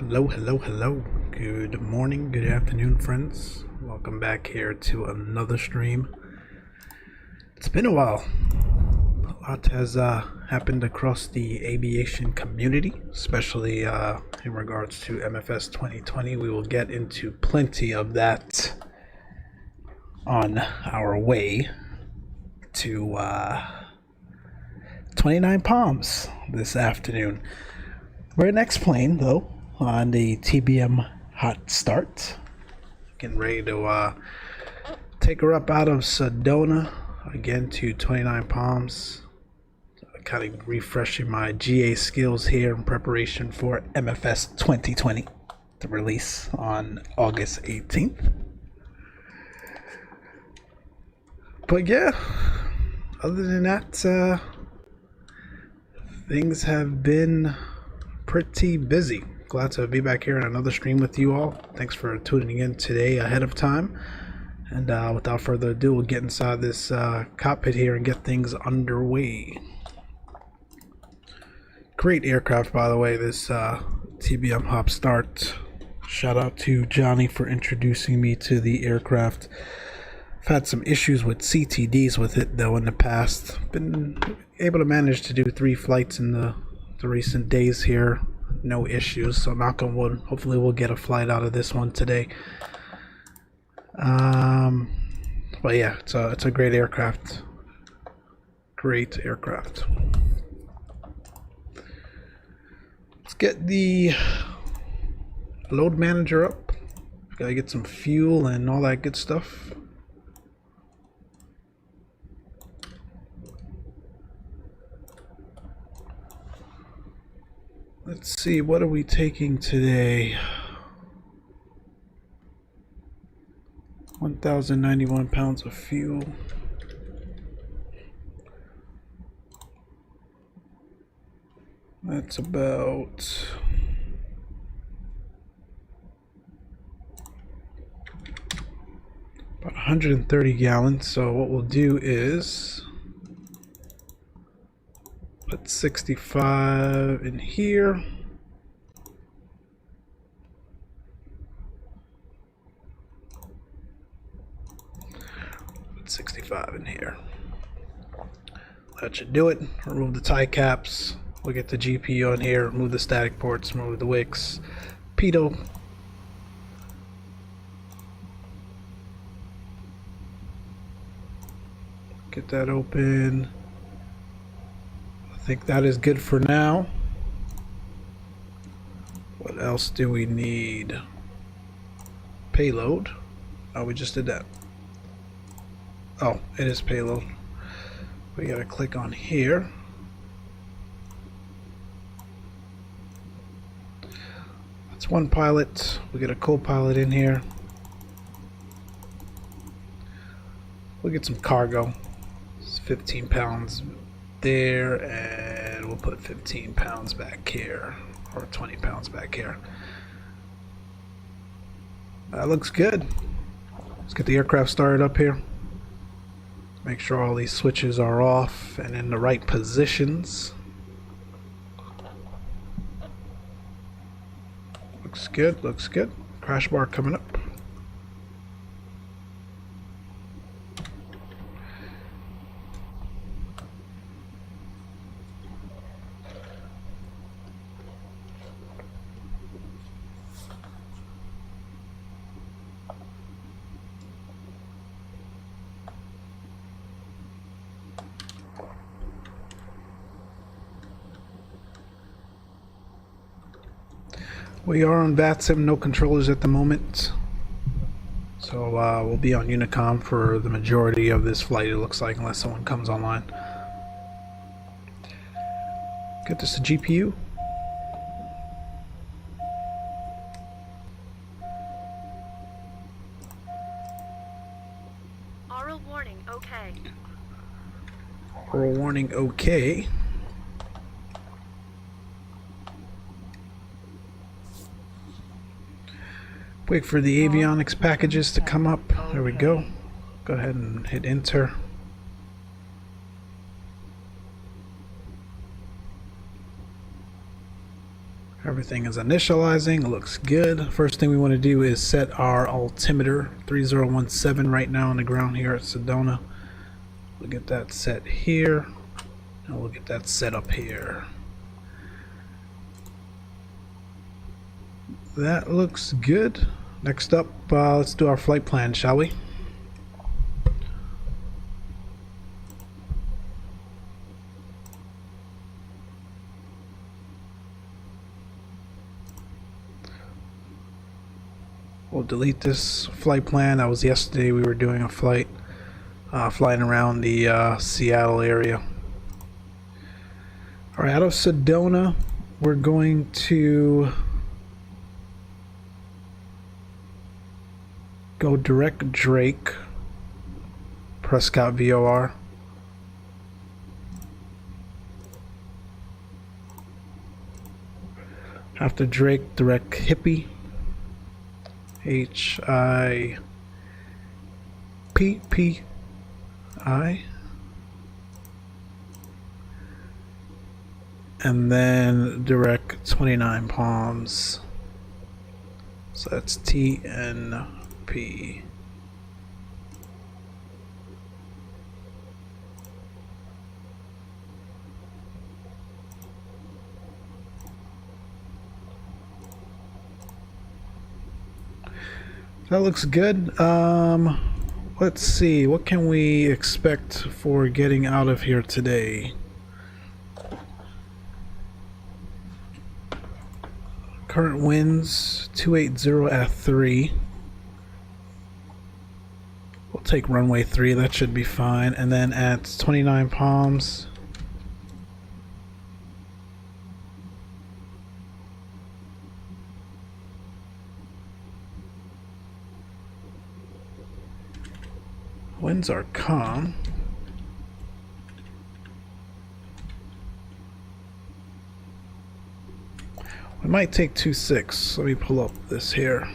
Hello, hello, hello. Good morning, good afternoon, friends. Welcome back here to another stream. It's been a while. A lot has happened across the aviation community, especially in regards to MFS 2020. We will get into plenty of that on our way to 29 Palms this afternoon. We're in XPlane though, on the TBM hot start. Getting ready to take her up out of Sedona again to 29 Palms. Kind of refreshing my GA skills here in preparation for MFS 2020 to release on August 18th. But yeah, other than that, things have been pretty busy. Glad to be back here in another stream with you all. Thanks for tuning in today ahead of time. And without further ado, we'll get inside this cockpit here and get things underway. Great aircraft, by the way, this TBM hop start. Shout out to Johnny for introducing me to the aircraft. I've had some issues with CTDs with it though in the past. Been able to manage to do 3 flights in the recent days here, no issues, so knock on wood, hopefully we'll get a flight out of this one today. But yeah, it's a great aircraft. Great aircraft. Let's get the load manager up. Gotta get some fuel and all that good stuff. Let's see, what are we taking today? 1,091 pounds of fuel. That's about about 130 gallons. So what we'll do is put 65 in here. Put 65 in here. That should do it. Remove the tie caps. We'll get the GPU on here. Remove the static ports. Remove the wicks. Pitot. Get that open. I think that is good for now. What else do we need? Payload. Oh, we just did that. Oh, it is payload. We gotta click on here. That's one pilot. We get a co-pilot in here. We'll get some cargo. It's 15 pounds there, and we'll put 15 pounds back here, or 20 pounds back here. That looks good. Let's get the aircraft started up here. Make sure all these switches are off and in the right positions. Looks good, looks good. Crash bar coming up. We are on VATSIM, no controllers at the moment. So we'll be on Unicom for the majority of this flight, it looks like, unless someone comes online. Get this to GPU. Aural warning, okay. Aural warning, okay. Wait for the avionics packages to come up. There we go. Go ahead and hit enter. Everything is initializing. It looks good. First thing we want to do is set our altimeter 3017 right now on the ground here at Sedona. We'll get that set here, and we'll get that set up here. That looks good. Next up, let's do our flight plan, shall we? We'll delete this flight plan. That was yesterday. We were doing a flight flying around the Seattle area. Alright, out of Sedona, we're going to go direct Drake, Prescott VOR. After Drake, direct Hippie, HIPPI, and then direct 29 Palms, so that's TNP. That looks good. Let's see, what can we expect for getting out of here today? Current winds 280 at 3. We'll take runway 3, that should be fine. And then at 29 Palms, winds are calm. We might take 26. Let me pull up this here.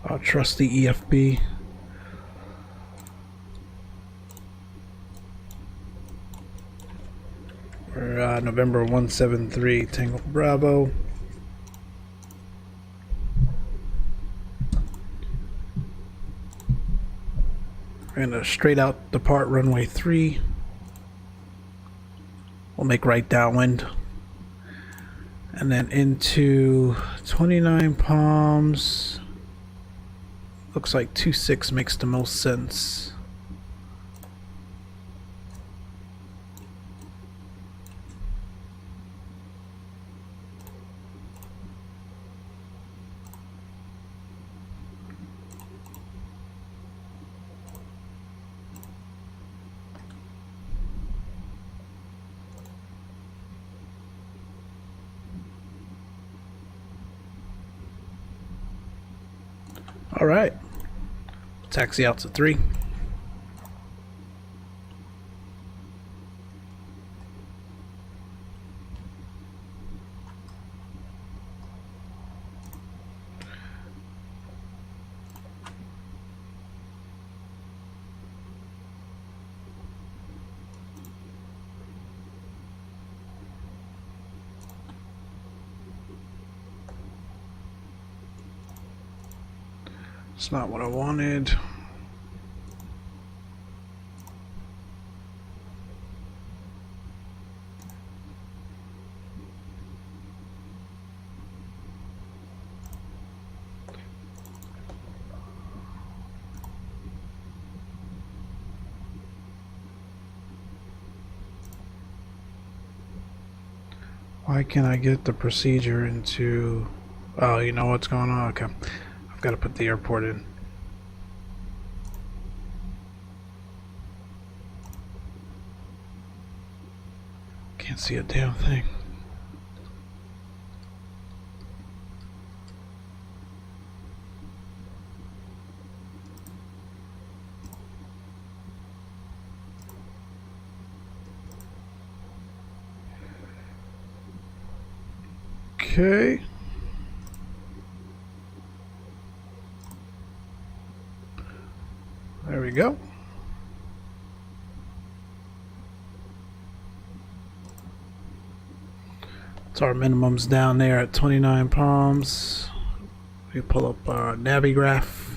I'll trust the EFB. We're November 173 Tango Bravo. We're gonna straight out depart runway 3. We'll make right downwind. And then into 29 Palms. Looks like 26 makes the most sense. All right, taxi out to 3. It's not what I wanted. Why can't I get the procedure into... Oh, you know what's going on? Okay. I've got to put the airport in. Can't see a damn thing. Okay. There we go. So our minimum's down there at 29 palms. We pull up our Navigraph.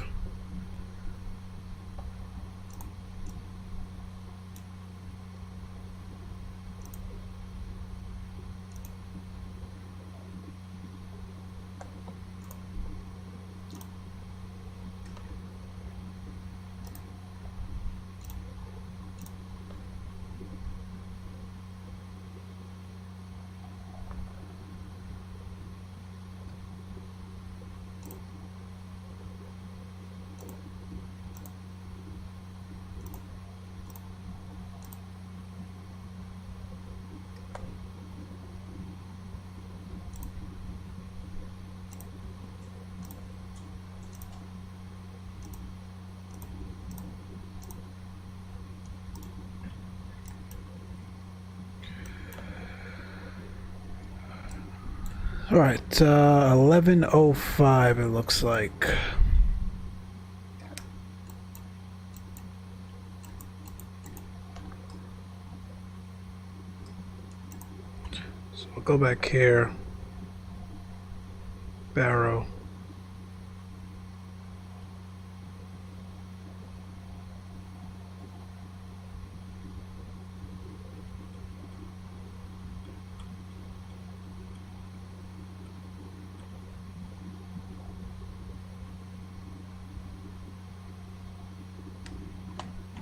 All right, 11:05 it looks like. So we'll go back here. Barrow.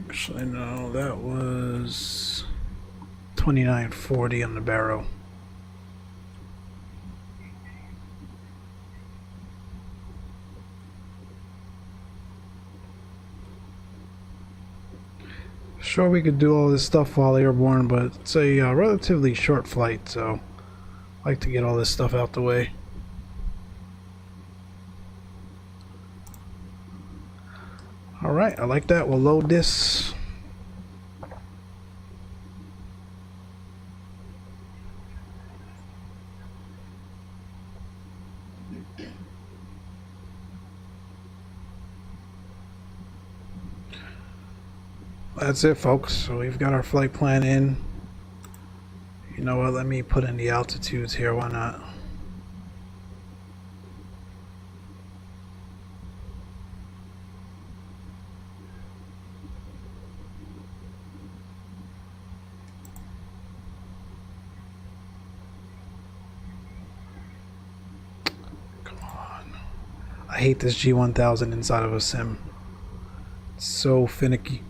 Actually, no, that was 2940 on the Barrow. Sure, we could do all this stuff while airborne, but it's a relatively short flight, so I like to get all this stuff out the way. Alright, I like that. We'll load this. That's it, folks. So we've got our flight plan in. You know what? Let me put in the altitudes here. Why not? I hate this G1000 inside of a sim. It's so finicky.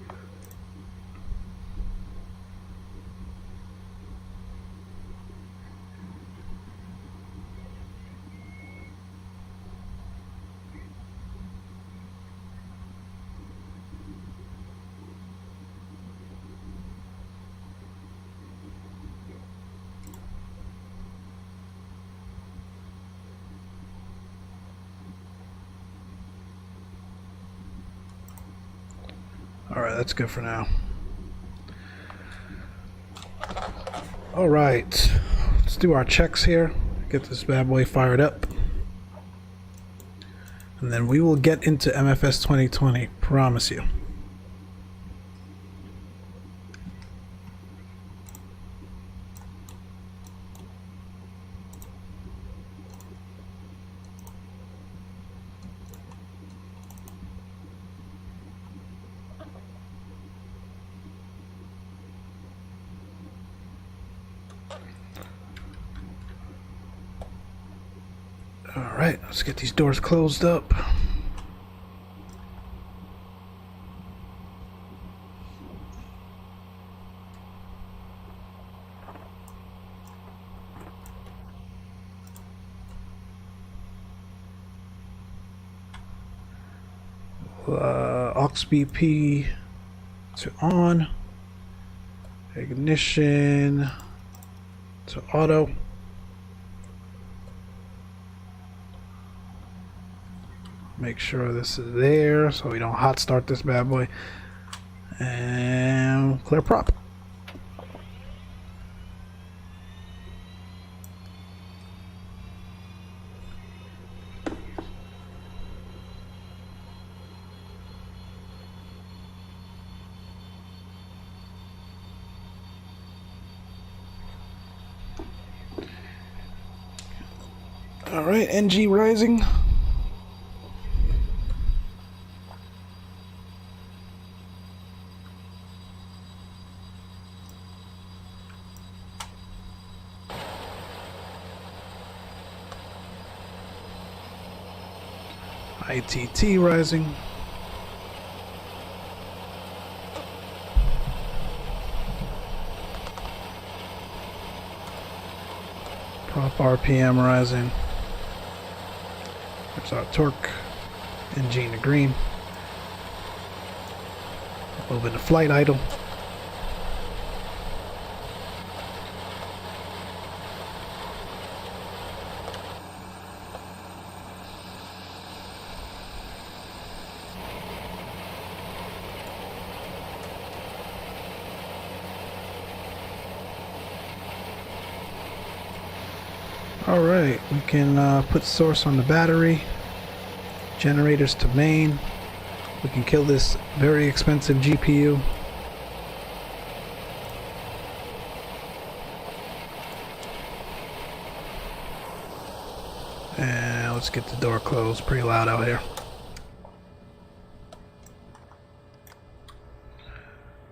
Alright, that's good for now. Alright, let's do our checks here. Get this bad boy fired up. And then we will get into MFS 2020, promise you. Alright, let's get these doors closed up. Aux BP to on. Ignition to auto. Make sure this is there so we don't hot start this bad boy. And clear prop. Alright, NG rising. ITT rising. Prop RPM rising. There's our torque. NG to green. Moving to flight idle. Alright, we can put source on the battery, generators to main. We can kill this very expensive GPU. And let's get the door closed. Pretty loud out here.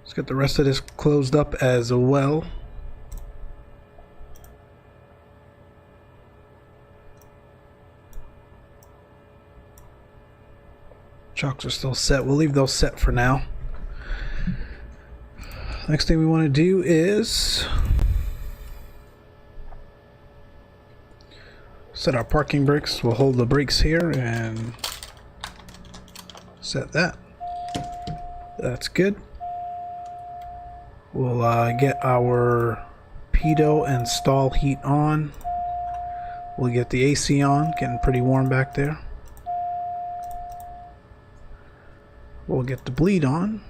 Let's get the rest of this closed up as well. Chocks are still set. We'll leave those set for now. Next thing we want to do is set our parking brakes. We'll hold the brakes here and set that. That's good. We'll get our pitot and stall heat on. We'll get the AC on. Getting pretty warm back there. We'll get the bleed on.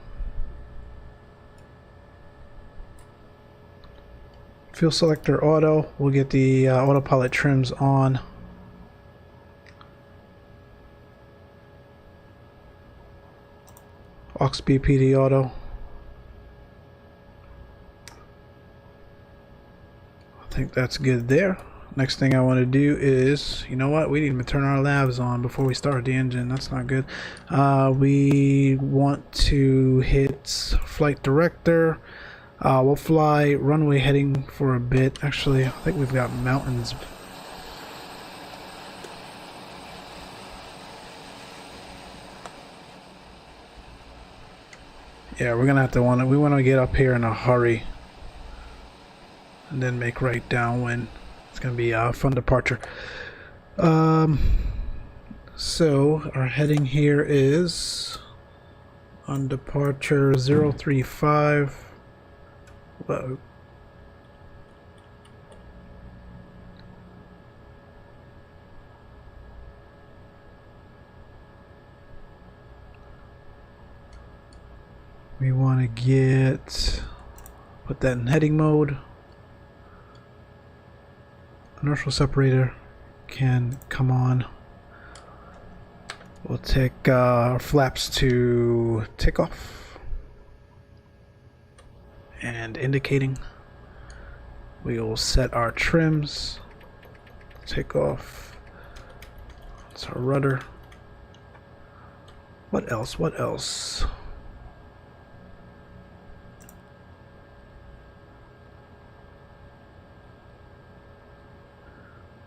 Fuel selector auto. We'll get the autopilot trims on. Aux BPD auto. I think that's good there. Next thing I want to do is, you know what, we need to turn our labs on before we start the engine. That's not good. We want to hit flight director. We'll fly runway heading for a bit. Actually, I think we've got mountains. Yeah, we're gonna have to we want to get up here in a hurry and then make right downwind. It's gonna be a fun departure. So our heading here is on departure 035. Whoa. We want to put that in heading mode. Inertial separator can come on. We'll take our flaps to takeoff and indicating. We will set our trims. Takeoff. That's our rudder. What else? What else?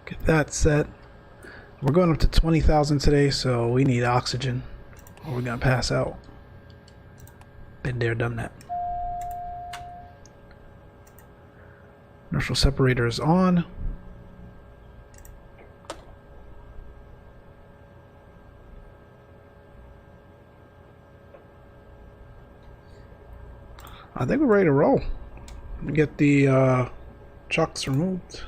Get that set. We're going up to 20,000 today, so we need oxygen or we're gonna pass out. Been there, done that. Inertial separator is on. I think we're ready to roll. Let me get the chocks removed.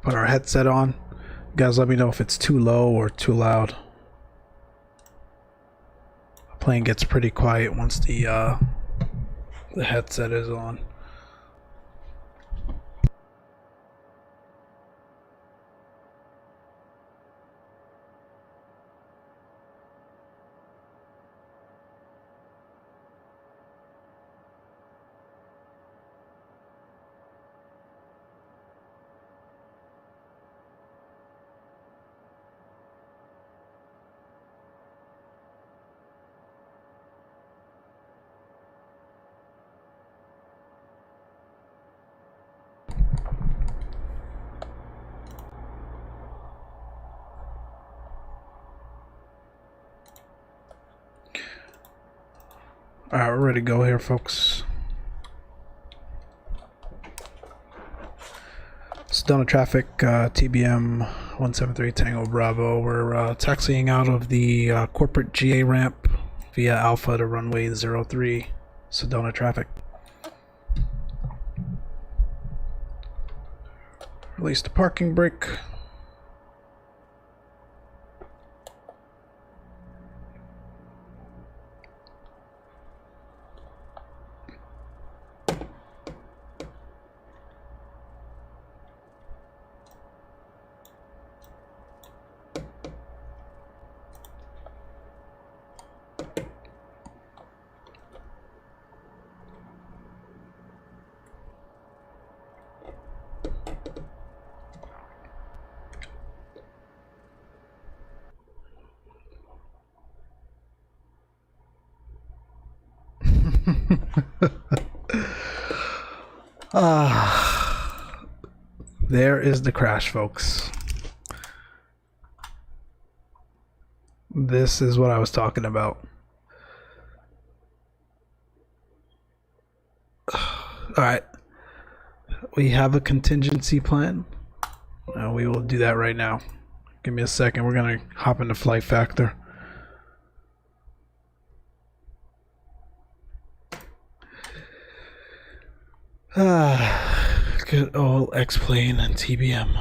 Put our headset on. You guys let me know if it's too low or too loud. The plane gets pretty quiet once the the headset is on. Alright, we're ready to go here, folks. Sedona traffic, TBM 173 Tango Bravo. We're taxiing out of the corporate GA ramp via Alpha to runway 03, Sedona traffic. Release the parking brake. There is the crash, folks. This is what I was talking about. Alright. We have a contingency plan. We will do that right now. Give me a second. We're going to hop into FlightFactor. Good old XPlane and TBM.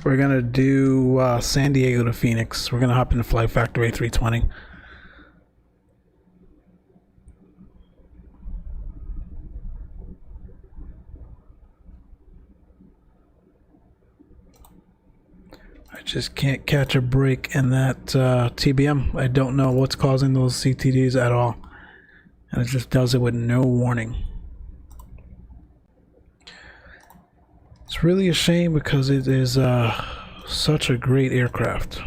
We're gonna do San Diego to Phoenix. We're gonna hop into FlightFactor A320. I just can't catch a break in that TBM. I don't know what's causing those CTDs at all. And it just does it with no warning. It's really a shame because it is such a great aircraft.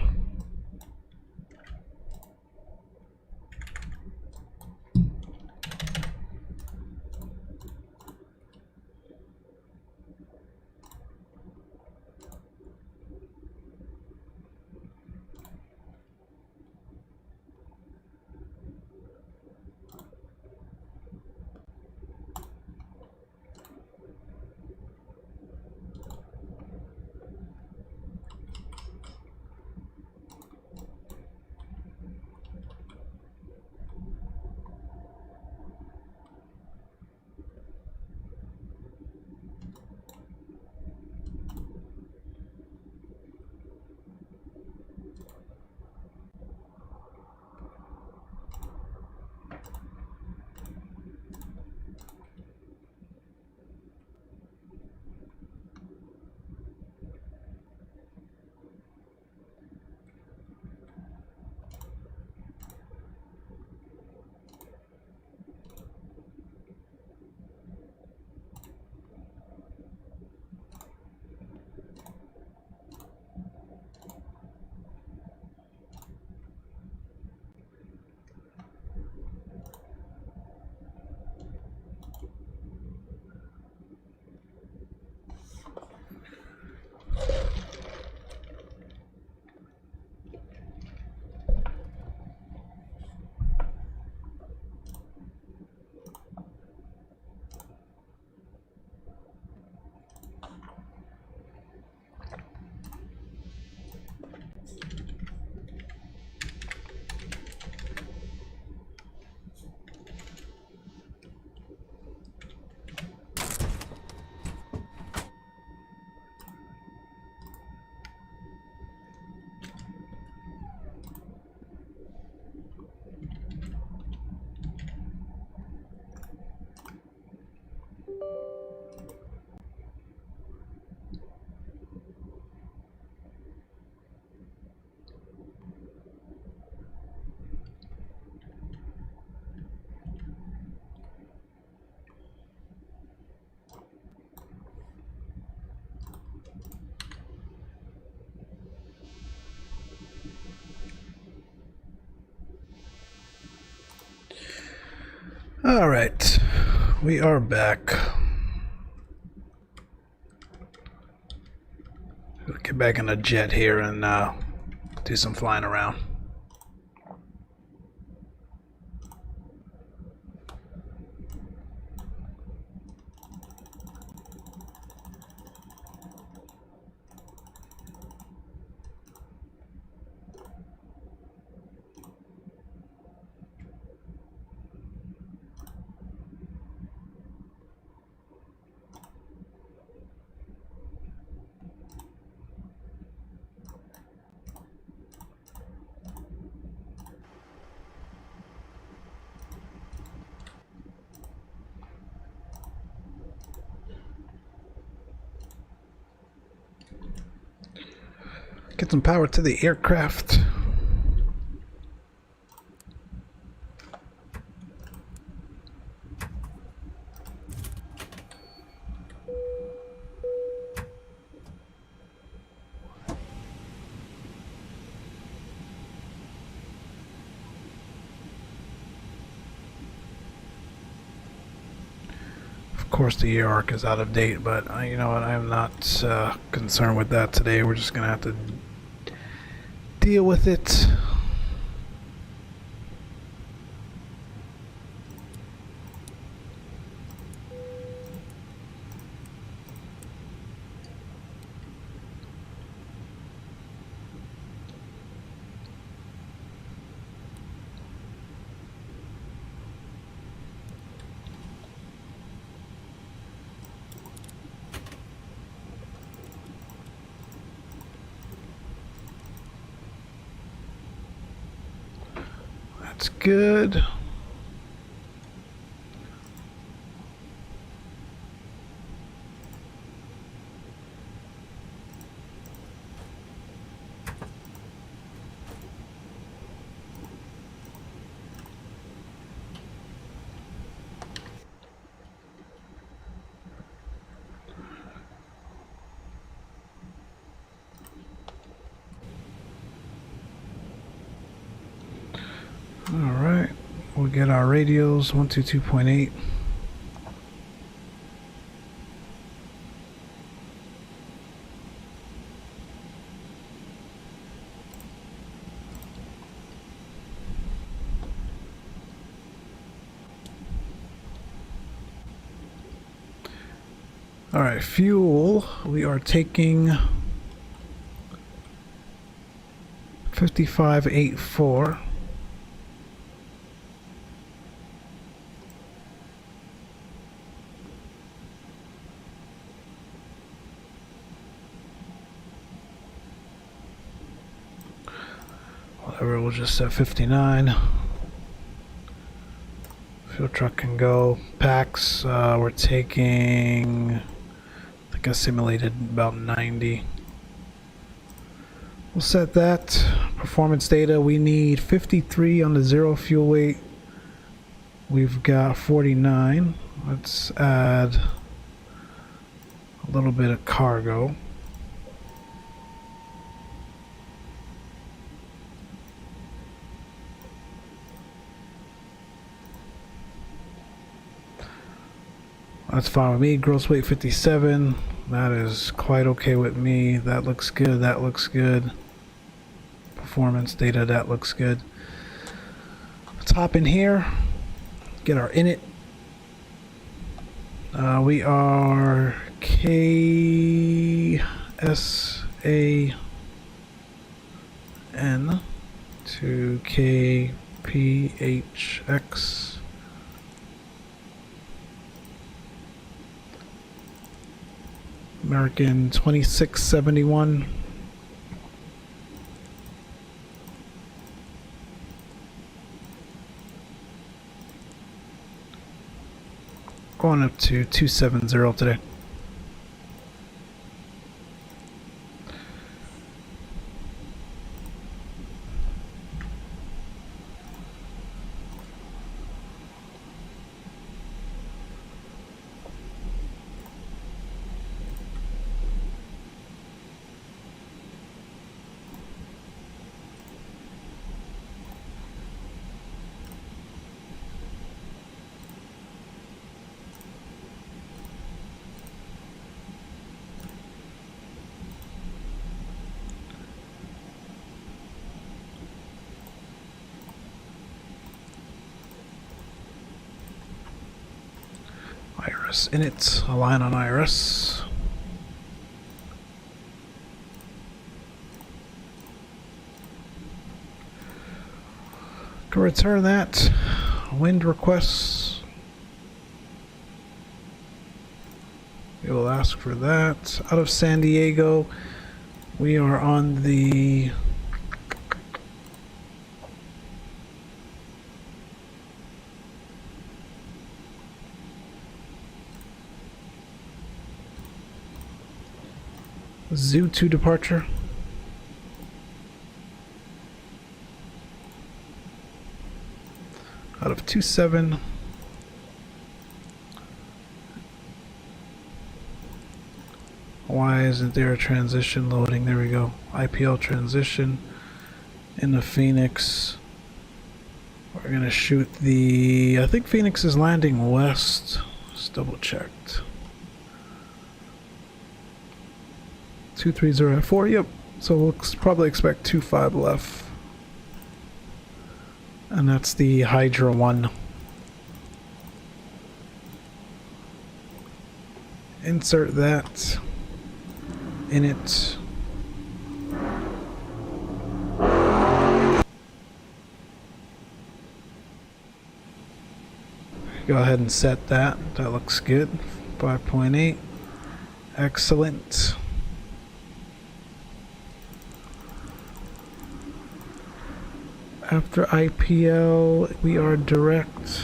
All right, we are back. We'll get back in a jet here and do some flying around. Get some power to the aircraft. Of course, the year arc is out of date, but you know what? I'm not concerned with that today. We're just gonna have to deal with it. That's good. We'll get our radios 122.8. All right, fuel. We are taking 5584. Whatever, we'll just set 59. Fuel truck can go. Packs, we're taking, I think I simulated about 90. We'll set that. Performance data, we need 53 on the zero fuel weight. We've got 49. Let's add a little bit of cargo. That's fine with me. Gross weight 57. That is quite okay with me. That looks good. That looks good. Performance data, that looks good. Let's hop in here. Get our init. We are KSAN to KPHX. American 2671. Going up to 270 today. Iris init, align on Iris. Can return that. Wind requests. We will ask for that. Out of San Diego, we are on the Zoo 2 departure. Out of 27. Why isn't there a transition loading? There we go. IPL transition in the Phoenix. We're gonna shoot the, I think Phoenix is landing west. Just double checked. 230 yep. So we'll probably expect 25 left. And that's the Hydra one. Insert that in it. Go ahead and set that. That looks good. 5.8. Excellent. After IPL, we are direct.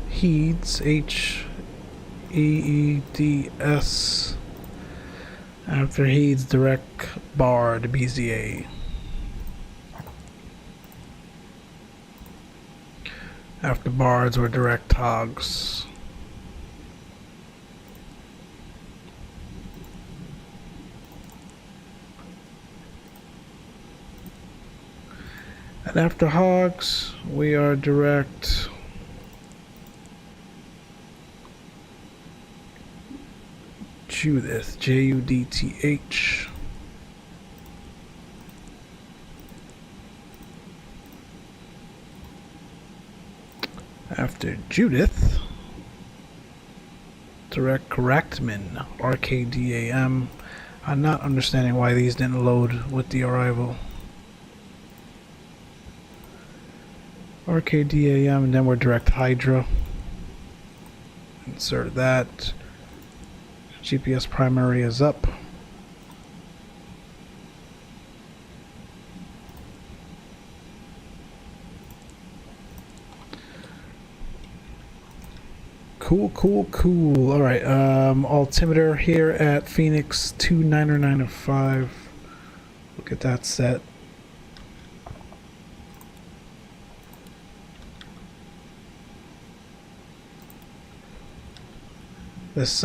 Heeds, H-E-E-D-S. After Heeds, direct bar to BZA. After bars, we're direct hogs. And after hogs, we are direct Judith, Judth. After Judith, direct Correctman, RKDAM. I'm not understanding why these didn't load with the arrival. RKDAM, and then we're direct Hydra. Insert that. GPS primary is up. Cool. All right. Altimeter here at Phoenix 29905. Look at that set. This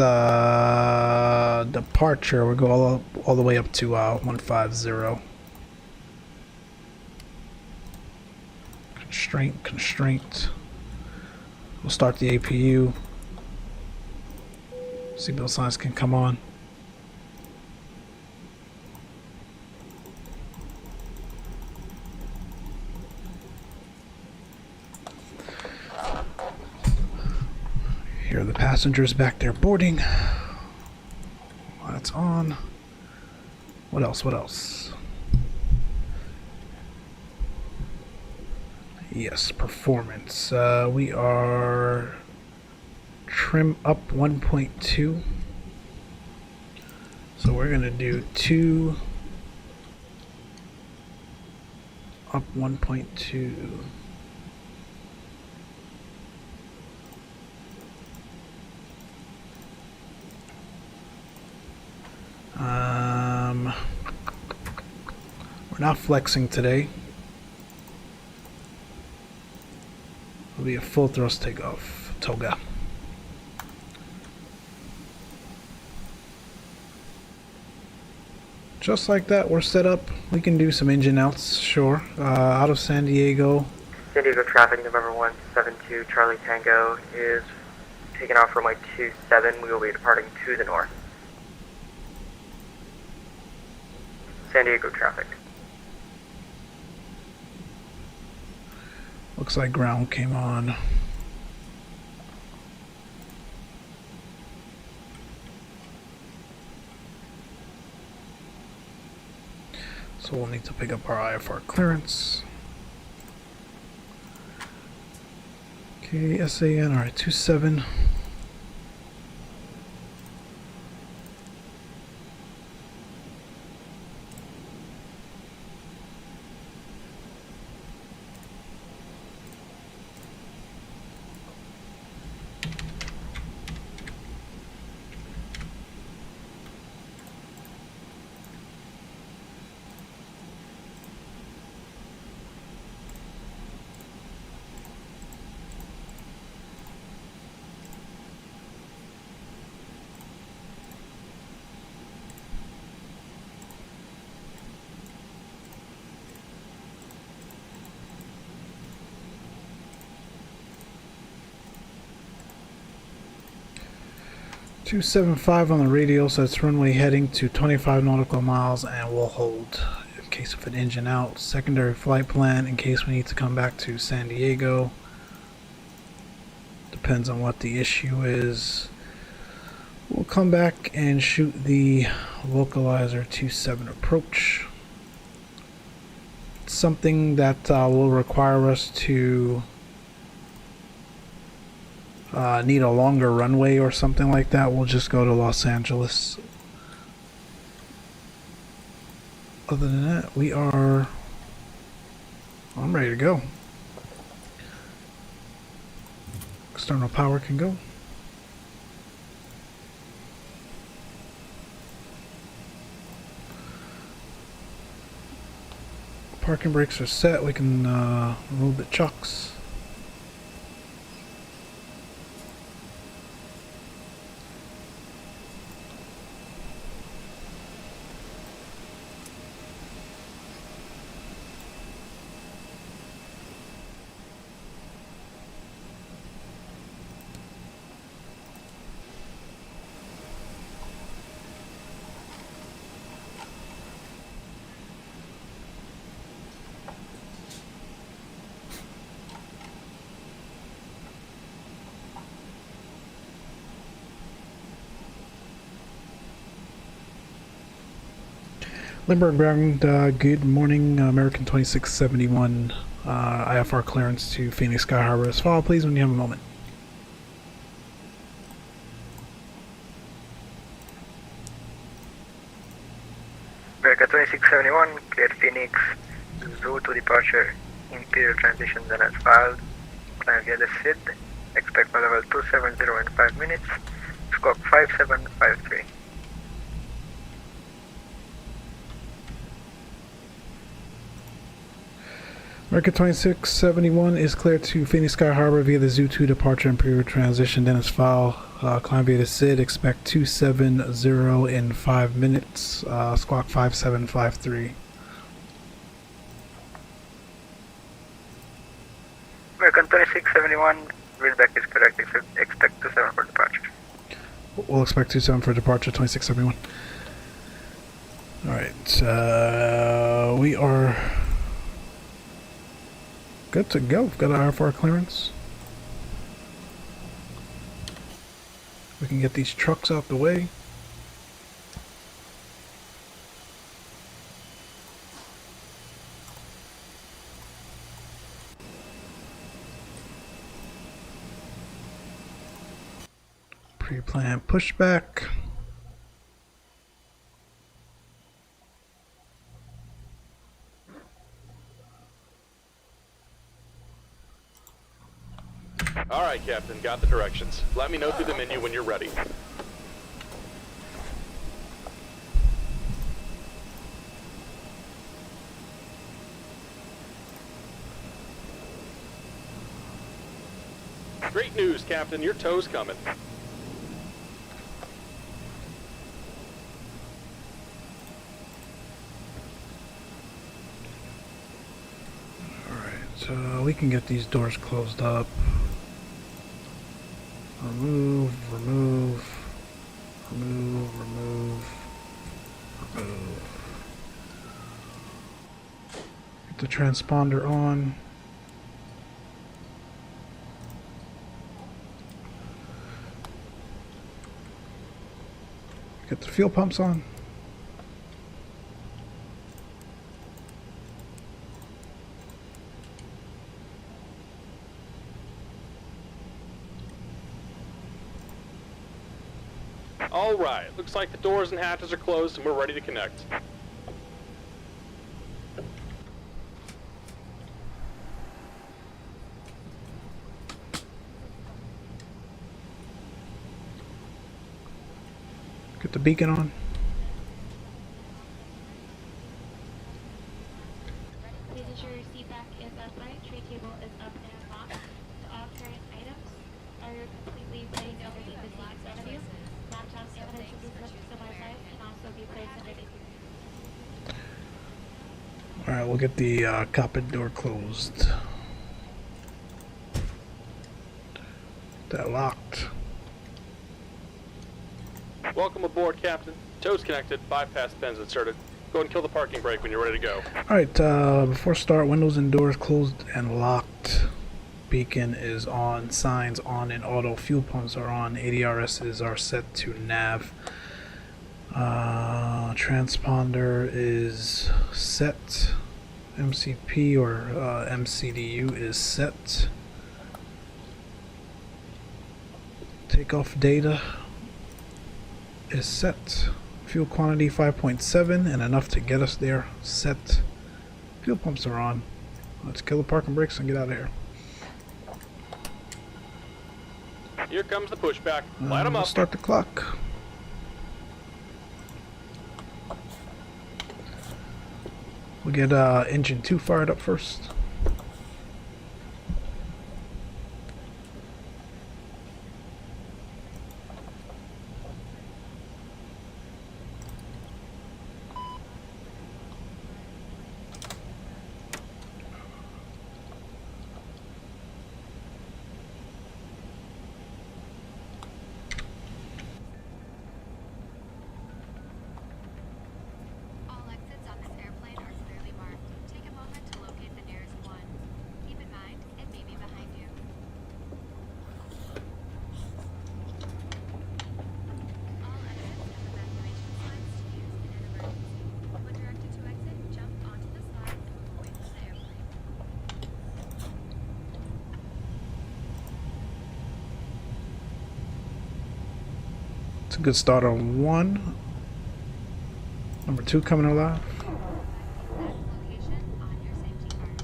departure will go all the way up to 150. Constraint. We'll start the APU. Seatbelt signs can come on. Here are the passengers back there boarding. That's on. What else? Yes, performance. We are trim up 1.2. So we're going to do 2 up 1.2. We're not flexing today. It'll be a full thrust takeoff. Toga. Just like that, we're set up. We can do some engine outs, sure. Out of San Diego. San Diego traffic, November 172, Charlie Tango is taking off runway 27. We will be departing to the north. San Diego traffic. Looks like ground came on. So we'll need to pick up our IFR clearance. Okay, SAN, alright, 27. .275 on the radio, so it's runway heading to 25 nautical miles, and we'll hold in case of an engine out. Secondary flight plan in case we need to come back to San Diego. Depends on what the issue is. We'll come back and shoot the localizer 27 approach. It's something that will require us to need a longer runway or something like that. We'll just go to Los Angeles. Other than that, I'm ready to go. External power can go. Parking brakes are set. We can remove the chocks. Limburg ground, good morning, American 2671, IFR clearance to Phoenix Sky Harbor. As follow, please, when you have a moment. America 2671, cleared Phoenix, Zoo to departure, Imperial transition then as filed, climb via the SID, expect for level 270 in 5 minutes, squawk 5753. America 2671 is cleared to Phoenix Sky Harbor via the Zoo 2 departure Imperial transition, then as file, climb via the SID, expect 270 in 5 minutes, squawk 5753. American 2671, readback is correct, expect 27 for departure. We'll expect 27 for departure, 2671. Alright, we are good to go. We've got our IFR clearance. We can get these trucks out the way. Pre-planned pushback. All right, Captain, got the directions. Let me know through the menu when you're ready. Great news, Captain. Your tow's coming. Alright, we can get these doors closed up. Remove, remove, remove, remove, remove. Get the transponder on. Get the fuel pumps on. All right, looks like the doors and hatches are closed and we're ready to connect. Get the beacon on. Please ensure your seat back is upright, tray table is up and locked. All current items are completely placed underneath the seat in front of you. Laptops and other should be flipped to my side can also be placed underneath. Alright, we'll get the cockpit door closed. That locked. Welcome aboard, Captain. Tow's connected, bypass pins inserted. Go ahead and kill the parking brake when you're ready to go. Alright, before start, windows and doors closed and locked. Beacon is on, signs on and auto, fuel pumps are on, ADRSs are set to nav. Transponder is set. MCP or MCDU is set. Takeoff data is set. Fuel quantity 5.7 and enough to get us there. Set. Fuel pumps are on. Let's kill the parking brakes and get out of here. Here comes the pushback. Light them We'll up. start the clock. We'll get engine 2 fired up first. All exits on this airplane are clearly marked. Take a moment to locate the nearest It's a good start on 1. Number 2 coming alive. Location on your safety card.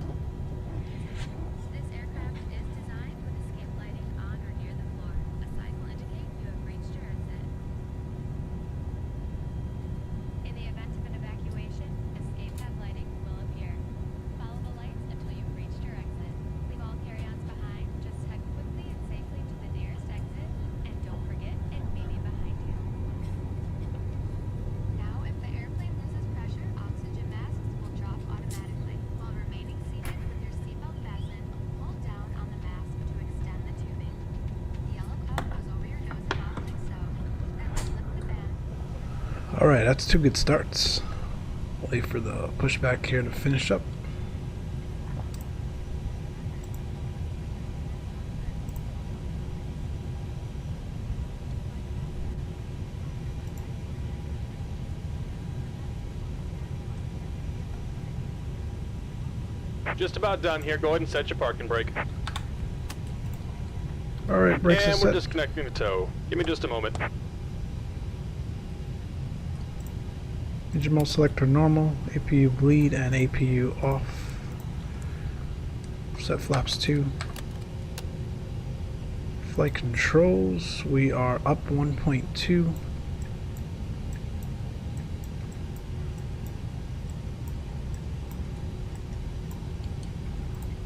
This aircraft is designed with escape lighting on or near the floor. A sign will indicate you have reached your exit. In the event of an evacuation, escape pad lighting will appear. Follow the lights until you've reached your exit. Leave all carry-ons behind. Just head quickly and safely to the nearest exit, and don't forget it may be behind you. Now, if the airplane loses pressure, oxygen masks will drop automatically. While remaining seated with your seatbelt fastened, pull down on the mask to extend the tubing. The yellow cup goes over your nose and mouth like so. Then lift the band. Alright, that's 2 good starts. Wait for the pushback here to finish up. Just about done here. Go ahead and set your parking brake. Alright, brakes are And we're set. disconnecting the tow. Give me just a moment. Engine mode selector normal, APU bleed and APU off. Set flaps 2. Flight controls, we are up 1.2.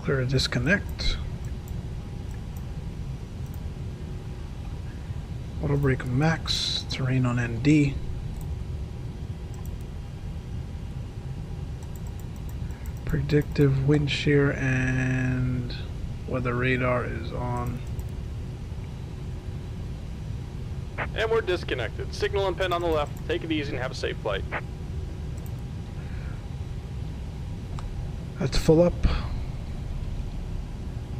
Clear to disconnect. Auto brake max, terrain on ND. Predictive wind shear and weather radar is on. And we're disconnected. Signal and pin on the left. Take it easy and have a safe flight. That's full up.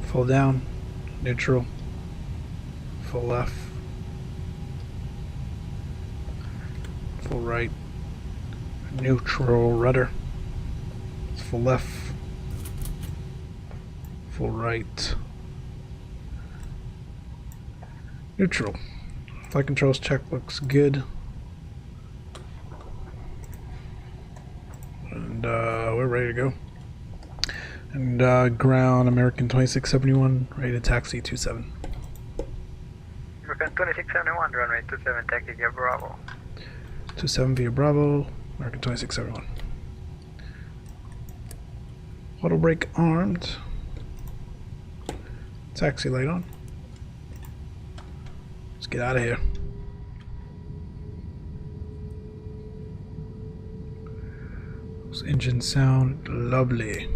Full down. Neutral. Full left. Full right. Neutral rudder. Full left. Full right. Neutral. Flight controls check looks good. And we're ready to go. And ground American 2671, ready to taxi 27. American 2671, runway 27, taxi via Bravo. 27 via Bravo, American 2671. Auto brake armed. Taxi light on. Let's get out of here. Those engines sound lovely.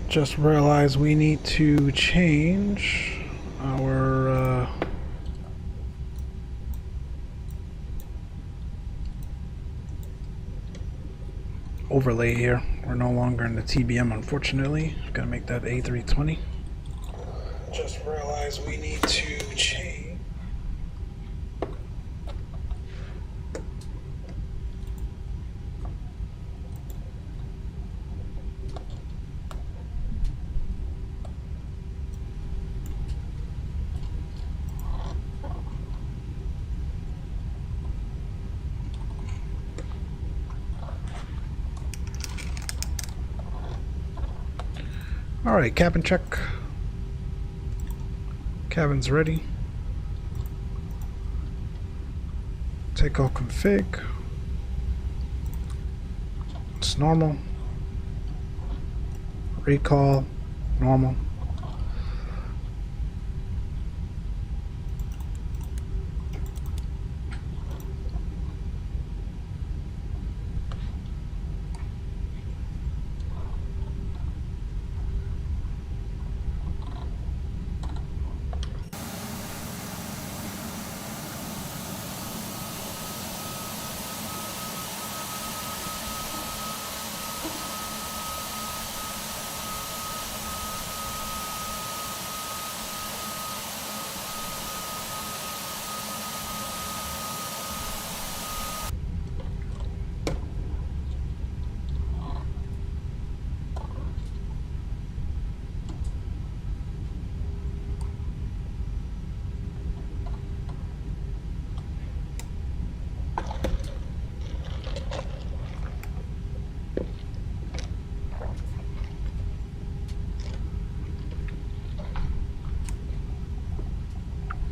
Just realized we need to change our overlay here. We're no longer in the TBM, unfortunately. Gotta make that A320. Just realized we need to change. Alright, cabin check. Cabin's ready. Takeoff config. It's normal. Recall, normal.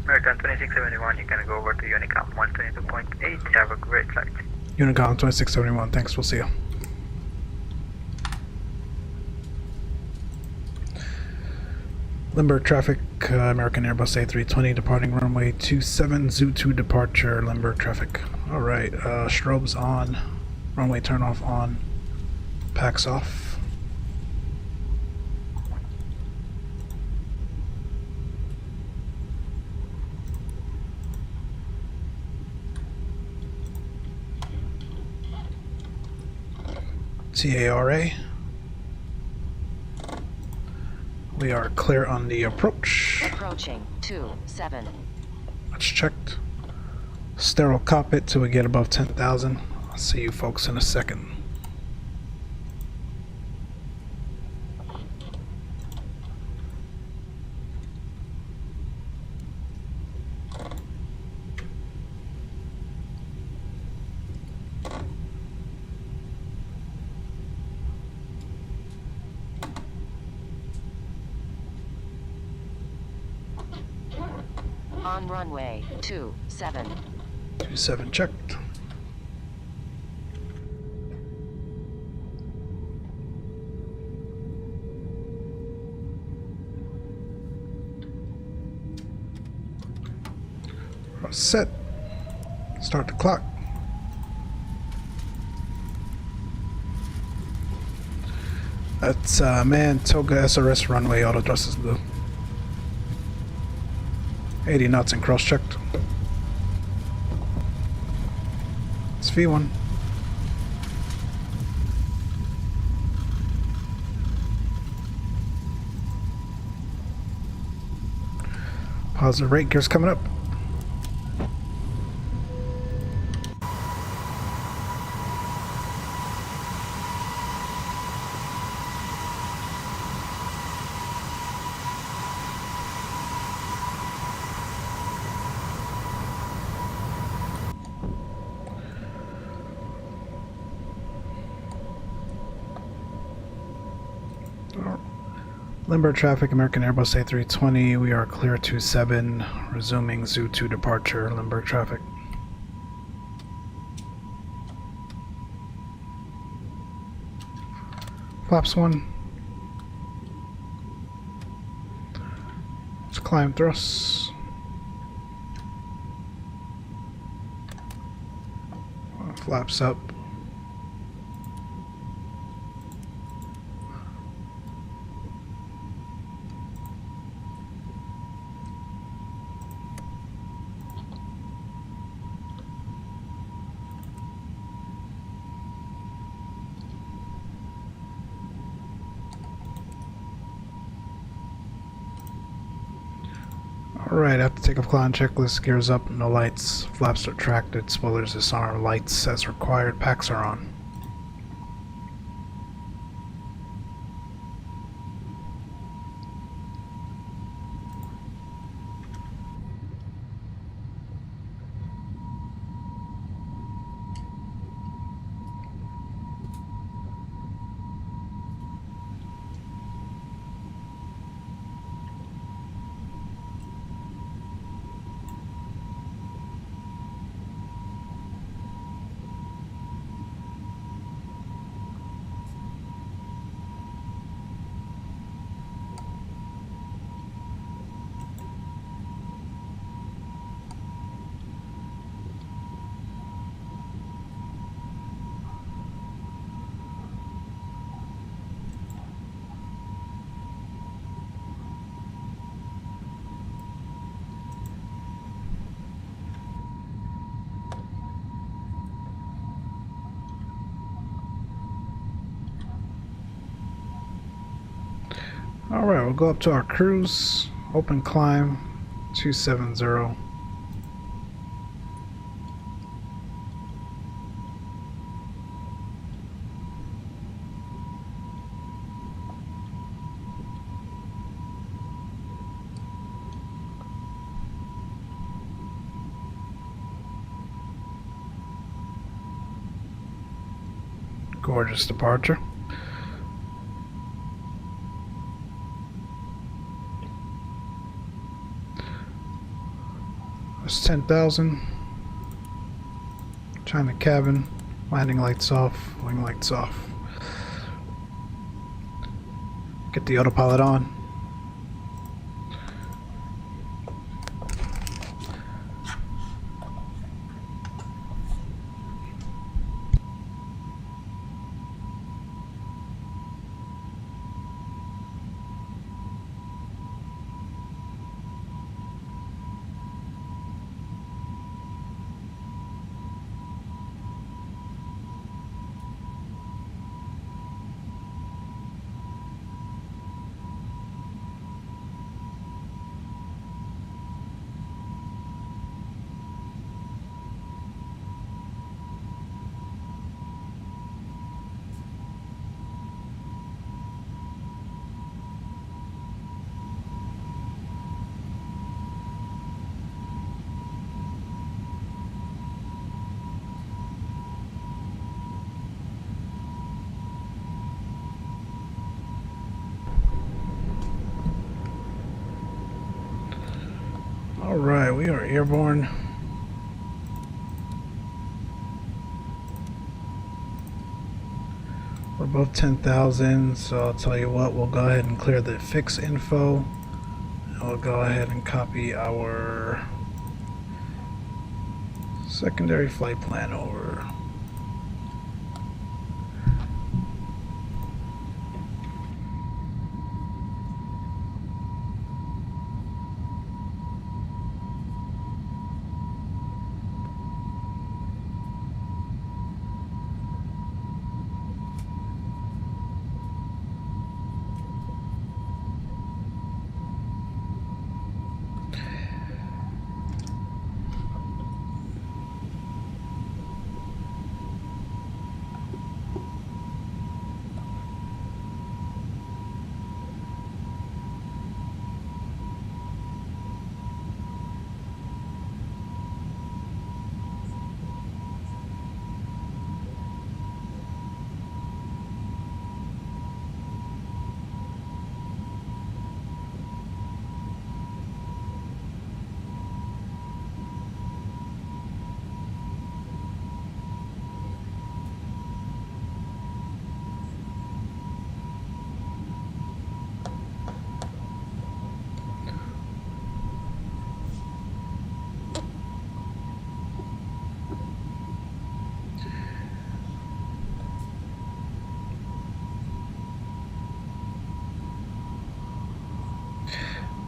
American 2671, you can go over to Unicom 122.8. Have a great flight. Unicom 2671, thanks, we'll see you. Limburg traffic, American Airbus A320 departing runway 27, Zoo 2 departure, Limburg traffic. Alright, strobes on, runway turn off on, packs off. TARA. We are clear on the approach. Approaching 27. That's checked. Sterile cockpit till we get above 10,000. I'll see you folks in a second. On runway 27. 27 checked. We're set. Start the clock. That's man, Toga SRS runway, auto thrust is blue. 80 knots and cross checked. It's V1. Positive rate, gears coming up. Limburg traffic, American Airbus A320, we are clear 27, resuming Zoo 2 departure, Limburg traffic. Flaps 1. Let's climb thrusts. Flaps up. Alright, after takeoff climb checklist, gears up, no lights, flaps retracted, spoilers disarmed, lights as required, packs are on. Alright, we'll go up to our cruise, open climb, 270. Gorgeous departure. It's 10,000. China cabin. Landing lights off. Wing lights off. Get the autopilot on. Alright, we are airborne. We're both 10,000, so I'll tell you what, we'll go ahead and clear the fix info. I'll go ahead and copy our secondary flight plan over.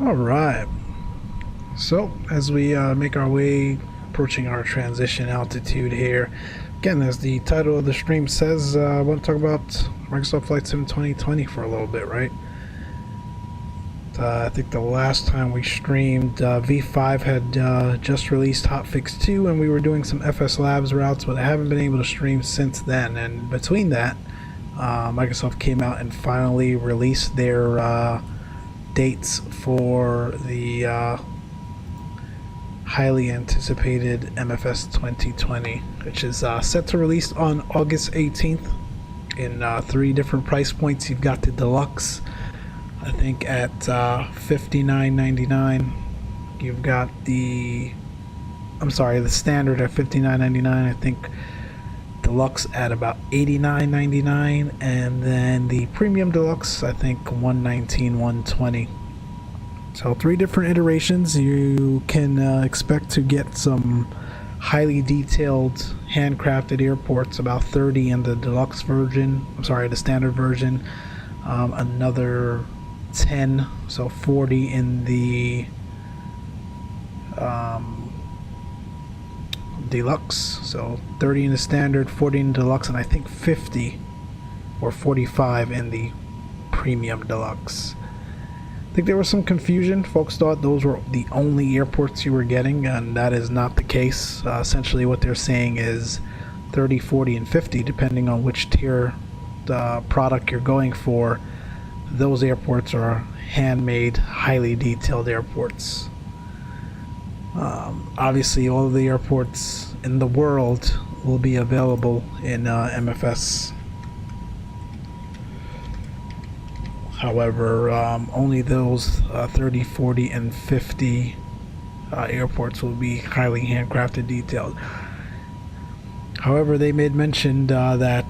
Alright, so as we make our way approaching our transition altitude here, again, as the title of the stream says, I want to talk about Microsoft FlightSim 2020 for a little bit, right? I think the last time we streamed, V5 had just released Hotfix 2 and we were doing some FSLABS routes, but I haven't been able to stream since then. And between that, Microsoft came out and finally released their dates for the highly anticipated MFS2020, which is set to release on August 18th in 3 different price points. You've got the deluxe, I think, at $59.99. You've got the standard at $59.99. I think deluxe at about $89.99, and then the premium deluxe, I think, $119, $120. So 3 different iterations. You can expect to get some highly detailed handcrafted airports, about 30 in the deluxe version, the standard version, another 10, so 40 in the deluxe, so 30 in the standard, 40 in the deluxe, and I think 50 or 45 in the premium deluxe. I think there was some confusion. Folks thought those were the only airports you were getting, and that is not the case. Essentially what they're saying is 30, 40, and 50, depending on which tier product you're going for. Those airports are handmade, highly detailed airports. Obviously all of the airports in the world will be available in MFS. However, only those 30, 40, and 50 airports will be highly handcrafted, detailed. However, they made mention that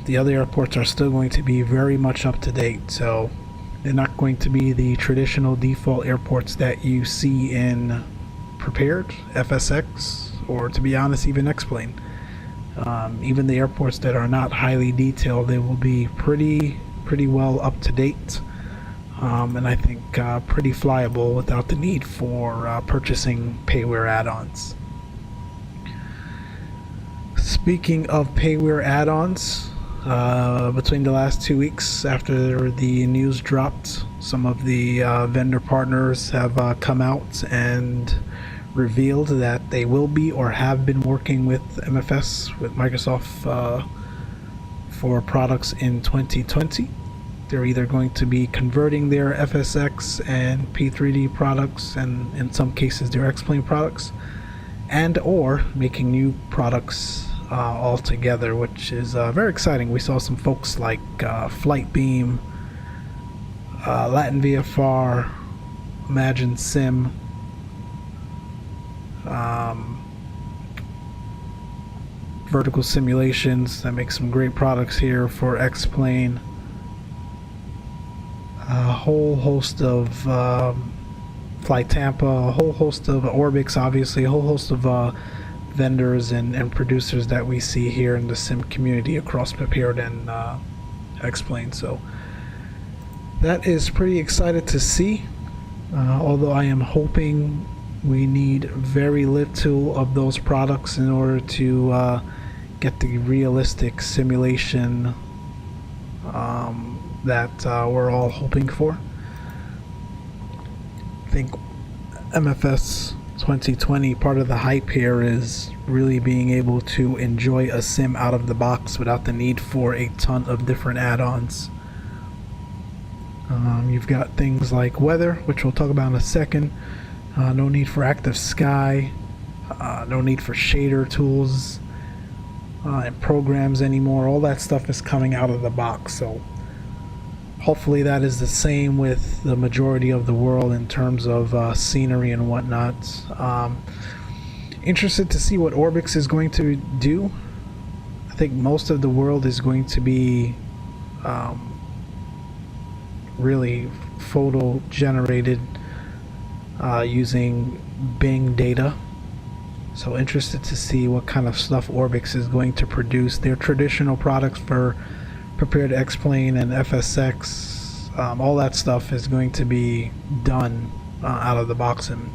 the other airports are still going to be very much up to date, so they're not going to be the traditional default airports that you see in Prepared, FSX, or to be honest, even XPlane. Even the airports that are not highly detailed, they will be pretty well up to date, and I think pretty flyable without the need for purchasing payware add-ons. Speaking of payware add-ons, between the last 2 weeks after the news dropped, some of the vendor partners have come out and revealed that they will be or have been working with MFS, with Microsoft, for products in 2020. They're either going to be converting their FSX and P3D products, and in some cases their XPlane products, and or making new products altogether, which is very exciting. We saw some folks like Flightbeam, Latin VFR, Micslmn, Vertical Simulations that make some great products here for XPlane. A whole host of Flight Tampa, a whole host of ORBX, obviously, a whole host of vendors and producers that we see here in the sim community across Prepared and XPlane. So that is pretty excited to see, although I am hoping we need very little of those products in order to get the realistic simulation that we're all hoping for. I think MFS 2020, part of the hype here is really being able to enjoy a sim out of the box without the need for a ton of different add-ons. You've got things like weather, which we'll talk about in a second. No need for ActiveSky, no need for shader tools and programs anymore. All that stuff is coming out of the box, so hopefully that is the same with the majority of the world in terms of scenery and whatnot. Interested to see what ORBX is going to do. I think most of the world is going to be really photo generated using Bing data. So interested to see what kind of stuff ORBX is going to produce. Their traditional products for Prepared XPlane and FSX, all that stuff is going to be done out of the box in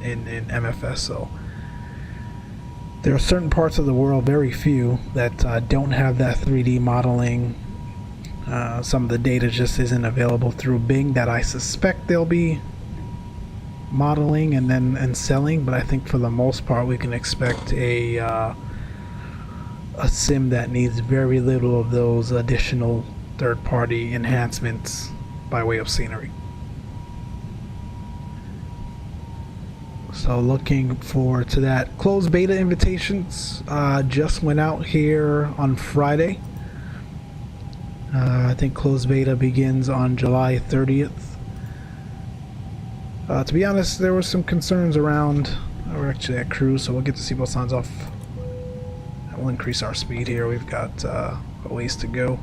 MFS. So there are certain parts of the world, very few, that don't have that 3D modeling. Some of the data just isn't available through Bing that I suspect they'll be modeling and selling, but I think for the most part we can expect a sim that needs very little of those additional third-party enhancements by way of scenery. So looking forward to that. Closed beta invitations just went out here on Friday. I think closed beta begins on July 30th. To be honest, there were some concerns around. We're actually at cruise, so we'll get the seatbelt signs off. We'll increase our speed here. We've got a ways to go.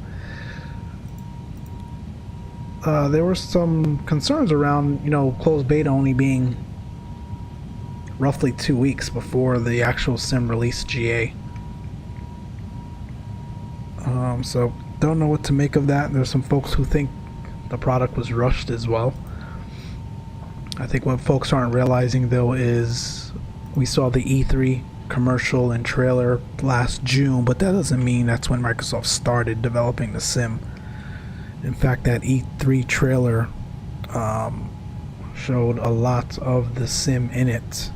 There were some concerns around, closed beta only being roughly 2 weeks before the actual sim release GA. So don't know what to make of that. There's some folks who think the product was rushed as well. I think what folks aren't realizing though is we saw the E3 commercial and trailer last June, but that doesn't mean that's when Microsoft started developing the sim. In fact, that E3 trailer showed a lot of the sim in it,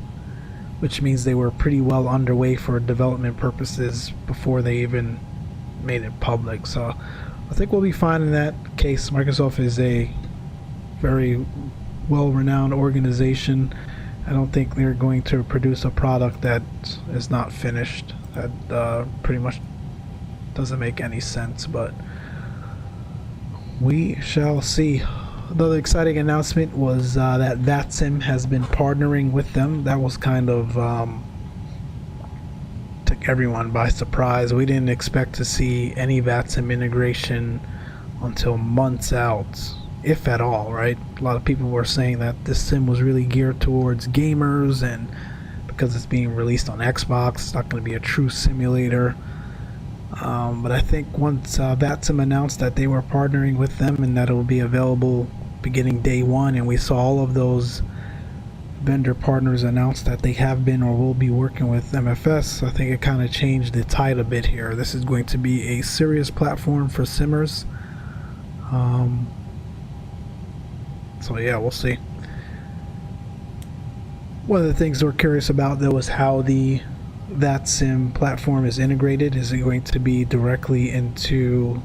which means they were pretty well underway for development purposes before they even made it public. So I think we'll be fine in that case. Microsoft is a very well-renowned organization. I don't think they're going to produce a product that is not finished. That pretty much doesn't make any sense, but we shall see. Another exciting announcement was that VATSIM has been partnering with them. That was kind of took everyone by surprise. We didn't expect to see any VATSIM integration until months out, if at all, right? A lot of people were saying that this sim was really geared towards gamers, and because it's being released on Xbox, it's not going to be a true simulator. But I think once VATSIM announced that they were partnering with them and that it will be available beginning day one, and we saw all of those vendor partners announce that they have been or will be working with MFS, I think it kind of changed the tide a bit here. This is going to be a serious platform for simmers. So yeah, we'll see. One of the things we're curious about though is how the VATSIM platform is integrated. Is it going to be directly into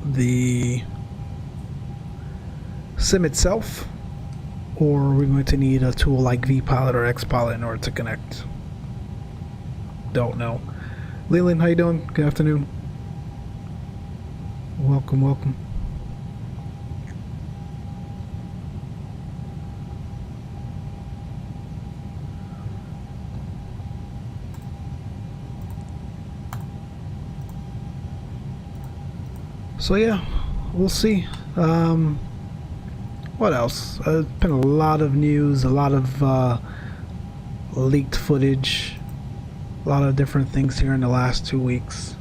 the sim itself, or are we going to need a tool like vPilot or XPilot in order to connect? Don't know. Leland, how you doing? Good afternoon. Welcome, welcome. So yeah, we'll see. What else? There's been a lot of news, a lot of leaked footage, a lot of different things here in the last 2 weeks.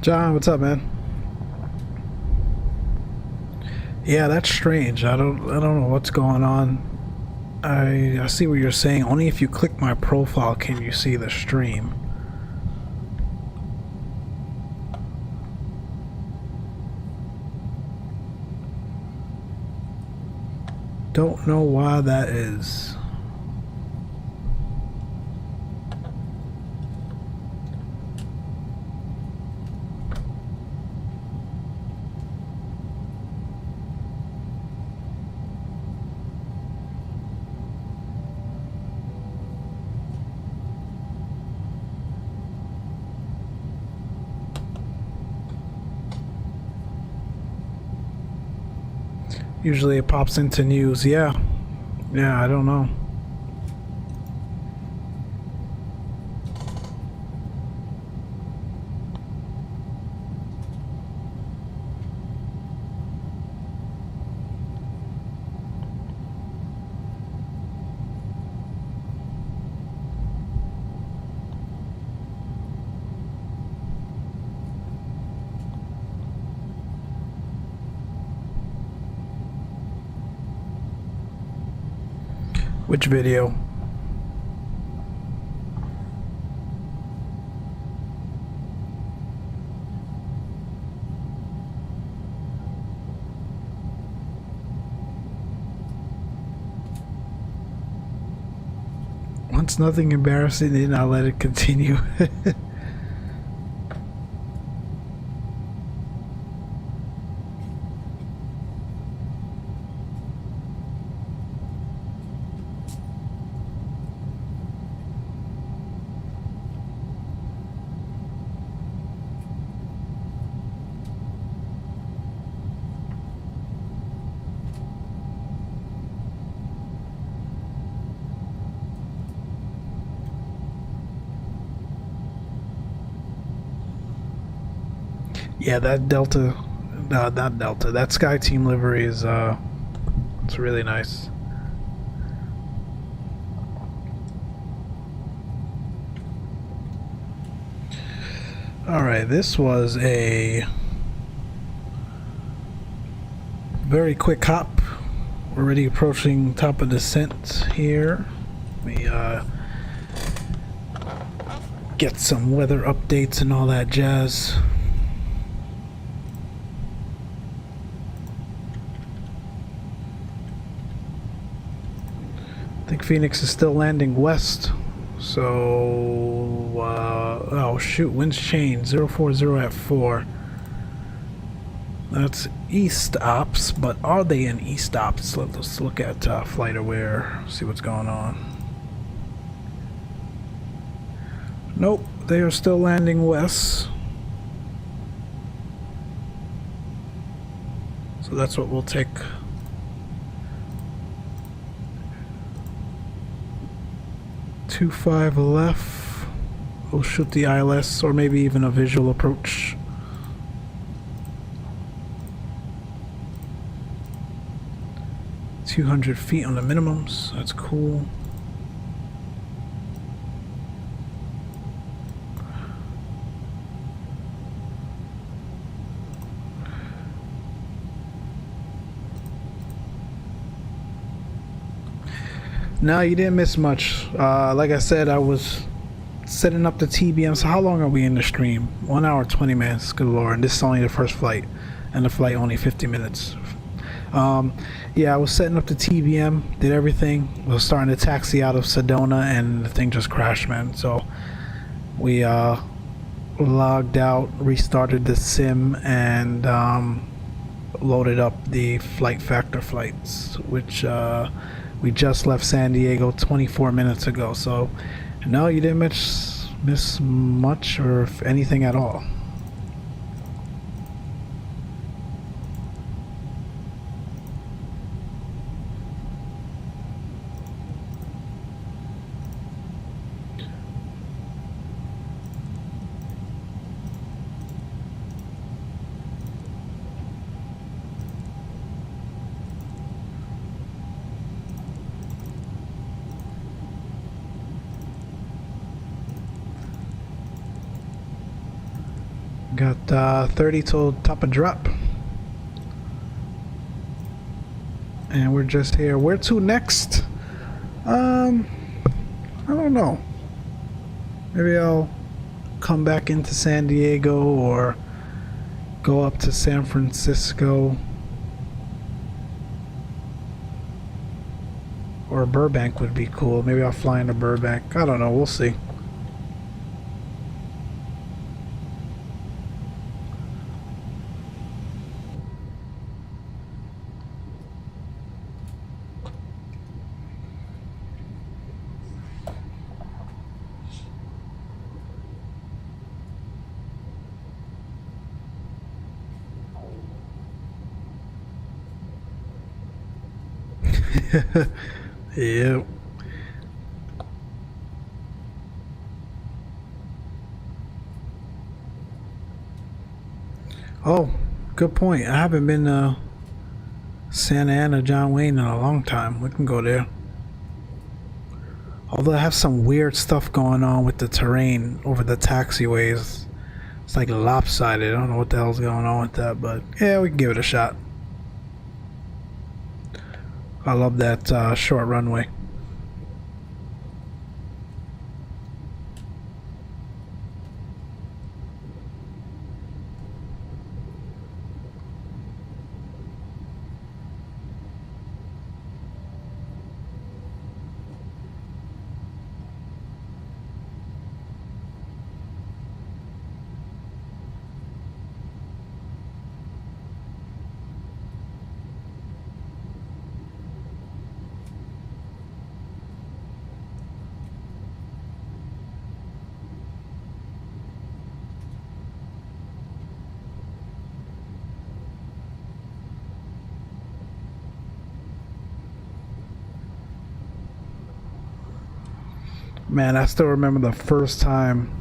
John, what's up, man? Yeah, that's strange. I don't know what's going on. I see what you're saying. Only if you click my profile can you see the stream. Don't know why that is. Usually it pops into news. Yeah, I don't know. Which video? Once nothing embarrassing, then I'll let it continue. Yeah, that Delta, not Delta, that Sky Team livery is, it's really nice. Alright, this was a very quick hop. We're already approaching top of descent here. Let me, get some weather updates and all that jazz. I think Phoenix is still landing west, so oh shoot, winds change 040 at 4. That's east ops, but are they in east ops? Let's look at FlightAware, see what's going on. Nope, they are still landing west, so that's what we'll take. 25 left. We'll shoot the ILS or maybe even a visual approach. $200 feet on the minimums. That's cool. No, you didn't miss much. Like I said, I was setting up the TBM. So how long are we in the stream? 1 hour 20 minutes. Good lord. And this is only the first flight, and the flight only 50 minutes. Yeah, I was setting up the TBM, did everything. I was starting to taxi out of Sedona, and the thing just crashed, man. So we logged out, restarted the sim, and loaded up the FlightFactor flights, which we just left San Diego 24 minutes ago. So no, you didn't miss much, or if anything at all. Got 30 till top of drop. And we're just here. Where to next? I don't know. Maybe I'll come back into San Diego or go up to San Francisco. Or Burbank would be cool. Maybe I'll fly into Burbank. I don't know. We'll see. Yep. Oh, good point. I haven't been to Santa Ana, John Wayne in a long time. We can go there. Although I have some weird stuff going on with the terrain over the taxiways. It's like lopsided. I don't know what the hell's going on with that, but yeah, we can give it a shot. I love that short runway. Man, I still remember the first time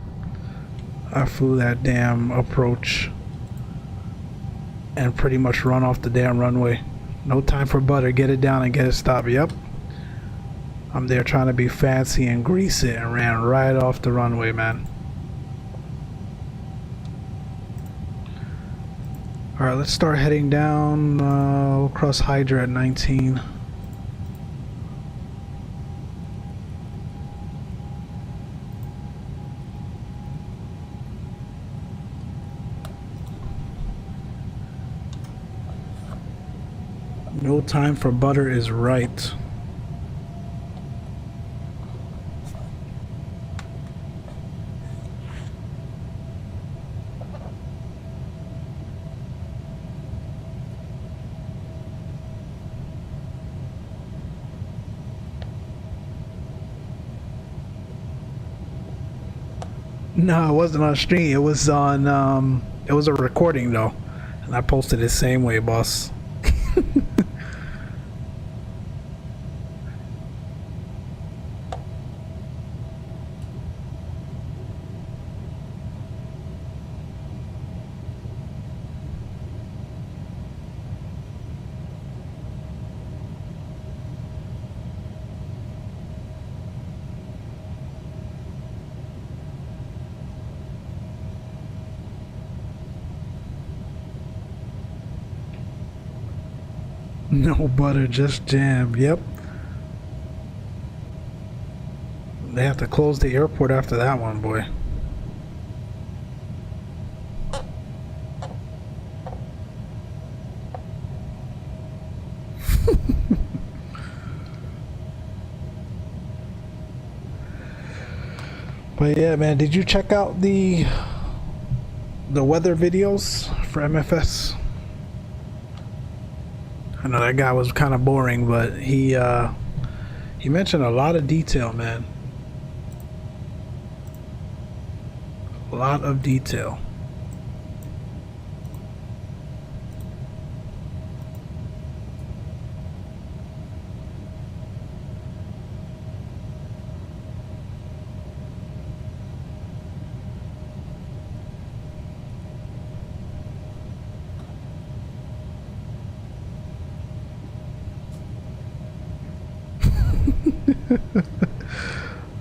I flew that damn approach and pretty much run off the damn runway. No time for butter. Get it down and get it stopped. Yep. I'm there trying to be fancy and grease it and ran right off the runway, man. Alright, let's start heading down. We'll cross Hydra at 19. No time for butter is right. No, it wasn't on stream. It was on it was a recording though. And I posted it the same way, boss. No butter, just jam. Yep. They have to close the airport after that one, boy. But yeah, man, did you check out the weather videos for MFS? I know that guy was kind of boring, but he mentioned a lot of detail, man. A lot of detail.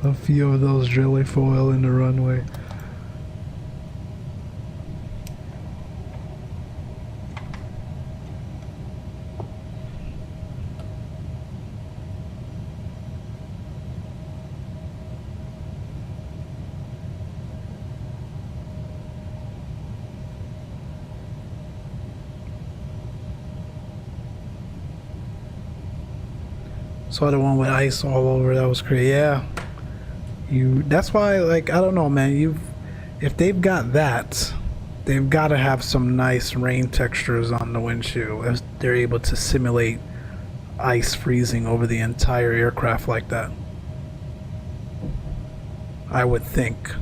A few of those drilling foil in the runway. Saw the one with ice all over. That was crazy. Yeah. That's why, like, I don't know, man. If they've got that, they've got to have some nice rain textures on the windshield. If they're able to simulate ice freezing over the entire aircraft like that, I would think.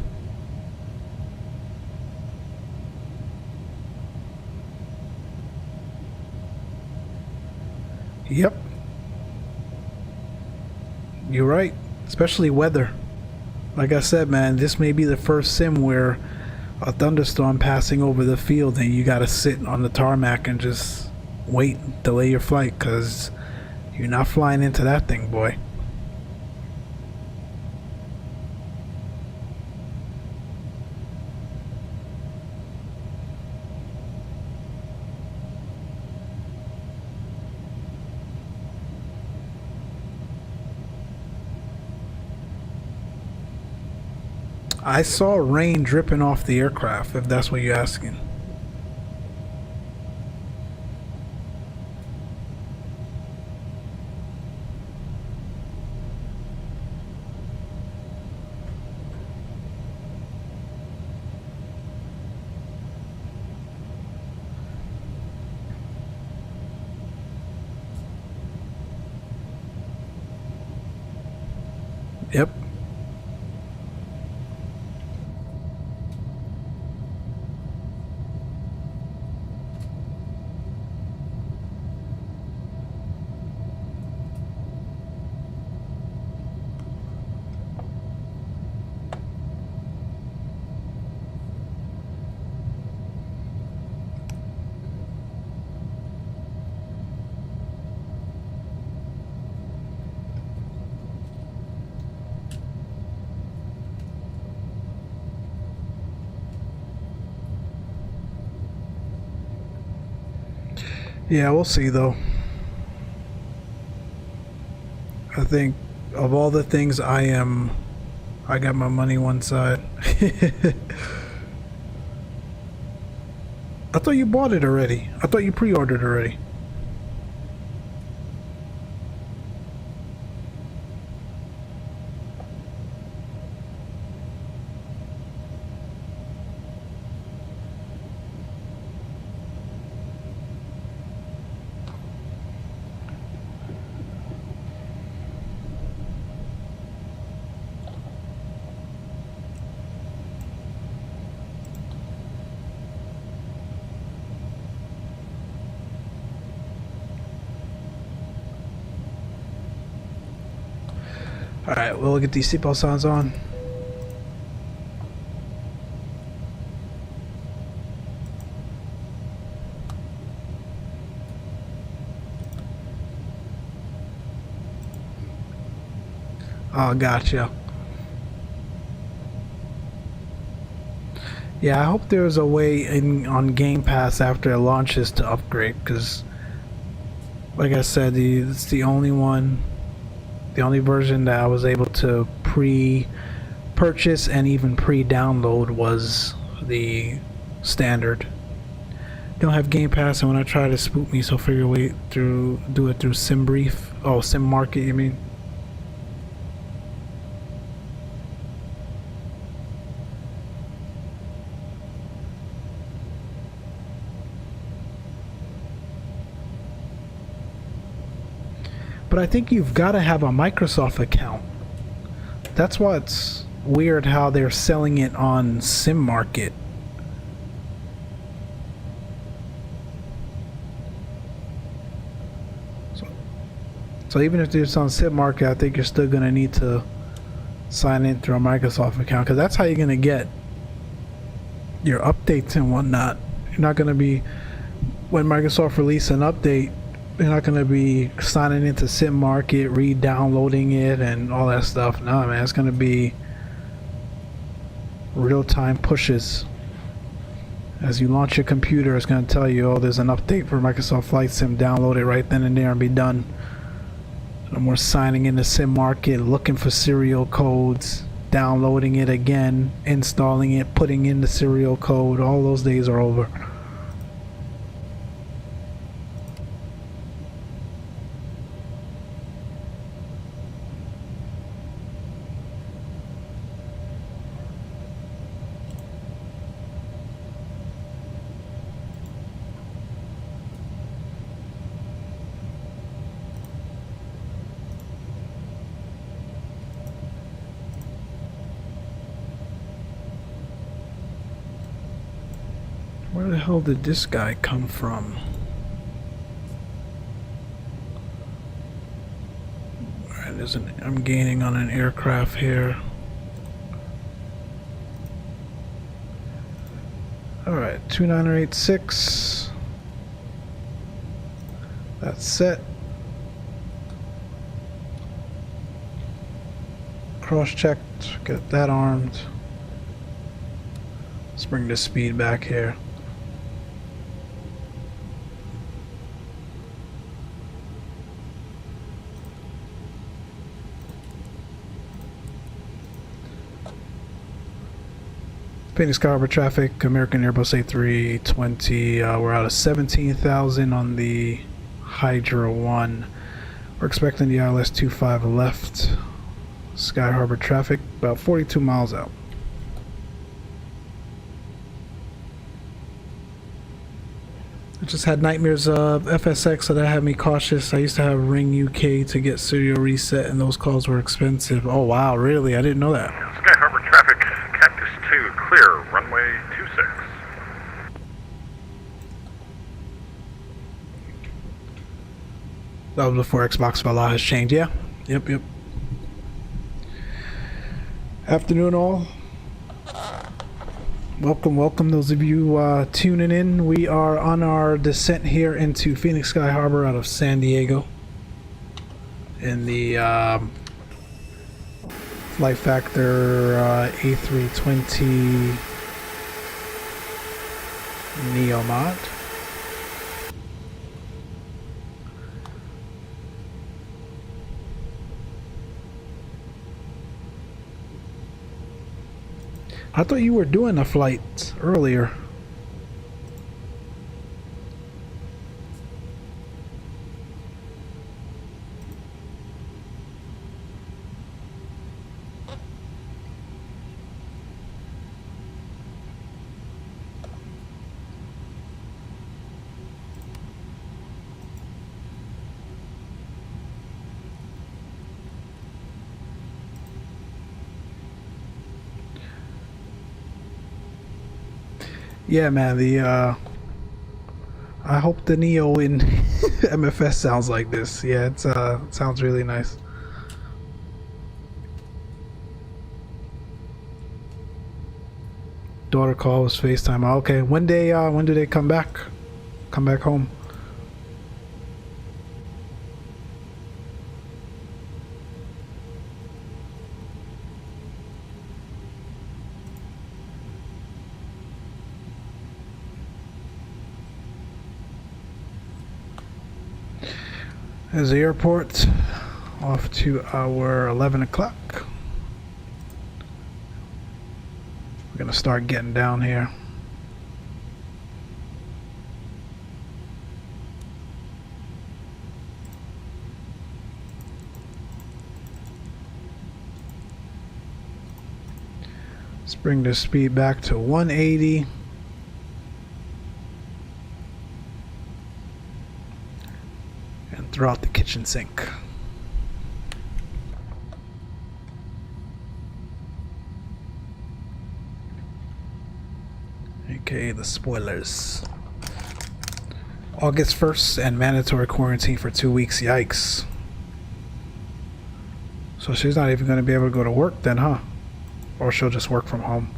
Yep. You're right. Especially weather. Like I said, man, this may be the first sim where a thunderstorm passing over the field and you gotta sit on the tarmac and just wait, delay your flight, because you're not flying into that thing, boy. I saw rain dripping off the aircraft, if that's what you're asking. Yep. Yeah, we'll see though. I think of all the things I got my money one side. I thought you bought it already. I thought you pre-ordered already. Alright, we'll get these seatbelt sounds on. Oh, gotcha. Yeah, I hope there's a way on Game Pass after it launches to upgrade, because like I said, it's the only one. The only version that I was able to pre-purchase and even pre-download was the standard. Don't have Game Pass, and when I try to spook me, so figure a way through, do it through SimBrief. Oh, Sim Market, you mean? But I think you've got to have a Microsoft account. That's what's weird, how they're selling it on Sim Market. So even if it's on Sim Market, I think you're still going to need to sign in through a Microsoft account, because that's how you're going to get your updates and whatnot. You're not going to be, when Microsoft release an update, you're not going to be signing into Sim Market, re-downloading it, and all that stuff. No, man, it's going to be real-time pushes. As you launch your computer, it's going to tell you, oh, there's an update for Microsoft Flight Sim. Download it right then and there and be done. No more signing into Sim Market, looking for serial codes, downloading it again, installing it, putting in the serial code. All those days are over. Where the hell did this guy come from? Alright, I'm gaining on an aircraft here. Alright, 29086. That's set. Cross-checked, get that armed. Let's bring the speed back here. Phoenix Sky Harbor traffic, American Airbus A320. We're out of 17,000 on the Hydra 1. We're expecting the ILS 25 left. Sky Harbor traffic, about 42 miles out. I just had nightmares of FSX, so that had me cautious. I used to have Ring UK to get serial reset, and those calls were expensive. Oh wow, really? I didn't know that. Sky Harbor traffic, Cactus 2, clear, runway 26. That was before Xbox Valhalla has changed, yeah? Yep. Afternoon all. Welcome those of you tuning in. We are on our descent here into Phoenix Sky Harbor out of San Diego in the FlightFactor A320 Neo mod. I thought you were doing a flight earlier. Yeah, man, I hope the Neo in MFS sounds like this. Yeah, it sounds really nice. Daughter calls FaceTime. Okay, when do they come back? Come back home? There's the airport, off to our 11 o'clock. We're gonna start getting down here. Let's bring the speed back to 180. Throw out the kitchen sink. Okay, the spoilers. August 1st and mandatory quarantine for 2 weeks. Yikes. So she's not even going to be able to go to work then, huh? Or she'll just work from home.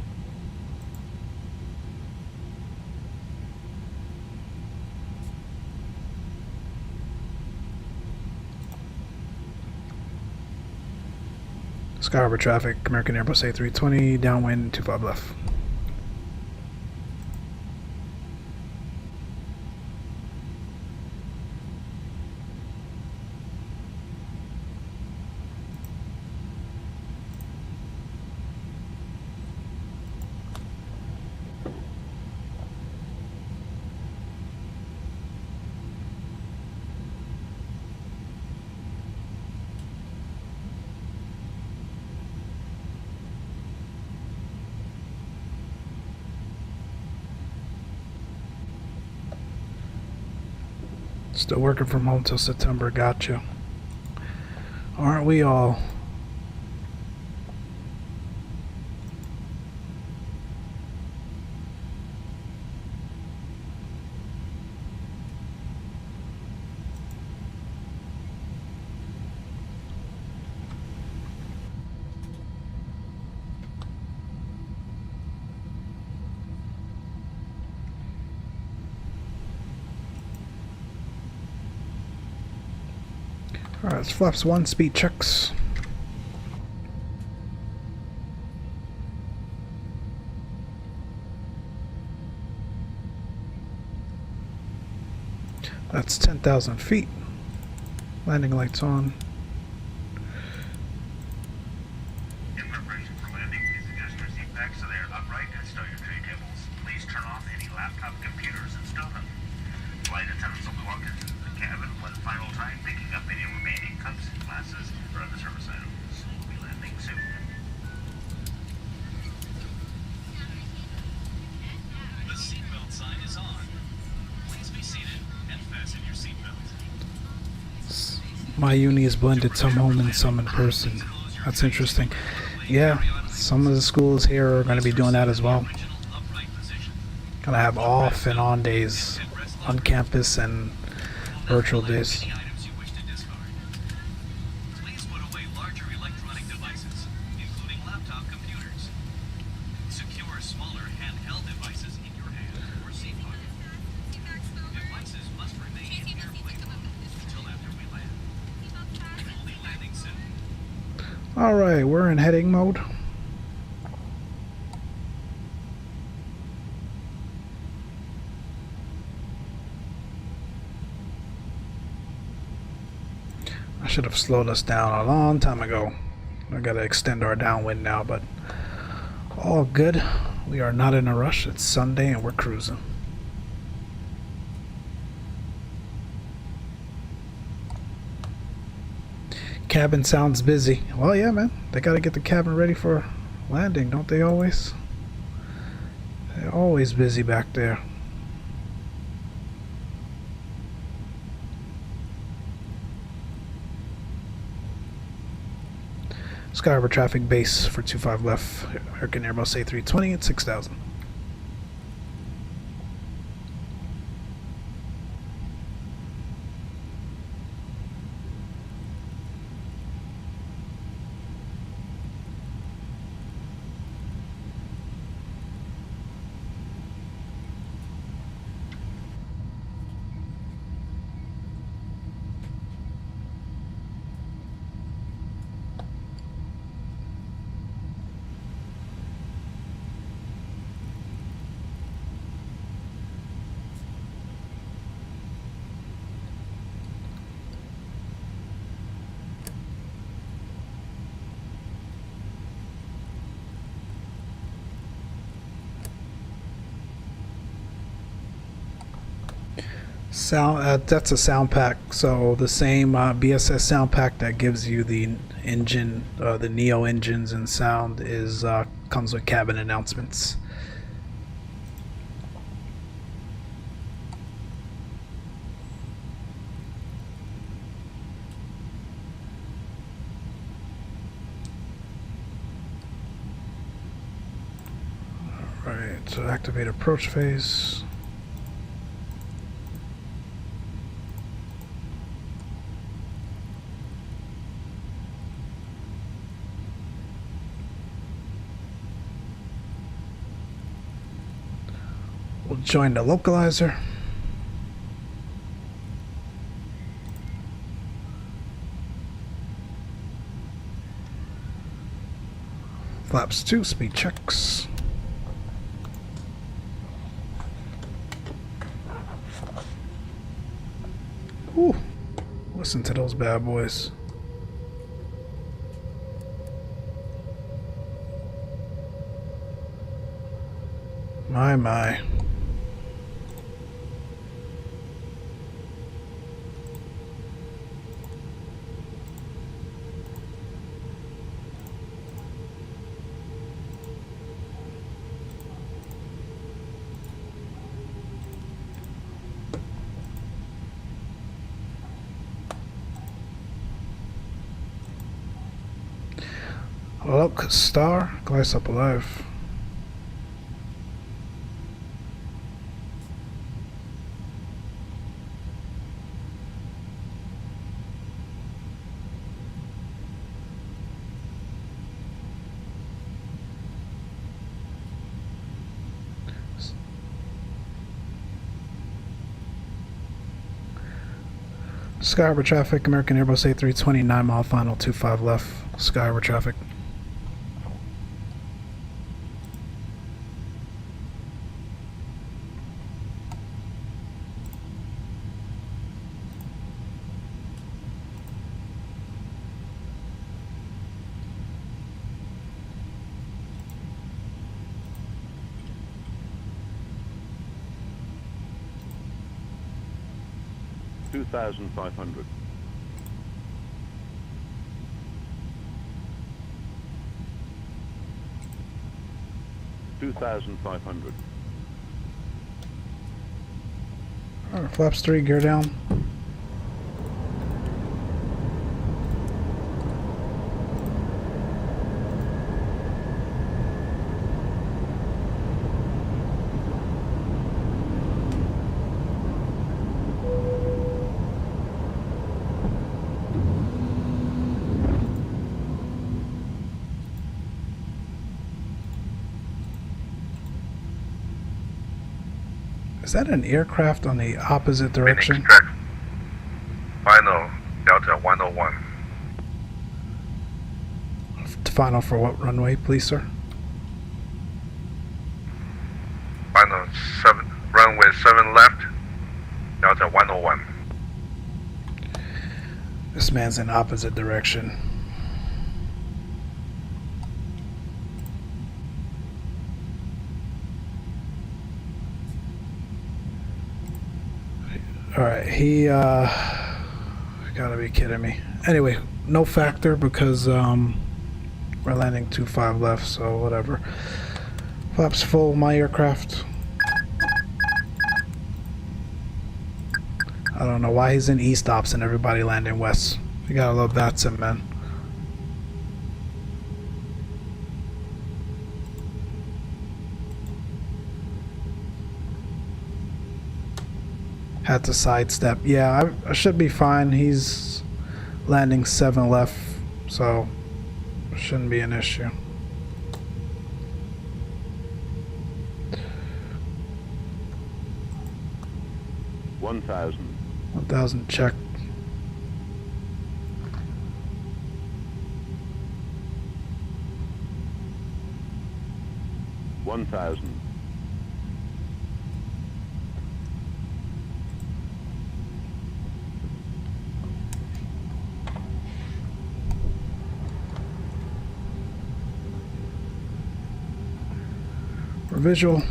Sky Harbor traffic, American Airbus A320, downwind 25 left. Still working from home till September, gotcha. Aren't we all? Alright, it's flaps 1, speed checks. That's 10,000 feet. Landing lights on. In preparation for landing, please adjust your seat backs so they are upright and stow your tray tables. Please turn off any laptop computers and stow them. Flight attendants will be walking into the cabin one final time, picking up any remaining cups, glasses, or other service items. We'll be landing soon. The seatbelt sign is on. Please be seated and fasten your seatbelt. My uni is blended, some home and some in person. That's interesting. Yeah, some of the schools here are going to be doing that as well. Gonna have off and on days on campus and virtual days. Please put away larger electronic devices, including laptop computers. Secure smaller handheld devices in your hand or seat pocket. Devices must remain in airplane mode until after we land. We'll be landing soon. Alright, we're in heading mode. I should have slowed us down a long time ago. I gotta extend our downwind now, but all good. We are not in a rush. It's Sunday and we're cruising. Cabin sounds busy. Well, yeah, man. They gotta get the cabin ready for landing, don't they always? They're always busy back there. Sky Harbor traffic base for 25 left. American Airbus A320 at 6,000. Sound that's a sound pack. So the same BSS sound pack that gives you the engine, the Neo engines and sound is comes with cabin announcements. All right, so activate approach phase. We'll join the localizer. Flaps 2, speed checks. Ooh, listen to those bad boys. My. Look, star, glides up alive. Sky Harbor traffic, American Airbus A320, 9 mile final, 25 left. Sky Harbor traffic. $2,500. $2,500. Alright, flaps 3, gear down. Is that an aircraft on the opposite direction? Phoenix track. Final, Delta 101. Final for what runway, please, sir? Final 7, runway 7 left, Delta 101. This man's in opposite direction. Alright, he gotta be kidding me. Anyway, no factor because we're landing 25 left, so whatever. Flaps full, my aircraft. I don't know why he's in east ops and everybody landing west. You gotta love VATSIM, man. Had to sidestep. Yeah, I should be fine. He's landing 7 left, so shouldn't be an issue. $1,000. 1,000 check. $1,000. For visual.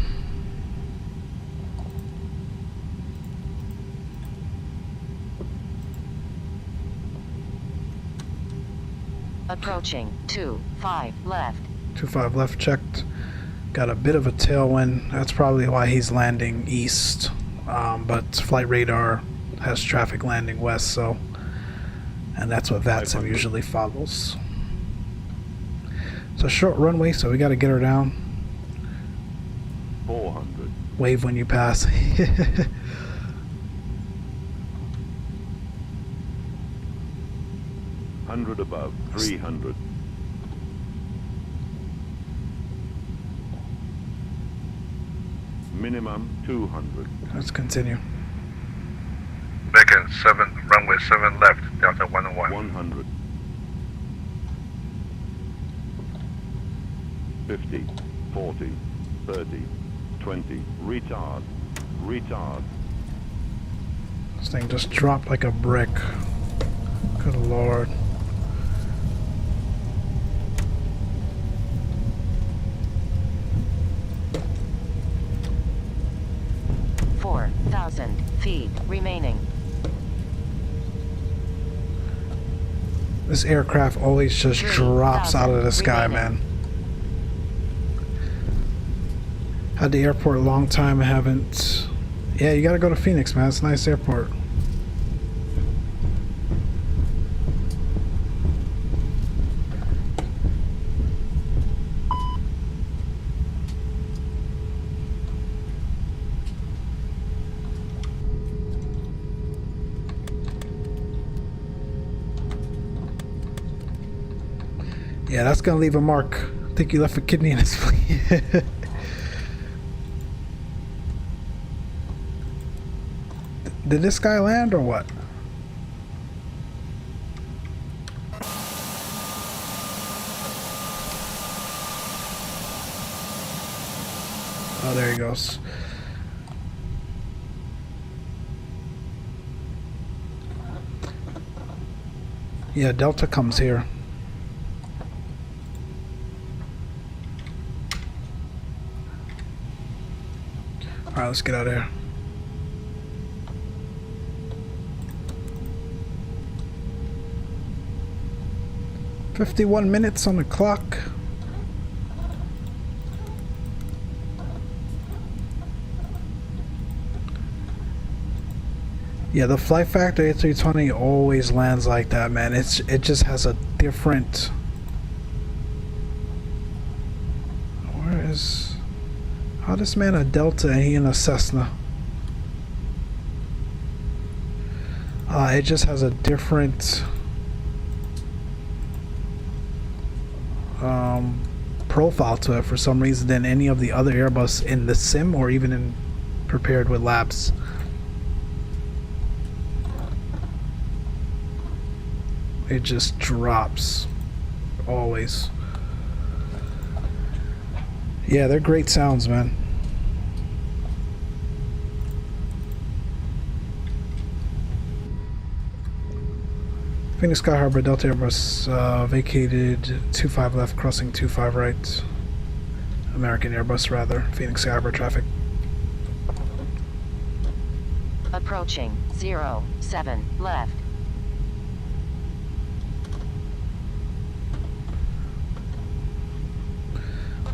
Approaching 2-5 left. 25 left checked. Got a bit of a tailwind. That's probably why he's landing east. But flight radar has traffic landing west, so. And that's what VATSIM usually follows. It's a short runway, so we got to get her down. 400. Wave when you pass. 100 above. 300. Minimum 200. Let's continue. Beacon 7, runway 7 left, Delta 101. 100. 50, 40, 30, 20. Retard. Retard. This thing just dropped like a brick. Good lord. Feet remaining. This aircraft always just drops out of the sky, remaining. man. Had the airport a long time, I haven't. Yeah, you gotta go to Phoenix, man. It's a nice airport. Yeah, that's gonna leave a mark. I think you left a kidney in his plane. Did this guy land or what? Oh, there he goes. Yeah, Delta comes here. Alright, let's get out of here. "51 minutes on the clock." Yeah, the FlightFactor A320 always lands like that, man. It just has a different. Where is? How this man a Delta and he in a Cessna? It just has a different profile to it for some reason than any of the other Airbus in the sim or even in prepared with labs. It just drops always. Yeah, they're great sounds, man. Phoenix Sky Harbor, Delta Airbus vacated 25 left, crossing 25 right. American Airbus, rather. Phoenix Sky Harbor traffic. Approaching 07 left.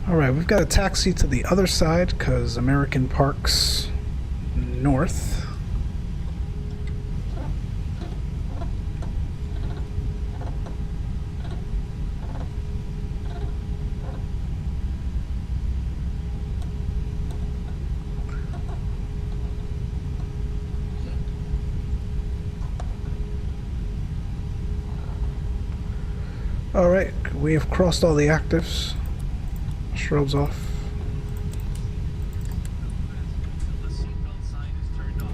Alright, we've got a taxi to the other side because American parks north. Alright, we have crossed all the actives. Strobes off. The seatbelt sign is turned off.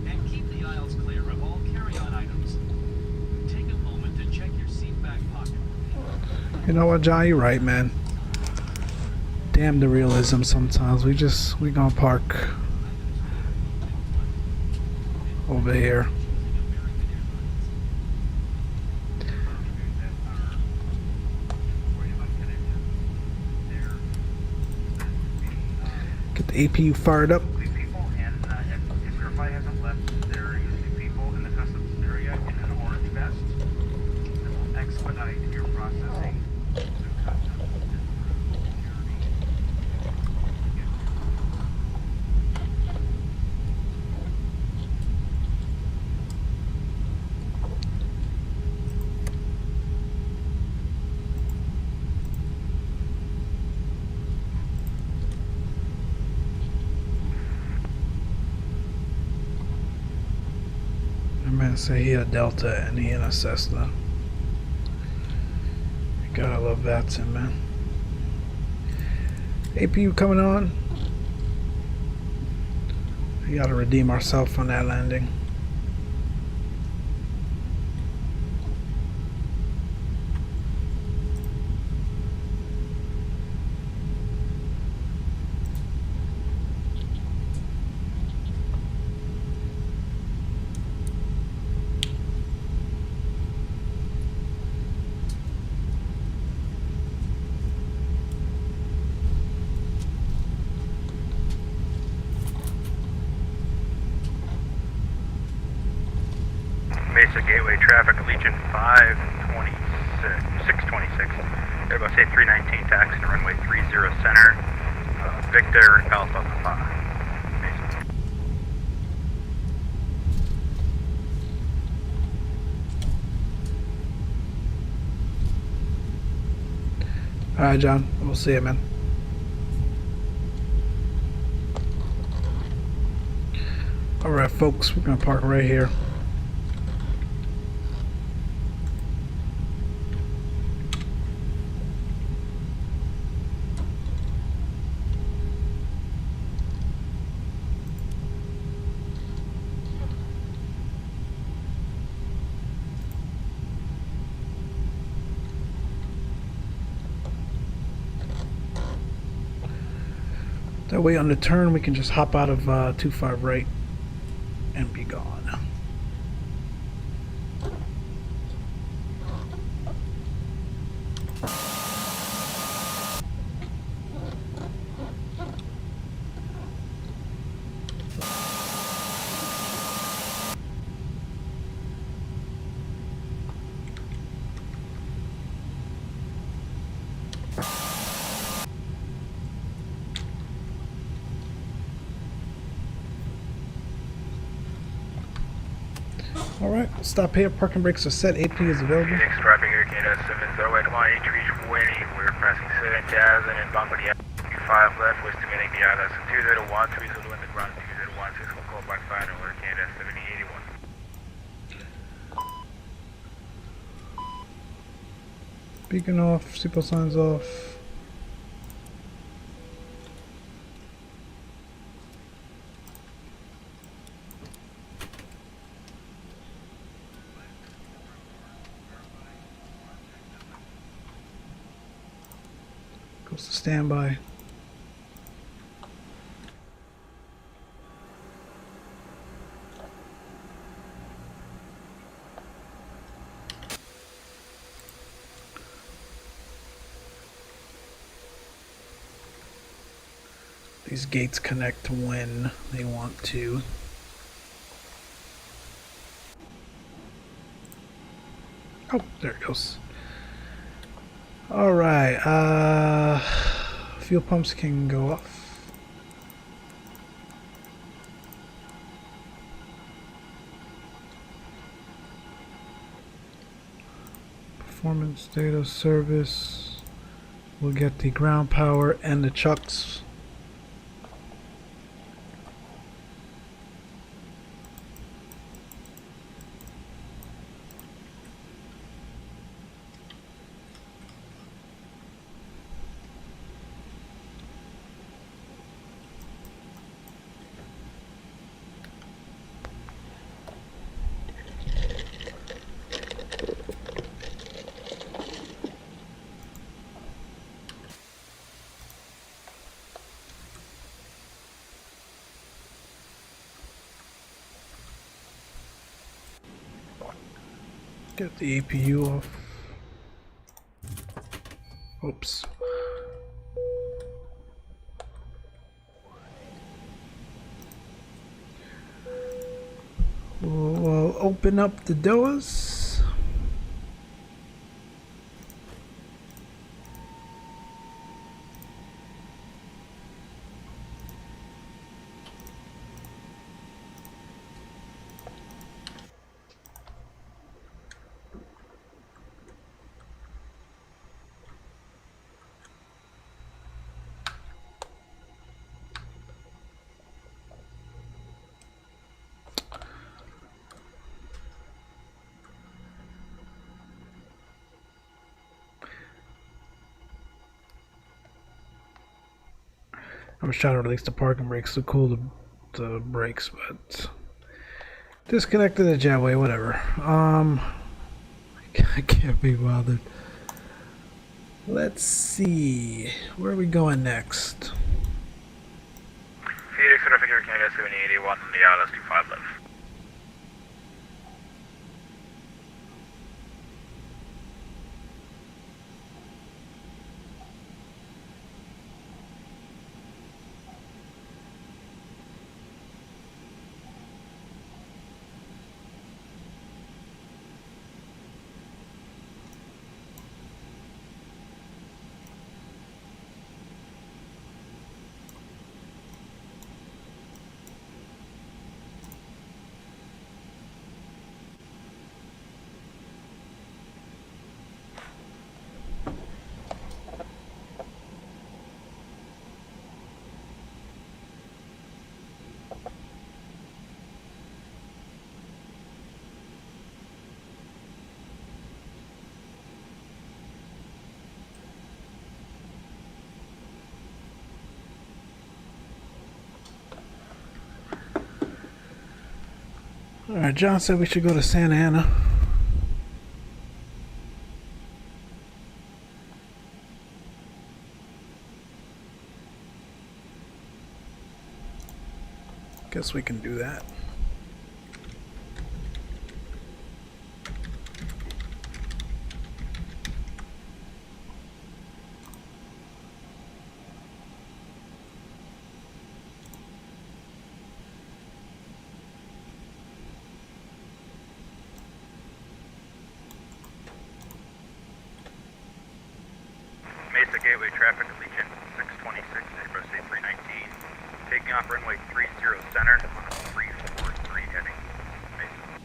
And keep the aisles clear of all carry-on items. Take a moment to check your seat back pocket. You know what, John? You're right, man. Damn the realism sometimes. We gonna park over here. Get the APU fired up. People, and if your flight hasn't left, there are usually people in the customs area in an orange vest that will expedite your processing through customs and through security. Man, say he a Delta and he in a Cessna. You gotta love VATSIM, man. APU coming on. We gotta redeem ourselves on that landing. Mesa Gateway traffic, Legion 526, 626, Airbus A319 taxi runway 30 center, Victor Alpha 5. Mesa. Alright, John. We'll see you, man. Alright, folks. We're gonna park right here. That way on the turn we can just hop out of 25 right and be gone. Alright, stop here. Parking brakes are set. AP is available. Phoenix traffic here, Canada 708 mile A320. We're passing 7 jazz and inbound by the 5 left, we're estimating the ILS 201, 3 Zulu in the ground, 201, 6 will call back 5 and we're Canada 7081. Beacon off, seatbelt signs off. Goes to standby. These gates connect when they want to. Oh, there it goes. Alright, fuel pumps can go off. Performance data service. We'll get the ground power and the chucks. Get the APU off. Oops. We'll open up the doors. I was trying to release the parking brakes to cool the brakes, but disconnected the jetway, whatever. I can't be bothered. Let's see, where are we going next? Phoenix traffic here, Canada 7081 on the ILS 25 left. Alright, John said we should go to Santa Ana. Guess we can do that. Mesa Gateway traffic, Legion 626, Airbus A319. Taking off runway 30 center on a 343 heading. Mesa.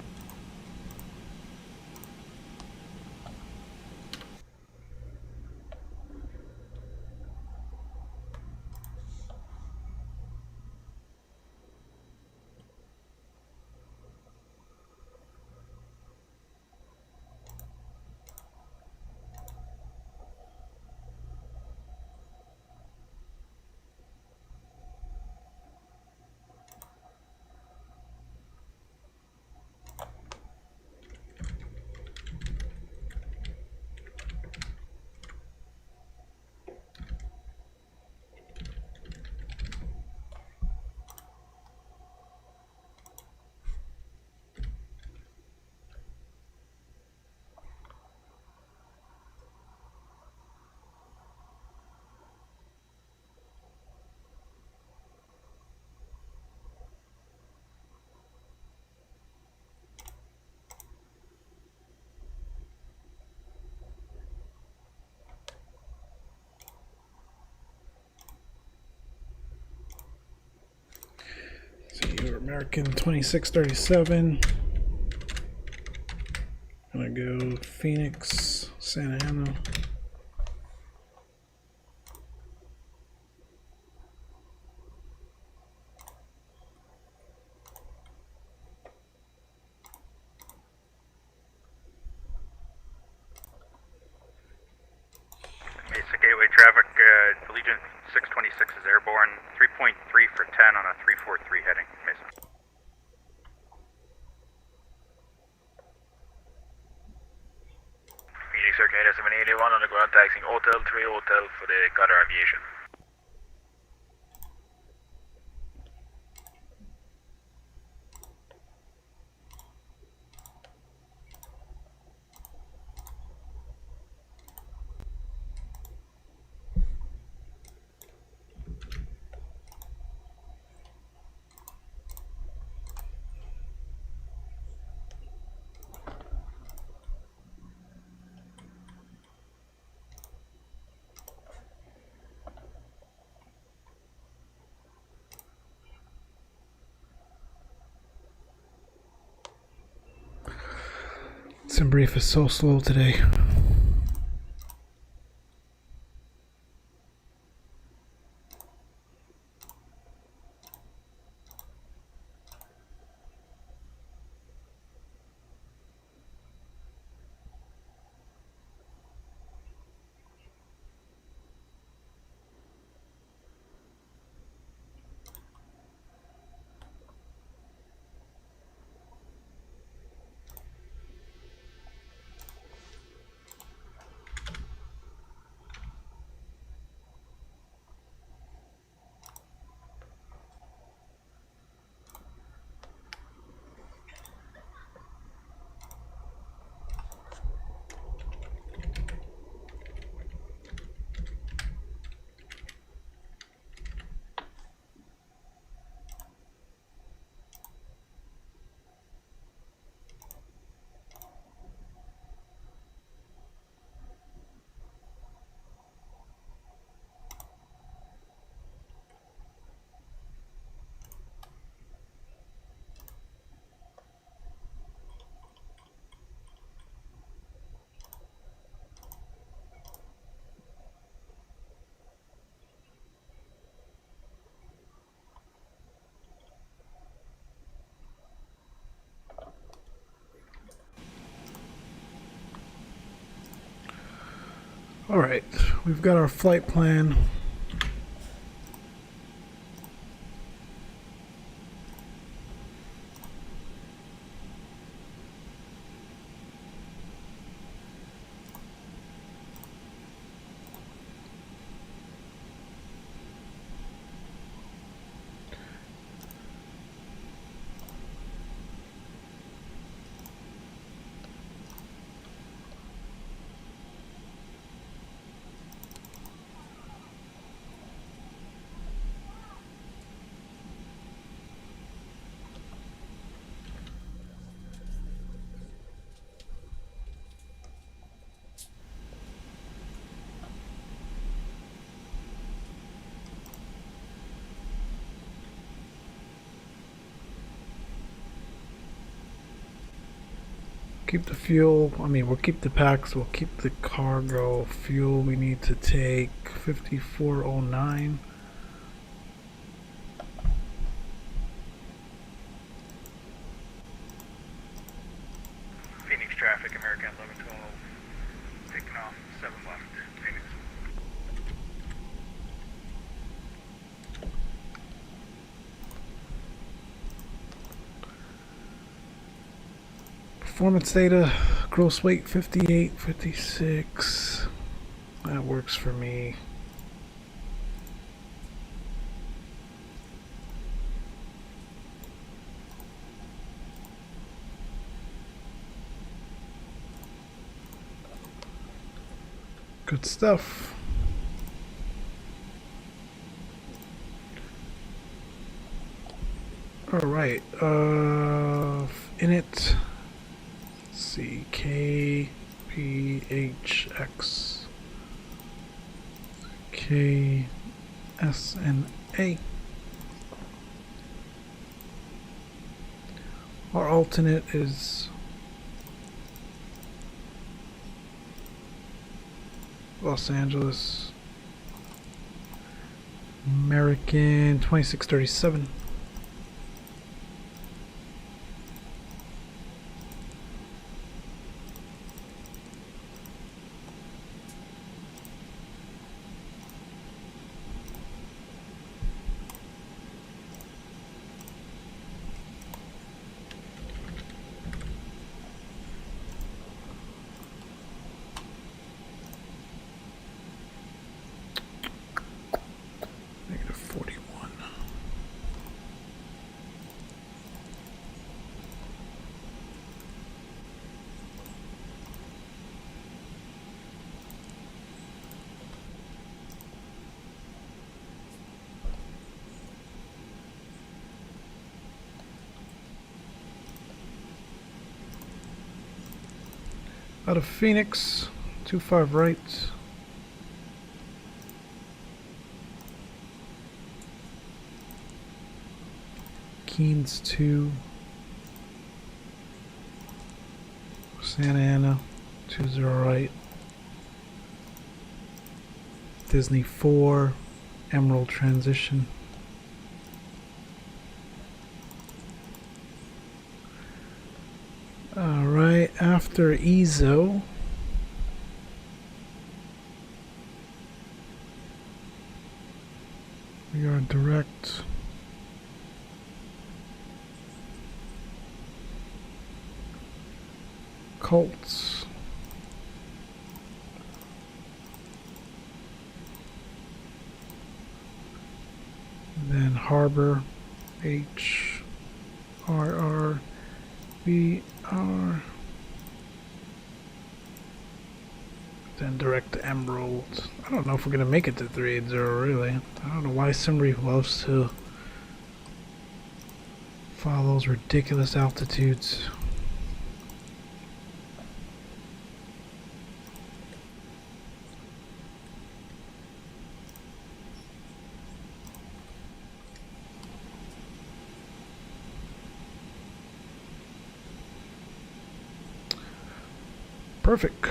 So you're American 2637. Gonna go Phoenix, Santa Ana. Mesa Gateway traffic, Legion 626 is airborne. 3.3 for 10 on a 343 heading. Mesa. Phoenix Arcade 781 on the ground taxiing Hotel 3 Hotel for the Qatar Aviation. Sim brief is so slow today. All right, we've got our flight plan. Keep the fuel. I mean, we'll keep the packs. We'll keep the cargo. Fuel we need to take 5409. Phoenix traffic, American 1112. Taking off, 7 left, Phoenix. Performance data, gross weight 58, 56. That works for me. Good stuff. All right. In it. See, K, P, H, X, K, S, and A. Our alternate is Los Angeles, American 2637. -41. Out of Phoenix, 25 right. Keens 2. Santa Ana, 20 right. Disney 4, Emerald transition. Alright, after EZO, we are direct Colts. Then Harbor, H, R, R, B, R. Then direct to Emerald. I don't know if we're gonna make it to 380 really. I don't know why somebody loves to follow those ridiculous altitudes. Perfect.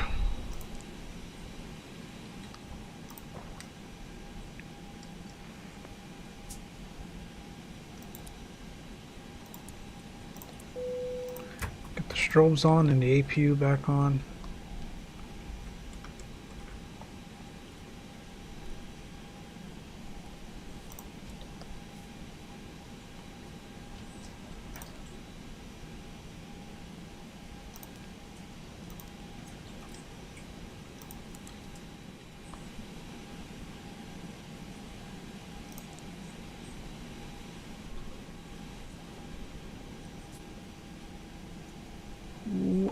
Get the strobes on and the APU back on.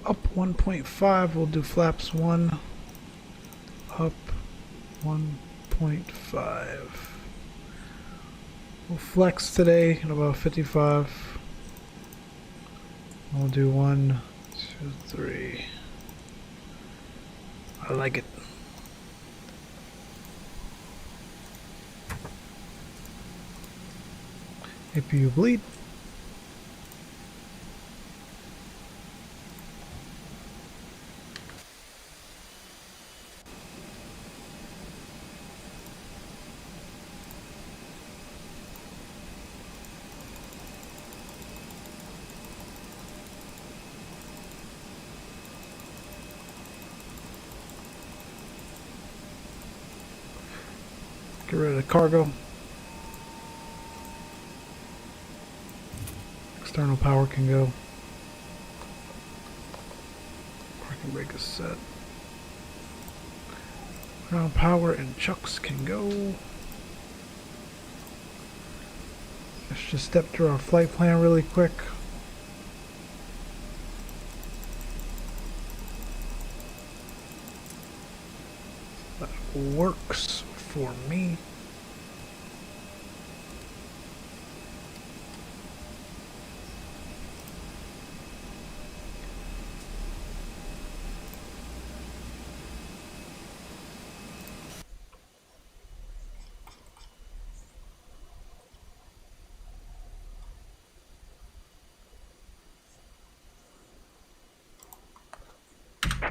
Up 1.5, we'll do flaps 1, up 1.5. We'll flex today at about 55. We'll do 1, 2, 3. I like it. APU bleed. Get rid of the cargo. External power can go. Parking brake is set. Ground power and chucks can go. Let's just step through our flight plan really quick. That works for me.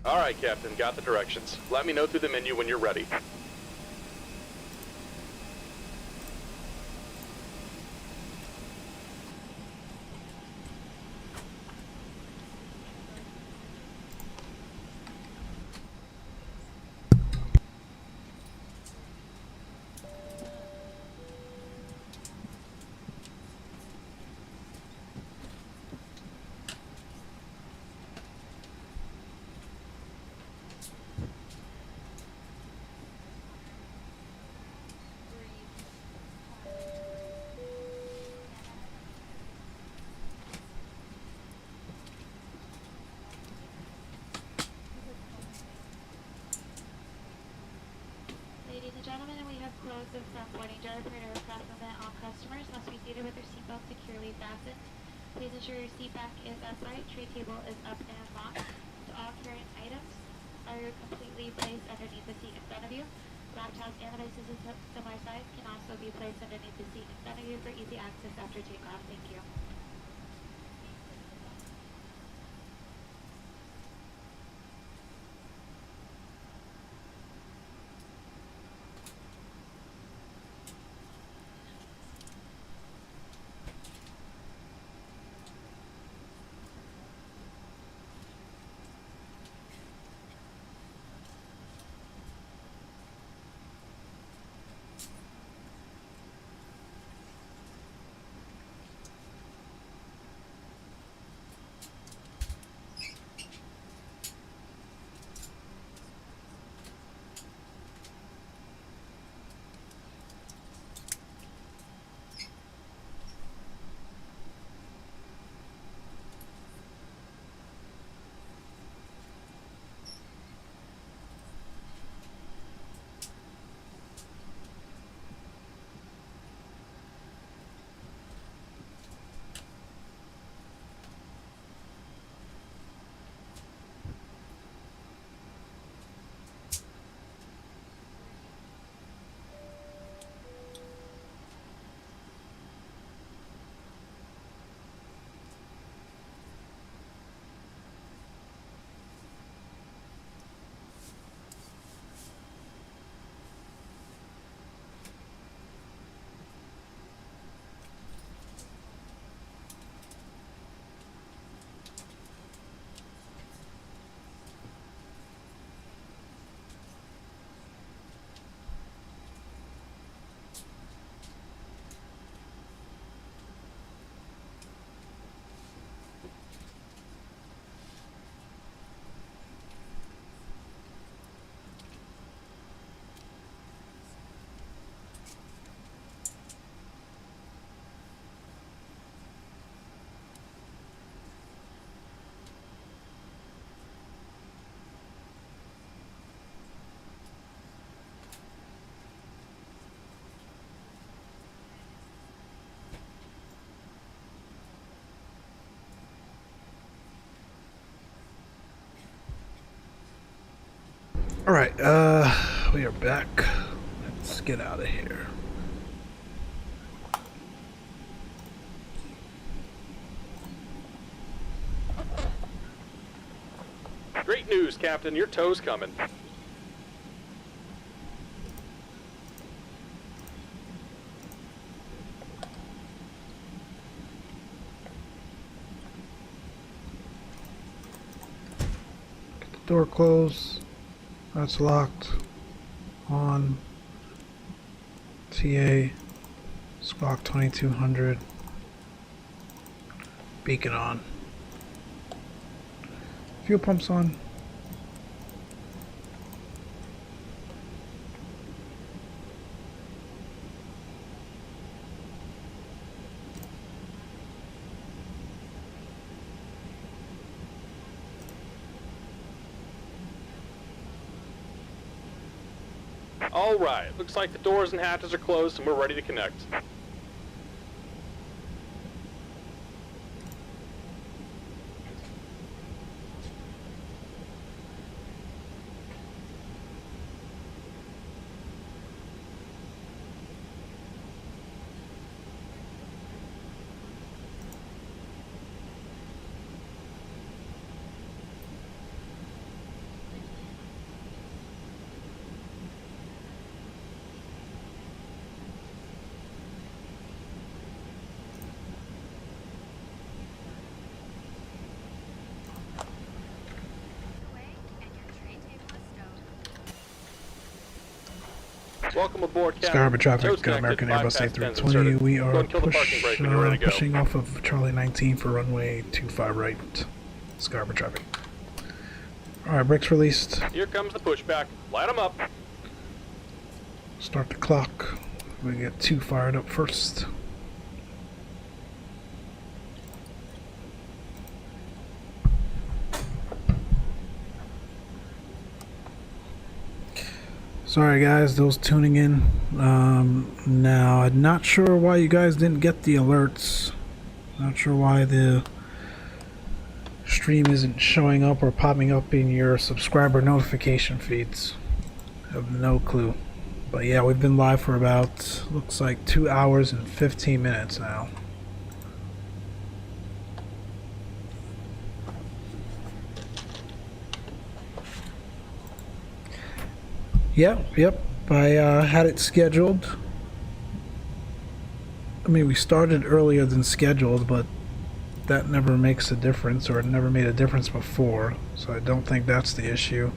Alright, Captain, got the directions. Let me know through the menu when you're ready. Ladies and gentlemen, we have closed the front boarding door for aircraft movement. All customers must be seated with their seatbelts securely fastened. Please ensure your seat back is upright, tray table is up and locked. All current items are completely placed underneath the seat in front of you. Laptops and devices of similar size can also be placed underneath the seat in front of you for easy access after takeoff. Thank you. Alright, we are back. Let's get out of here. Great news, Captain. Your tow's coming. Get the door closed. That's locked. On. TA, Squawk 2200, beacon on, fuel pumps on. All right, looks like the doors and hatches are closed and we're ready to connect. Away, and your tray table is stowed. Welcome aboard, Captain. Sky Harbor Toes traffic, connected, American Airbus bypass pens A320. inserted. We Go are and kill the parking brake when you're ready to go. pushing off of Charlie 19 for runway 25 right. Sky Harbor traffic. Alright, brakes released. Here comes the pushback. Light them up. Start the clock. We get 2 fired up first. Sorry guys, those tuning in. Now, I'm not sure why you guys didn't get the alerts. Not sure why the stream isn't showing up or popping up in your subscriber notification feeds. I have no clue. But yeah, we've been live for about, looks like 2 hours and 15 minutes now. Yep. I had it scheduled. I mean, we started earlier than scheduled, but that never makes a difference, or it never made a difference before, so I don't think that's the issue.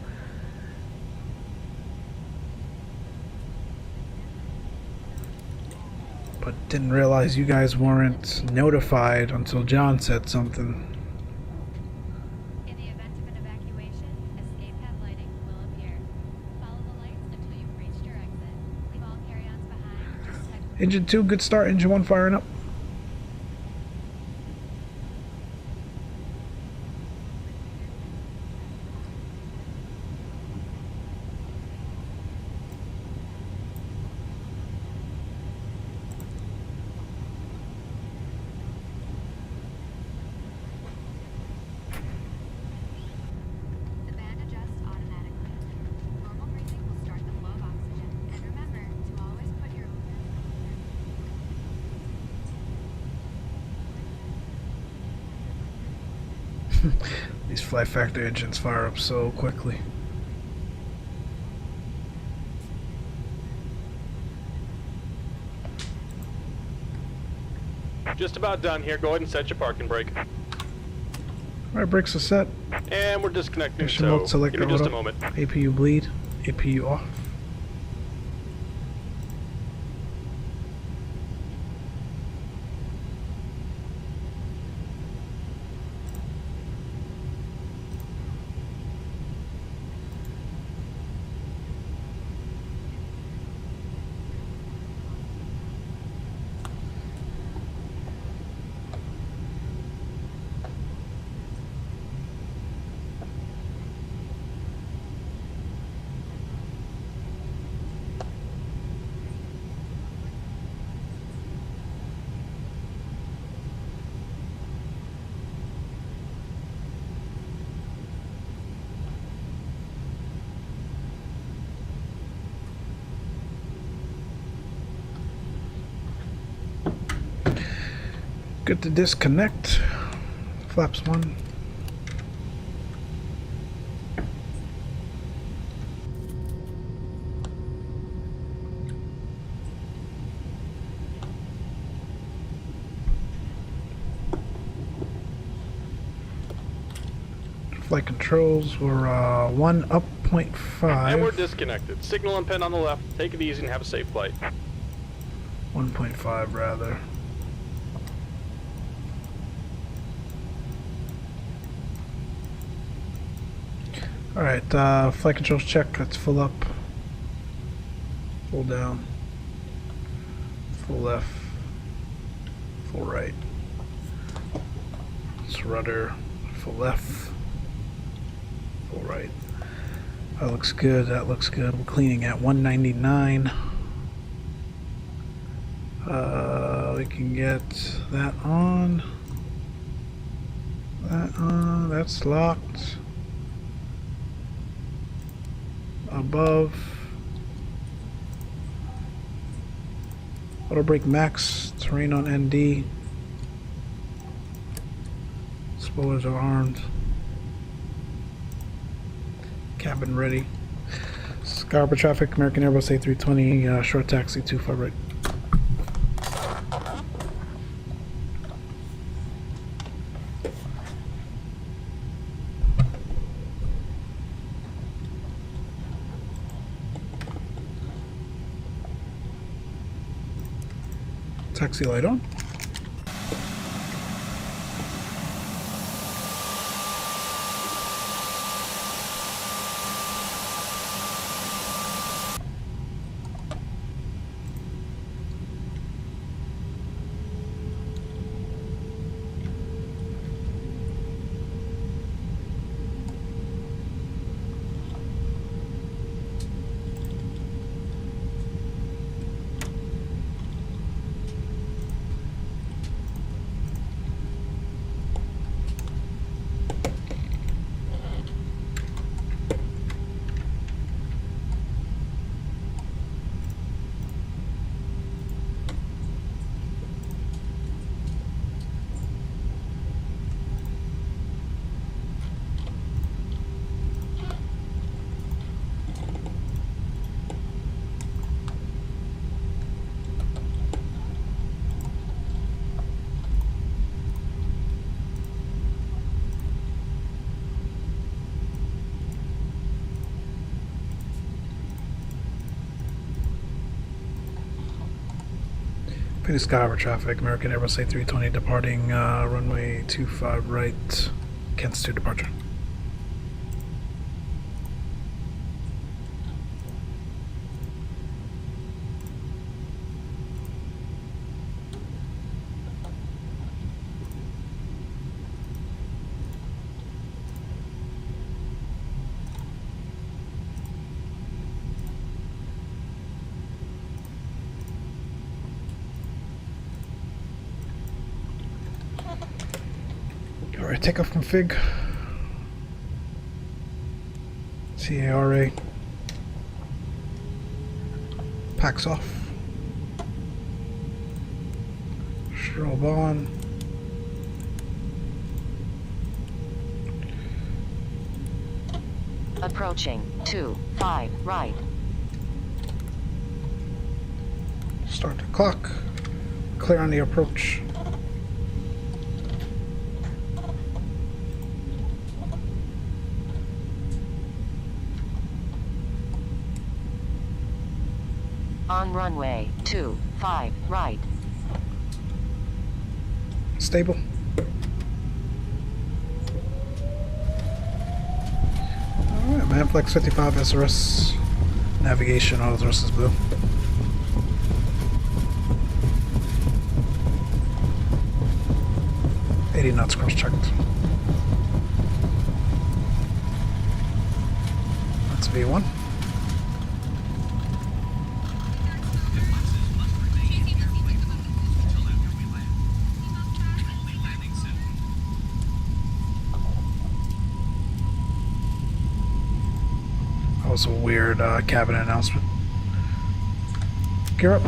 But didn't realize you guys weren't notified until John said something. In the event of an evacuation, escape hatch lighting will appear. Follow the lights until you've reached your exit. Leave all carry-ons behind. Protect Engine 2, good start. Engine 1 firing up. the band adjusts automatically. Normal breathing will start the flow of oxygen. And remember to always put your These FlightFactor engines fire up so quickly. Just about done here. Go ahead and set your parking brake. Alright, brakes are set. And we're disconnecting, Mission so mode selector give me just a auto. moment. APU bleed. APU off. Good to disconnect. Flaps 1. Flight controls were 1 up 0.5. And we're disconnected. Signal and pin on the left. Take it easy and have a safe flight. 1.5 rather. Alright, flight controls check. That's full up, full down, full left, full right. It's rudder, full left, full right. That looks good, that looks good. We're cleaning at 199. We can get that on. That on, that's locked. Above. Auto brake max, terrain on ND. Spoilers are armed. Cabin ready. Scarborough traffic, American Airbus A320, short taxi 25 right. Taxi light on. Pretty Scarborough traffic, American Airbus A320 departing runway 25 right, Kansas to departure. Alright, takeoff config. CARA. Packs off. Strobe on. Approaching 25 right. Start the clock. Clear on the approach. On runway 25 right. Stable. Alright, Manflex 55 SRS. Navigation, all the rest is blue. Knots cross-checked. That's V1. That was a weird cabin announcement. Gear up.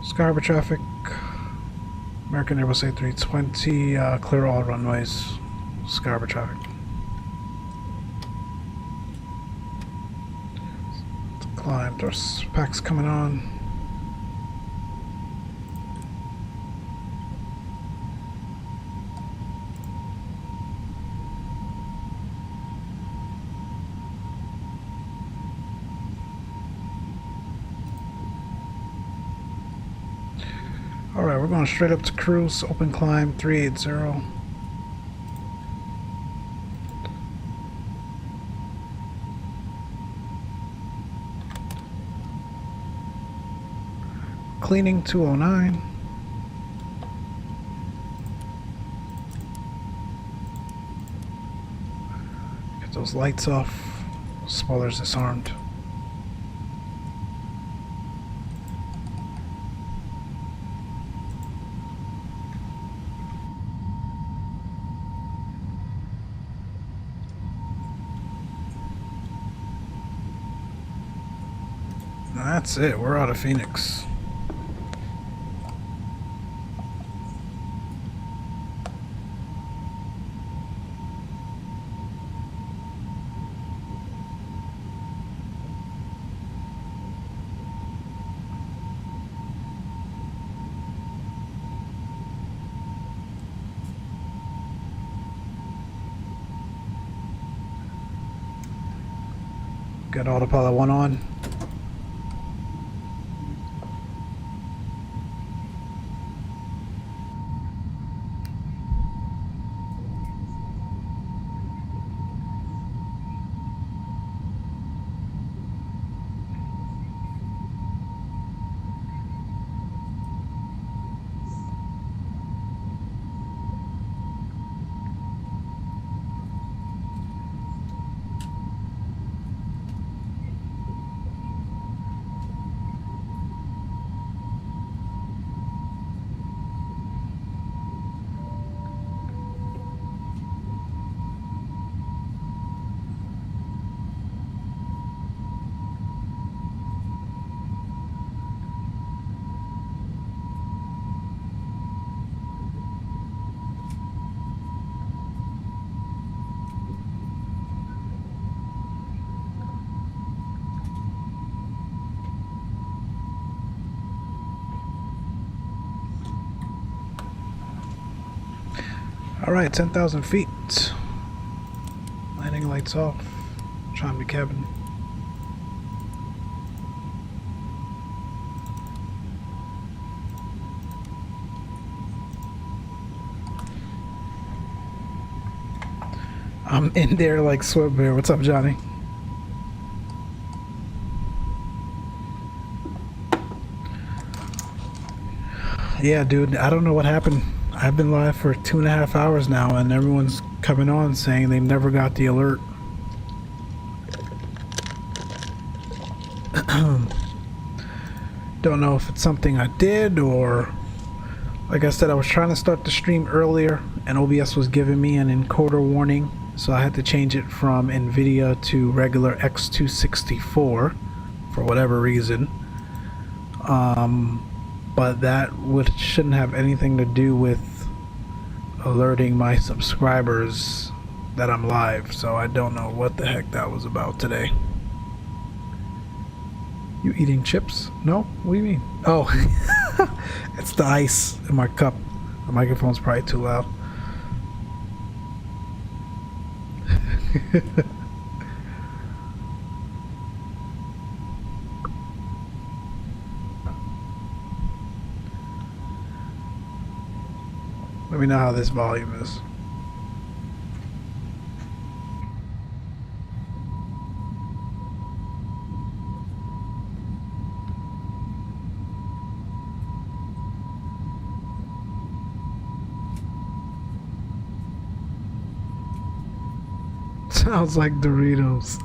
Scarborough traffic, American Airbus A320, clear all runways, Scarborough traffic. Climb, thrust packs coming on. Alright, we're going straight up to cruise, open climb 380. Cleaning 209. Get those lights off. Spoilers disarmed. That's it, we're out of Phoenix. Got autopilot 1 on. Alright, 10,000 feet. Landing lights off. Chime to cabin. I'm in there like Sweat Bear. What's up, Johnny? Yeah, dude, I don't know what happened. I've been live for 2.5 hours now, and everyone's coming on saying they never got the alert. Don't know if it's something I did, or like I said, I was trying to start the stream earlier and OBS was giving me an encoder warning, so I had to change it from NVIDIA to regular X264 for whatever reason. But that shouldn't have anything to do with alerting my subscribers that I'm live, so I don't know what the heck that was about today. You eating chips? No? What do you mean? Oh, it's the ice in my cup. The microphone's probably too loud. Let me know how this volume is. Sounds like Doritos.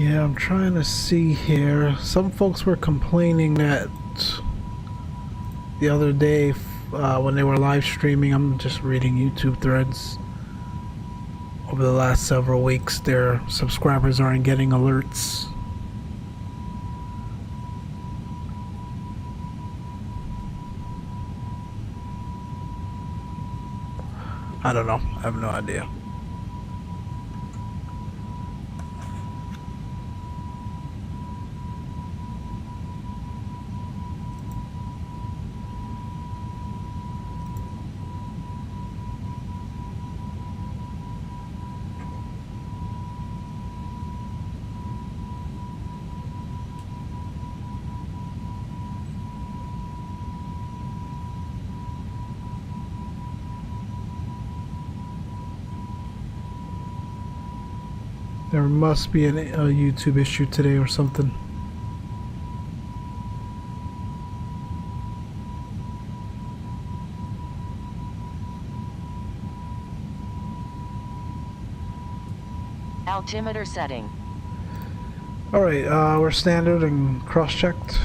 Yeah, I'm trying to see here. Some folks were complaining that the other day when they were live streaming, I'm just reading YouTube threads, over the last several weeks, their subscribers aren't getting alerts. I don't know. I have no idea. There must be a YouTube issue today or something. Altimeter setting. Alright, we're standard and cross-checked.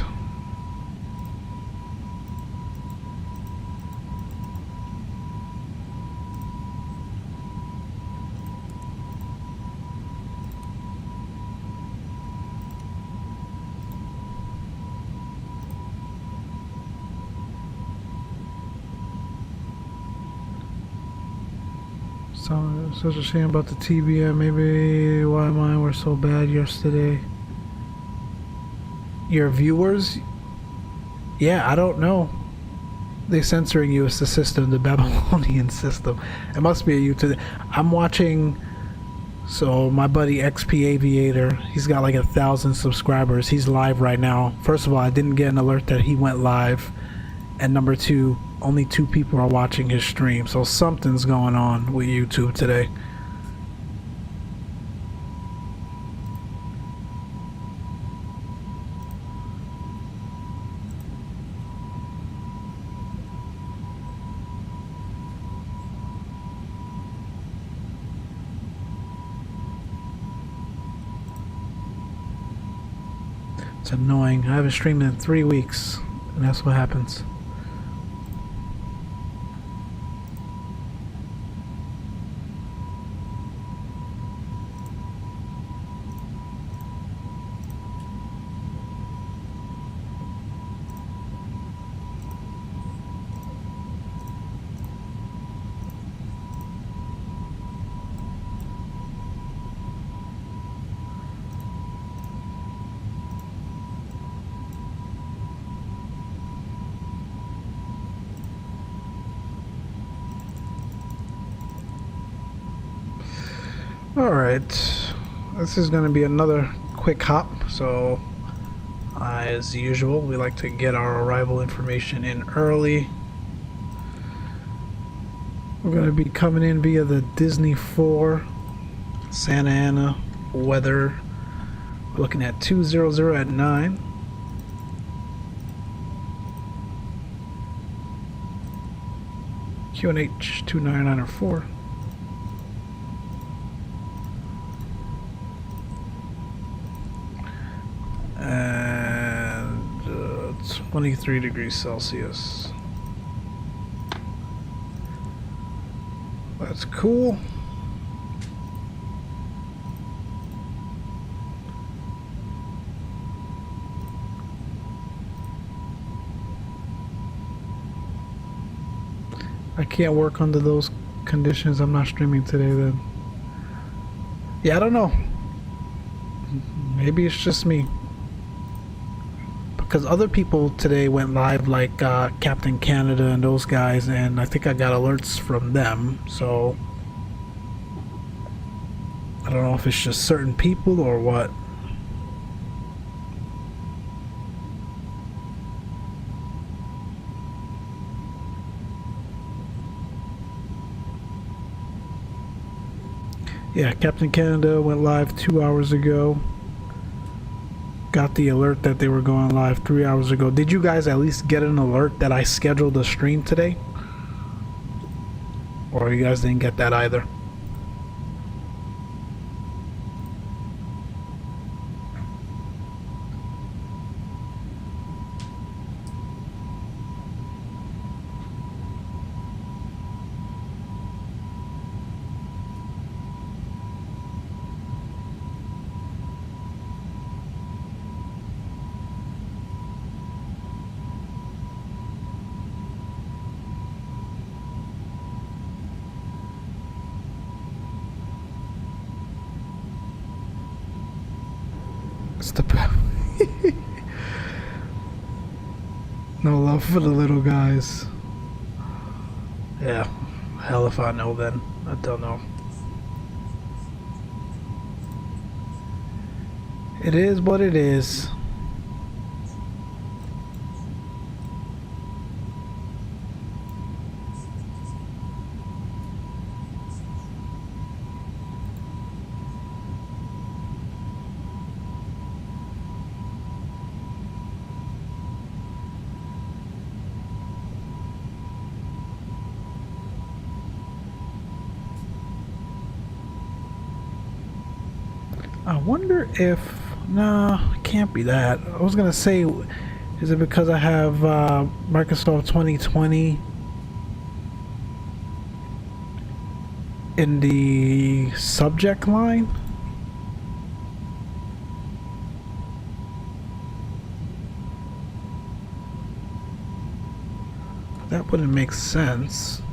So, such a shame about the TBM. Maybe why mine were so bad yesterday. Your viewers? Yeah, I don't know. They censoring you. It's the system, the Babylonian system. It must be a YouTube. I'm watching. So my buddy XP Aviator, he's got like 1,000 subscribers. He's live right now. First of all, I didn't get an alert that he went live, and number two, only 2 people are watching his stream. So something's going on with YouTube today. It's annoying. I haven't streamed in 3 weeks, and that's what happens. Alright, this is going to be another quick hop, so as usual, we like to get our arrival information in early. We're going to be coming in via the Disney 4 Santa Ana weather. We're looking at 200 at 9. QNH 29904. And 23 degrees Celsius. That's cool. I can't work under those conditions. I'm not streaming today then. Yeah, I don't know. Maybe it's just me. Because other people today went live, like Captain Canada and those guys, and I think I got alerts from them, so I don't know if it's just certain people or what. Yeah, Captain Canada went live 2 hours ago. Got the alert that they were going live 3 hours ago. Did you guys at least get an alert that I scheduled a stream today? Or you guys didn't get that either? It's the no love for the little guys. Yeah, hell if I know then. I don't know. It is what it is. I wonder if... Nah, it can't be that. I was gonna say, is it because I have Microsoft 2020 in the subject line? That wouldn't make sense.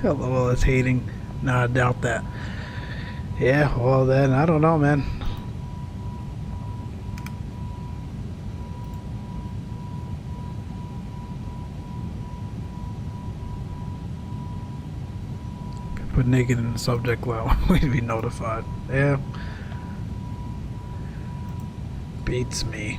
Well, it's hating. No, I doubt that. Yeah, well then, I don't know, man. Put naked in the subject line, we'd be notified. Yeah. Beats me.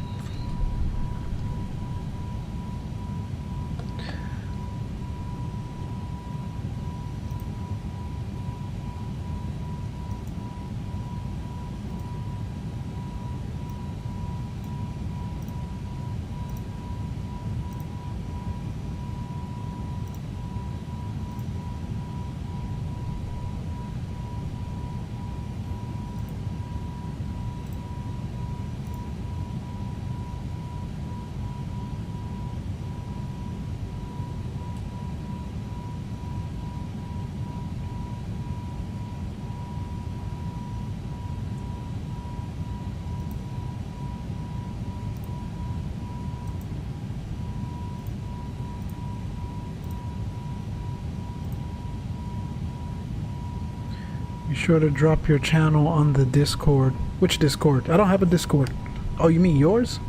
Be sure to drop your channel on the Discord. Which Discord? I don't have a Discord. Oh, you mean yours?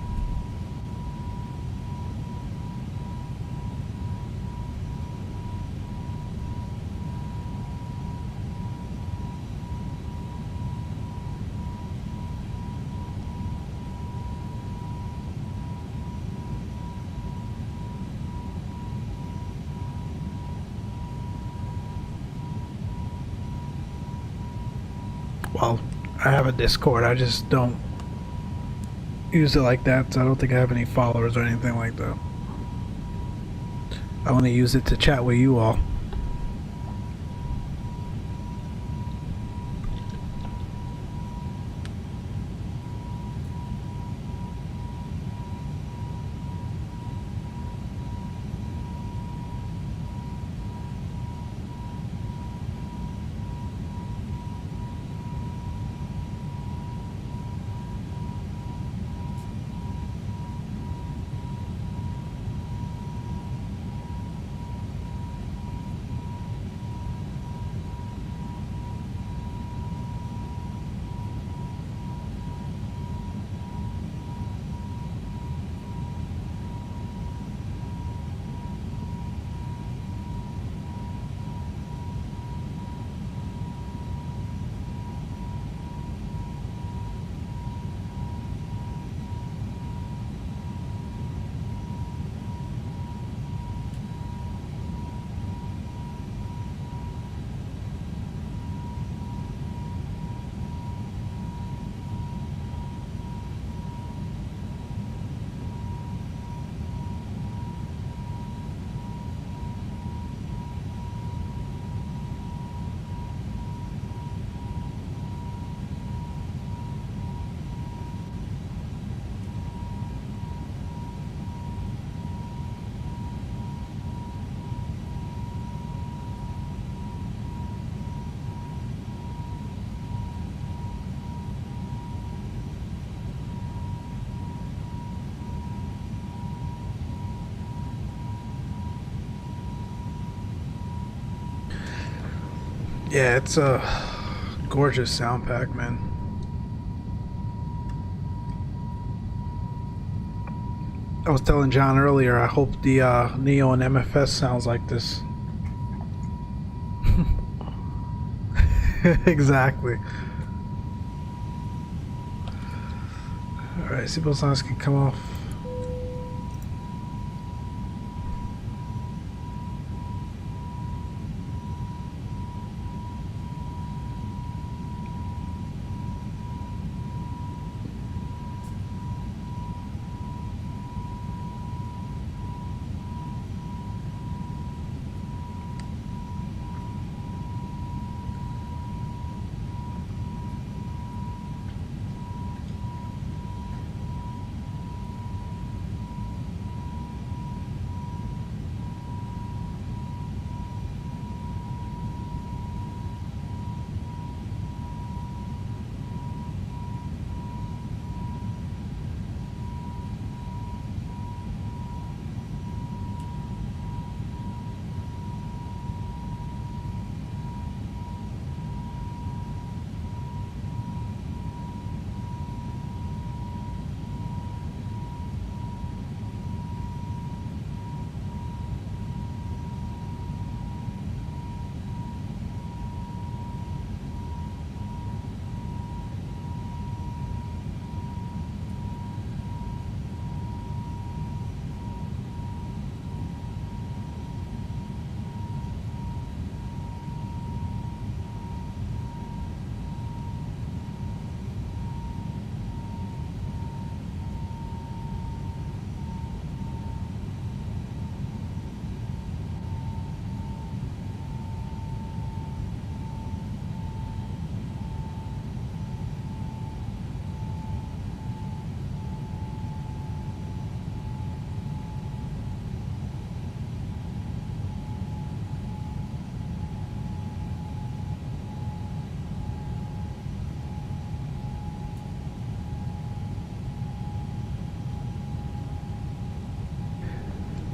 Well, I have a Discord, I just don't use it like that, so I don't think I have any followers or anything like that. I only use it to chat with you all. Yeah, it's a gorgeous sound pack, man. I was telling John earlier, I hope the Neo and MFS sounds like this. Exactly. Alright, Zibo sounds can come off.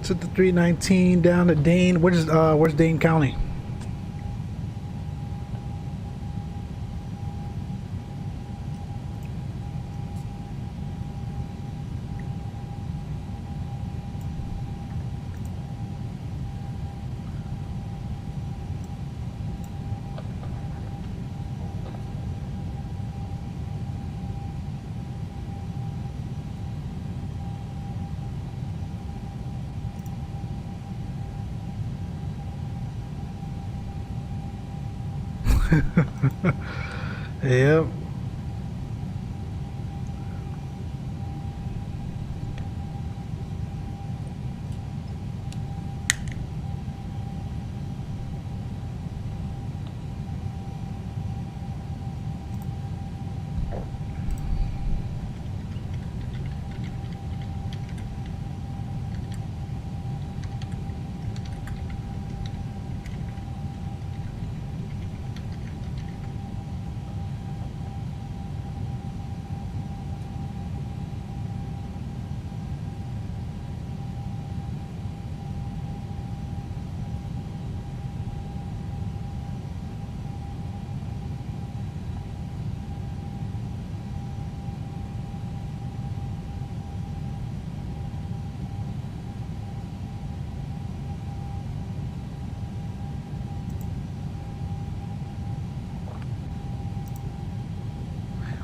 To the 319 down to Dane. Where's Dane County? Yep.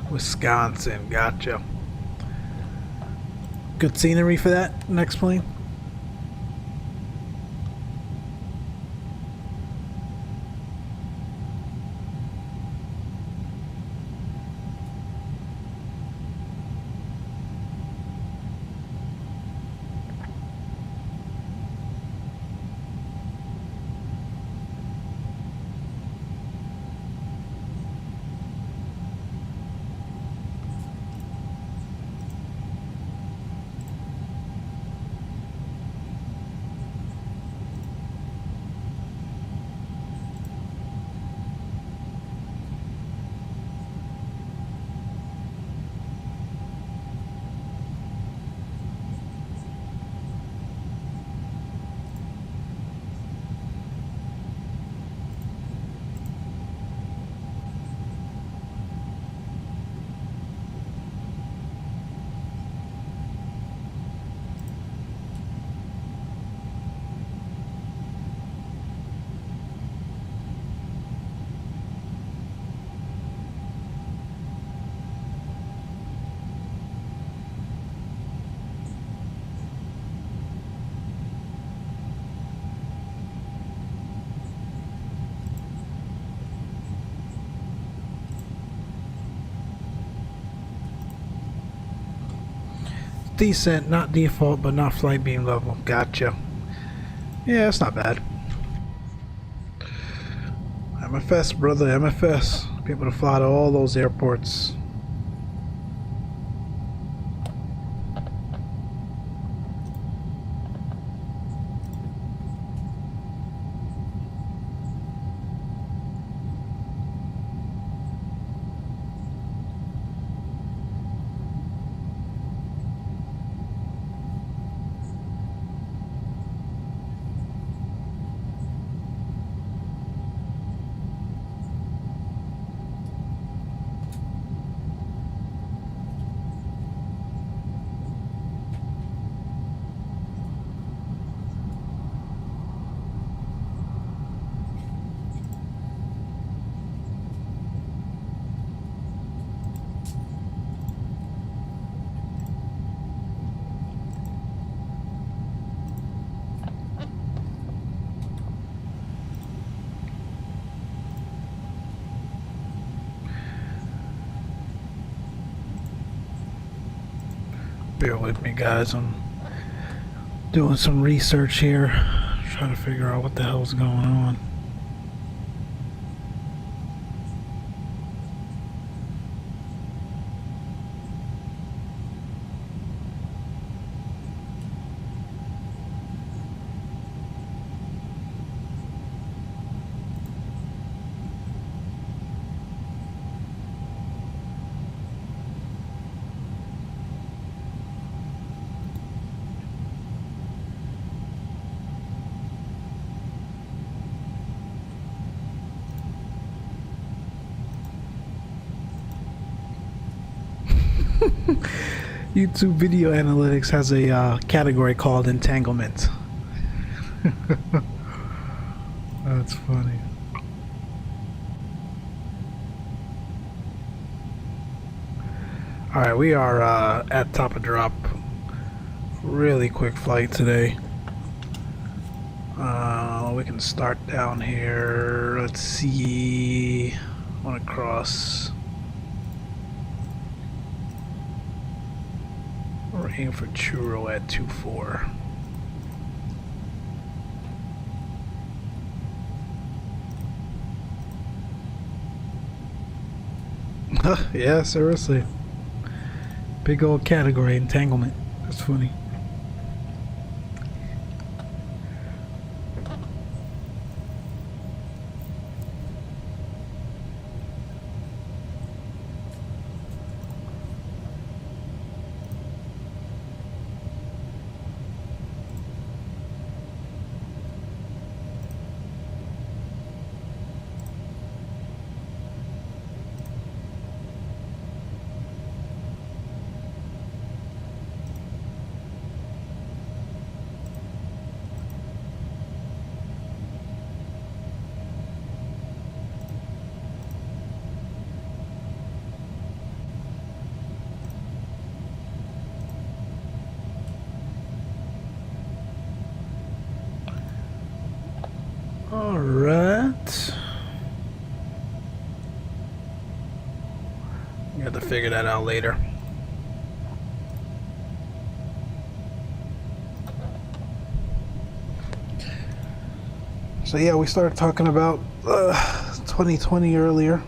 Wisconsin, gotcha. Good scenery for that next plane. decent, not default, but not flight beam level. Gotcha. Yeah, it's not bad. MFS, brother, MFS. Be able to fly to all those airports. Bear with me, guys. I'm doing some research here, trying to figure out what the hell's going on. YouTube Video Analytics has a category called entanglement. That's funny. Alright, we are at top of drop. Really quick flight today. We can start down here. Let's see. I want to cross. We're aiming for Churro at 2-4. Yeah, seriously. Big old category, entanglement. That's funny. Alright. You have to figure that out later. So yeah, we started talking about 2020 earlier.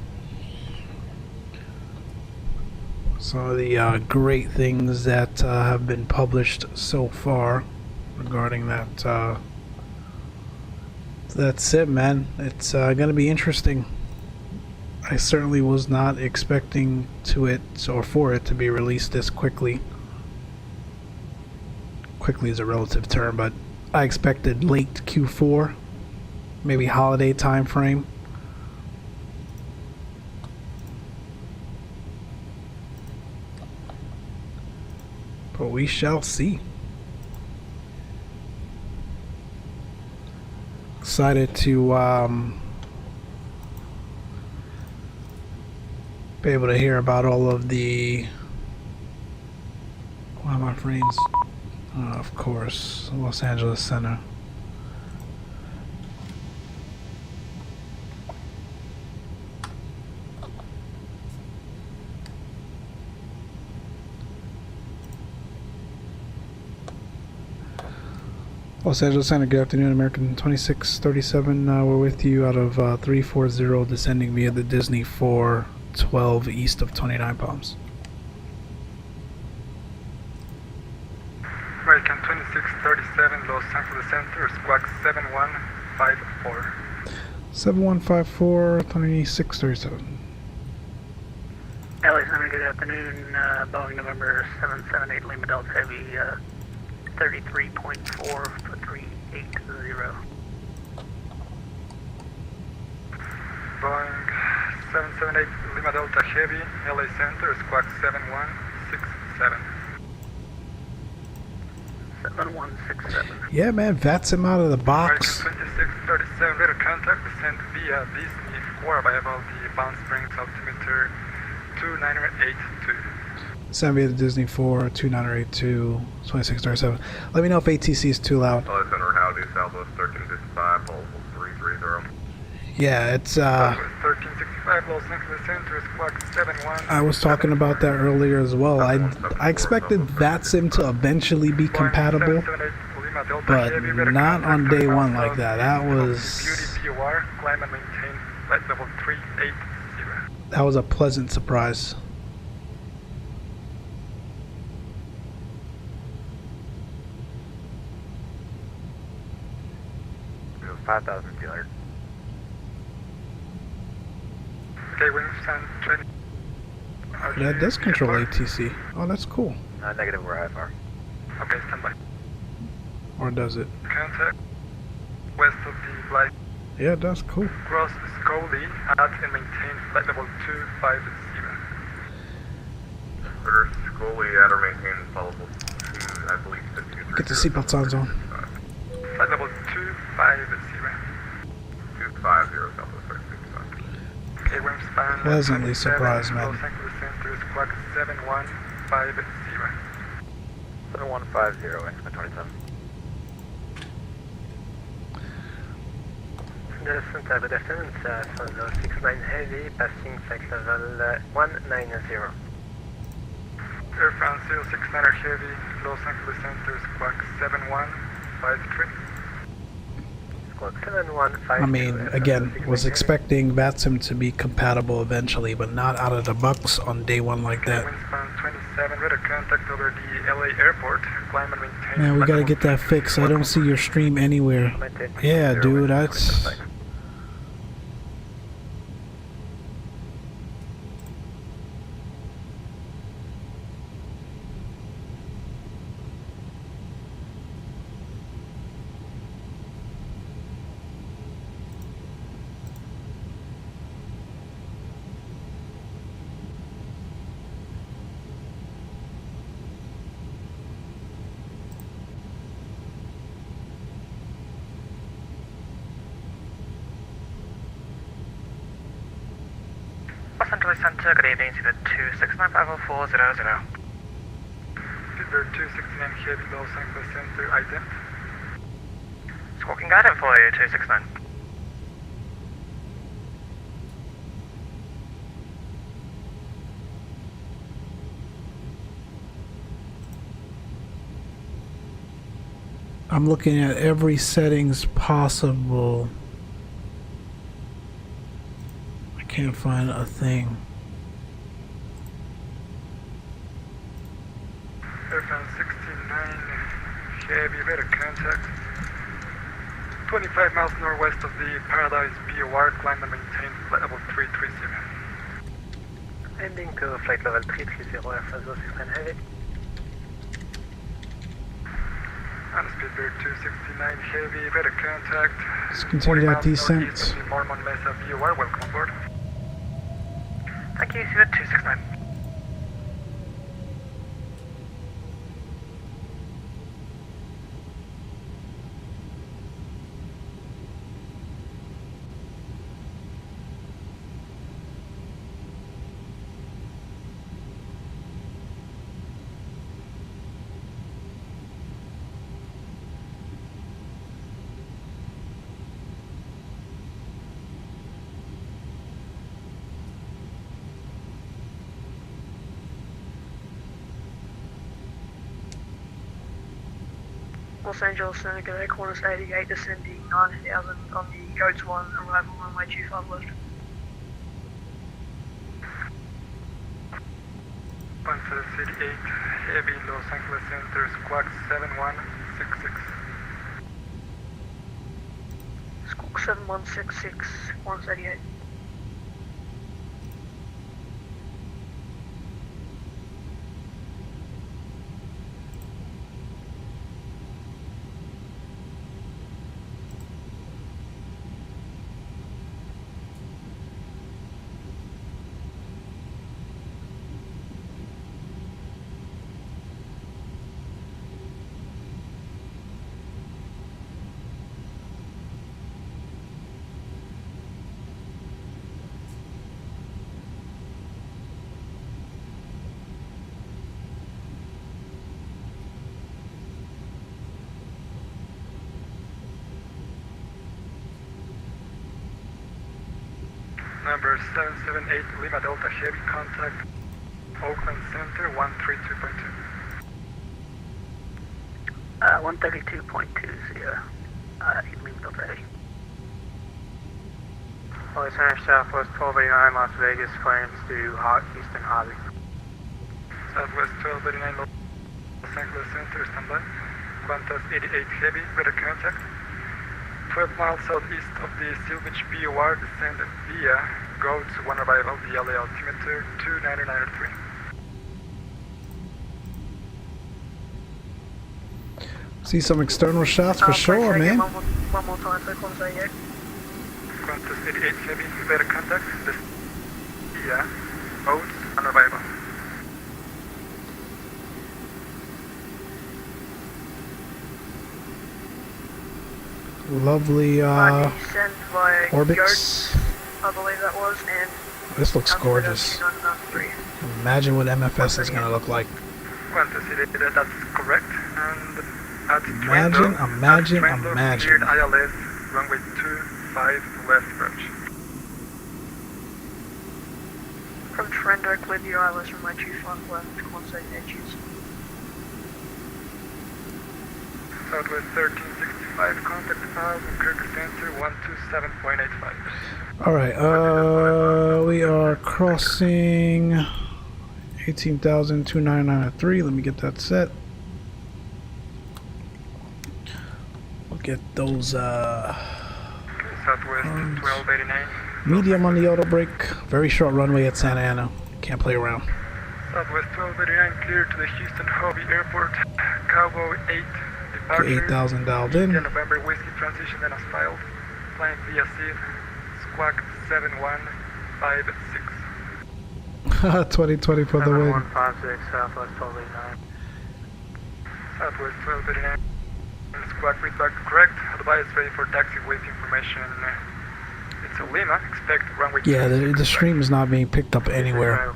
Some of the great things that have been published so far regarding that that's it, man. It's gonna be interesting. I certainly was not expecting for it to be released this quickly. Quickly is a relative term, but I expected late Q4, maybe holiday time frame. But we shall see. Excited to be able to hear about all of the, why are my frames? Of course, Los Angeles Center. Los Angeles Center, good afternoon, American 2637. We're with you out of 340, descending via the Disney 412 east of 29 Palms. American 2637, Los Angeles Center, squawk 7154. 7154, 2637. LA Center, good afternoon. Boeing November 778 Lima Delta Heavy, 33.4 for 380. Boeing 778 Lima Delta Heavy, LA Center, squawk 7167. 7167. Yeah, man, VATSIM out of the box. American 2637, radar contact, descent via Disney 4 arrival, the bound springs altimeter 2982. Send me the Disney 4 2982 2637. Let me know if ATC is too loud. LA Center, howdy, Southwest 1355, Pulse 330. Yeah, it's 1365, Los Angeles Center, squawk 71. I was talking about that earlier as well. I expected VATSIM to eventually be compatible, but not on day one like that. That was a pleasant surprise. It was 5,200. Okay, Wingspan 20. That does control ATC. Oh, that's cool. Negative, we're IFR. Okay, stand by. Or does it? Contact west of the flight. Yeah, it does. Cool. Cross Scully at and maintain flight level 250. Order Scully at or maintain flight level 2, I believe, 230. Get the seatbelts on zone. Flight level 250. 250, Southwest 1355. Okay, wingspan. Pleasantly surprised, man. Los Angeles Center, squawk 7150. 7150, XPlane 27. Center, good afternoon, Solo 69 Heavy, passing flight level 190. Air France 069 Heavy, Los Angeles Center, squawk 7153. Squawk 7152. I mean, again, was expecting VATSIM to be compatible eventually, but not out of the box on day one like that. Wingspan 27, radar contact over the LA airport, climb and maintain. Man, we gotta get that fixed. I don't see your stream anywhere. Yeah, dude, that's... Los Angeles Center, good evening, to the 2695040. Pittsburgh 269 Heavy, Los Angeles Center, ident. Squawking guidance for you, 269. I'm looking at every settings possible. I can't find a thing. Air France 69 Heavy, radar contact. 25 miles northwest of the Paradise BOR, climb and maintain flight level 330. Ending to flight level 330, Air France 069 Heavy. And Pittsburgh 269 Heavy, radar contact. Let's continue that descent. Of the Mormon Mesa BOR, welcome aboard. Thank you, Cedar 269. Los Angeles Center, good day, Qantas 88 descending 9000 on the Goats 1, arrival runway 25 left. Qantas 88, heavy, Los Angeles Center, squawk 7166. Squawk 7166, Qantas 88. Number 778 Lima Delta Chevy, contact Oakland Center 132.2. 132.20, Lima Delta Heavy. Los Center Southwest 1289 Las Vegas, clearance to Houston Hobby. Southwest 1289 Los Angeles Center, standby. Qantas 88 Heavy, better contact. 12 miles southeast of the Seal Beach BOR, descend via Goats 1 arrival, VLA altimeter 299.3. See some external shots for sure, man. One more time, so Qantas 88. Qantas 88 Heavy, better contact. Via Goats 1 arrival. Lovely Descend via ORBX. Goats, I believe that was, and This looks gorgeous. 299.3. Imagine what MFS is gonna look like. Qantas 88, that's correct. And at Imagine, imagine, imagine. Cleared ILS, runway 25 left approach. From Trendo, clear the ILS runway 25 left, Qantas 88 choose. Southwest 1365, contact Albuquerque Center 127.85. Alright, we are crossing 18,299.3. Let me get that set. We'll get those Southwest 1289. medium on the auto brake. Very short runway at Santa Ana. Can't play around. Southwest 1289, clear to the Houston Hobby Airport. Cowboy 8, departure. 8,000 dialed in. November Whiskey transition and as filed. Flying via SID. Squawk 7156. 2020 for the win. 7156, Southwest 1289. Southwest 1289. Squawk feedback correct. Advise ready for taxi wave information. It's a Lima. Expect runway. Yeah, the stream is not being picked up anywhere.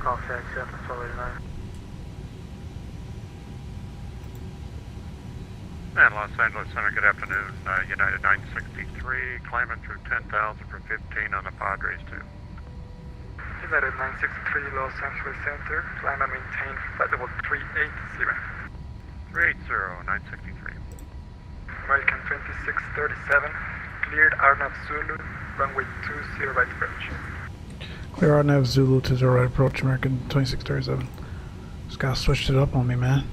And Los Angeles Center, good afternoon. United 963, climbing through 10,000 for 15 on the Padres 2. United 963, Los Angeles Center, climb and maintain flight level 380. 380, 963. American 2637, cleared Arnav Zulu, runway 20 right approach. Clear Arnav Zulu to the right approach, American 2637. This guy switched it up on me, man.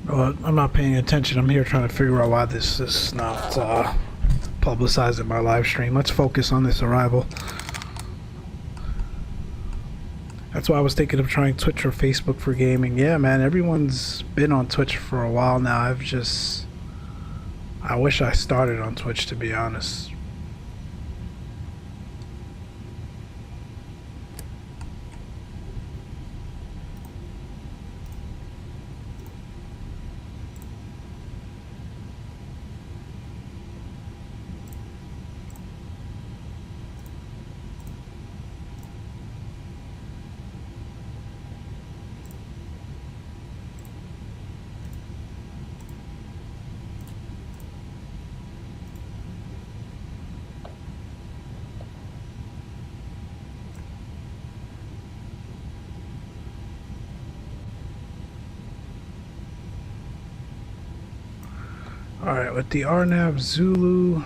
Well, I'm not paying attention. I'm here trying to figure out why this is not publicized in my live stream. Let's focus on this arrival. That's why I was thinking of trying Twitch or Facebook for gaming. Yeah, man, everyone's been on Twitch for a while now. I wish I started on Twitch, to be honest. Alright, with the RNAV Zulu.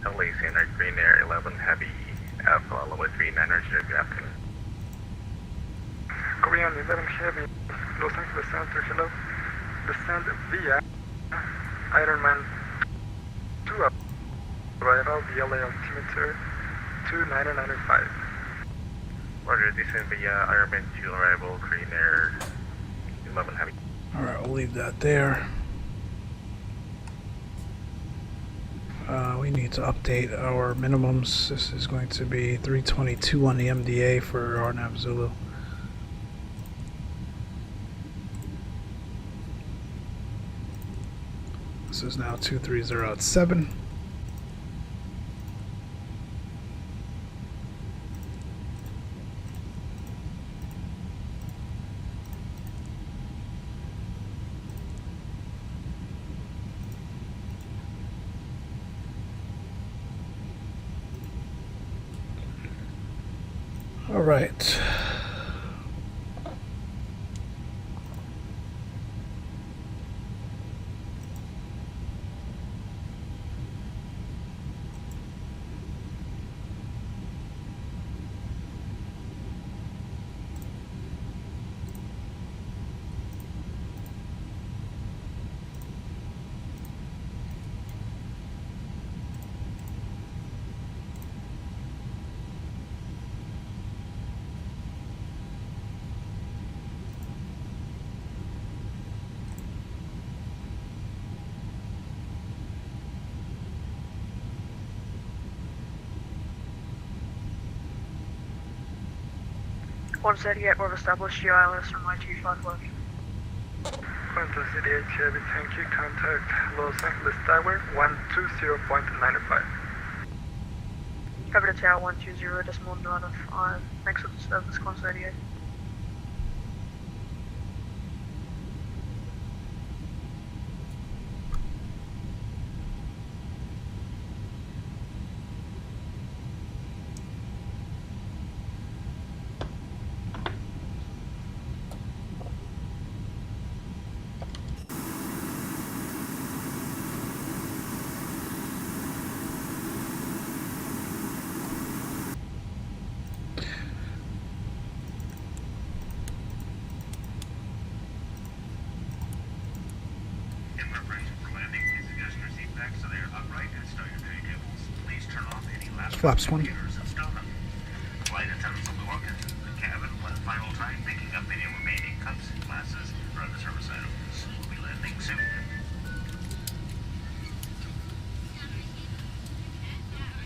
Toliss in our Green Air 11 Heavy Alpha Level 3 900, good afternoon. Korean 11 Heavy, Los Angeles Center, hello. Descend via Ironman 2 up. Arrival VLA altimeter 2995. Roger, descend via Ironman 2 arrival, Green Air 11 Heavy. Alright, we'll leave that there. We need to update our minimums. This is going to be 322 on the MDA for RNAV Zulu. This is now 230 at 7. All right. Once that yet, we've established GILS from my 25 left. Qantas 88 Heavy, thank you. Contact Los Angeles Tower 120.95. Over to Tower 120, decimal 905. Thanks for the service, Qantas 88. In preparation for landing, please adjust your seat back so they are upright and stow your tray tables. Please turn off any laptop Flaps 1. computers and stow them. Flight attendants will be walking into the cabin one final time, picking up any remaining cups, glasses, or other service items. We'll be landing soon.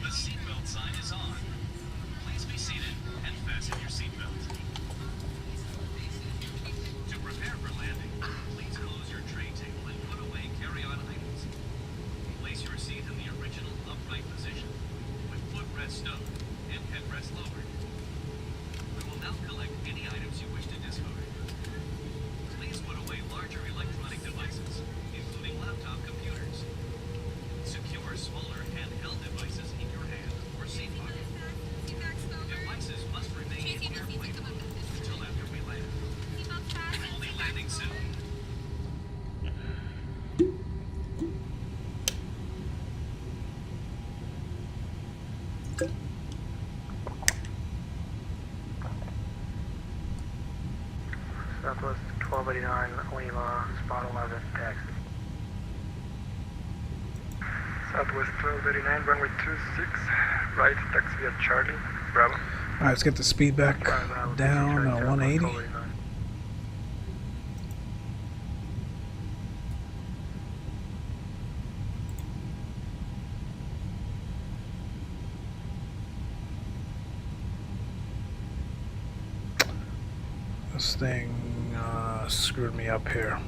The seatbelt sign is on. Please be seated and fasten your seatbelt. To prepare for landing, please close your tray table and put away carry-on items. Place your seat in the original upright position, with footrest stowed and headrest lowered. We will now collect any items you wish to discard. Please put away larger electronic devices, including laptop computers. Secure smaller handheld devices in your hand or seat pocket. Devices must remain in airplane mode until after we land. We will be landing soon. Southwest 1289 Lima, spot 11, taxi. Southwest 1289, runway 26, right, taxi via Charlie, Bravo. Alright, let's get the speed back down 180. This thing screwed me up here.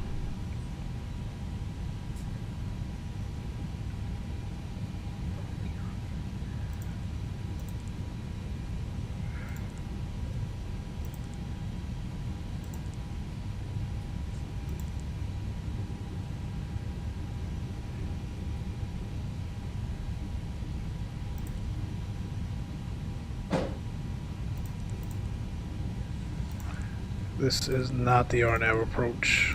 This is not the RNAV approach.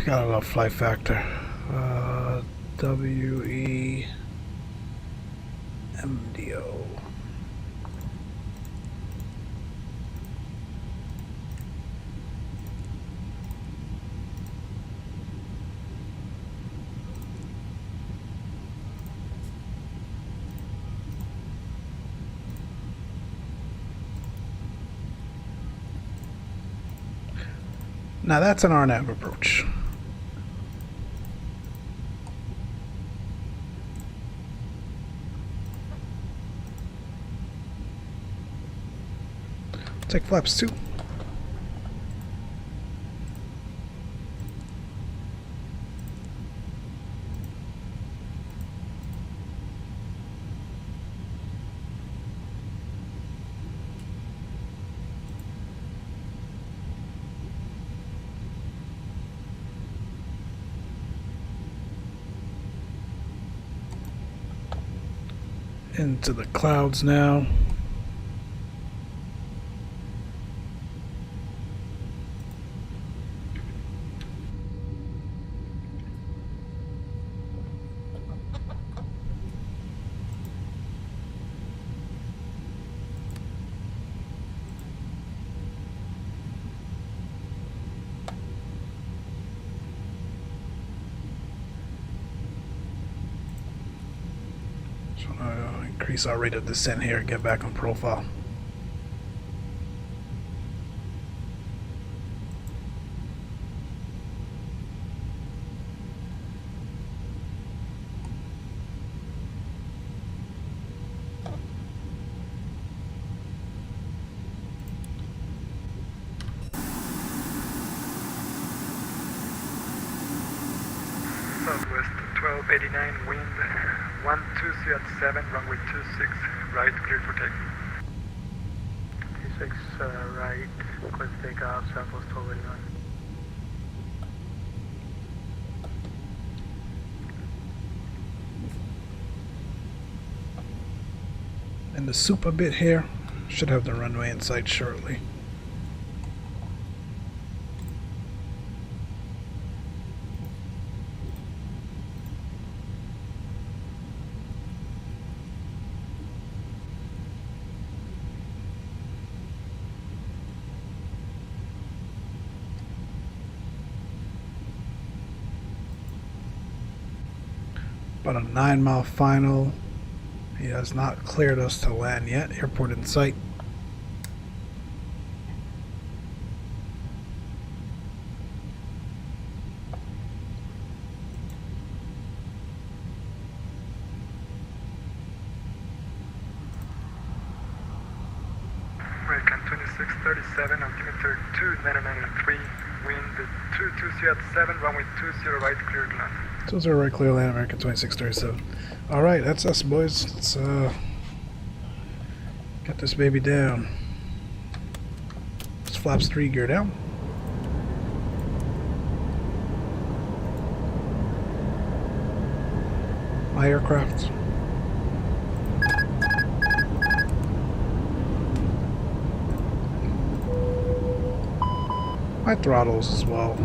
Gotta love flight factor. WEMDO. Now that's an RNAV approach. Take flaps 2. Into the clouds now. Increase our rate of descent here and get back on profile. Southwest 1289, wind 120 at 7, runway 26, right, clear for takeoff. 26 right, clear for takeoff, Southwest 1289. And the soup a bit here. Should have the runway in sight shortly. About a 9-mile final. He has not cleared us to land yet. Airport in sight. American 2637, altimeter 2993, wind 220 at 7, runway 20 right, clear to land. 20 right, clear land, American 2637. Alright, that's us, boys. Let's get this baby down. Let's flaps 3 gear down. My aircraft. My throttles as well.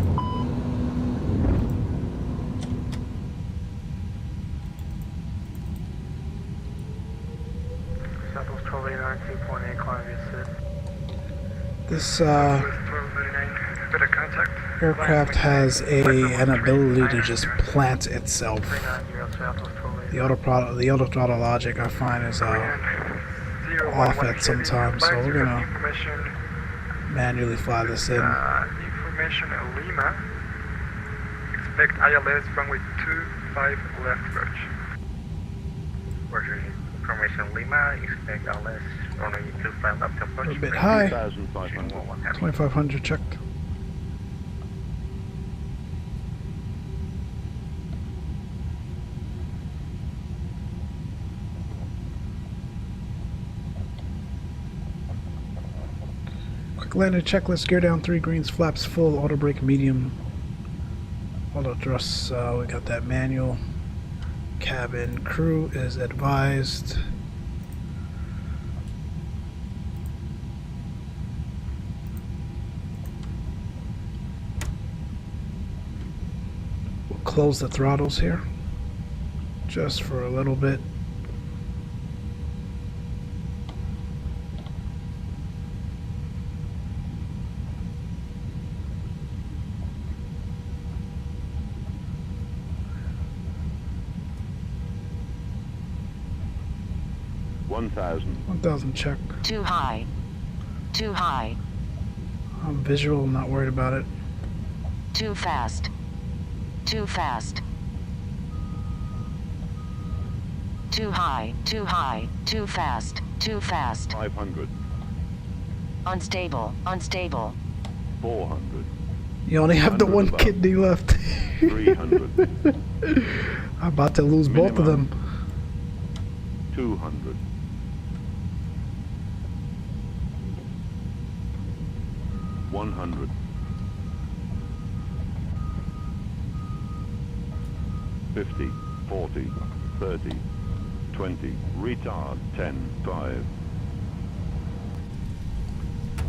Southwest 1289, 2.8, climb via SID. This Southwest 1239, better contact. aircraft has an ability to just plant itself. 390, Southwest 1289. The auto throttle logic I find is off at sometimes, so we're gonna manually fly this in. Information Lima. Expect ILS runway 25 left approach. Roger. Information Lima. Expect ILS runway 25 left approach. A bit high. 2,500. 2500 checked. Quick landing checklist, gear down 3 greens, flaps full, auto brake medium, auto thrust, we got that manual. Cabin crew is advised. We'll close the throttles here, just for a little bit. One 1000 check. Too high. Too high. I'm visual, not worried about it. Too fast. Too fast. Too high. Too high. Too fast. Too fast. 500. Unstable. Unstable. 400. You only have the 100 one above. kidney left. 300. I'm about to lose both of them. 200. 100. 50, 40, 30, 20, retard, 10, 5.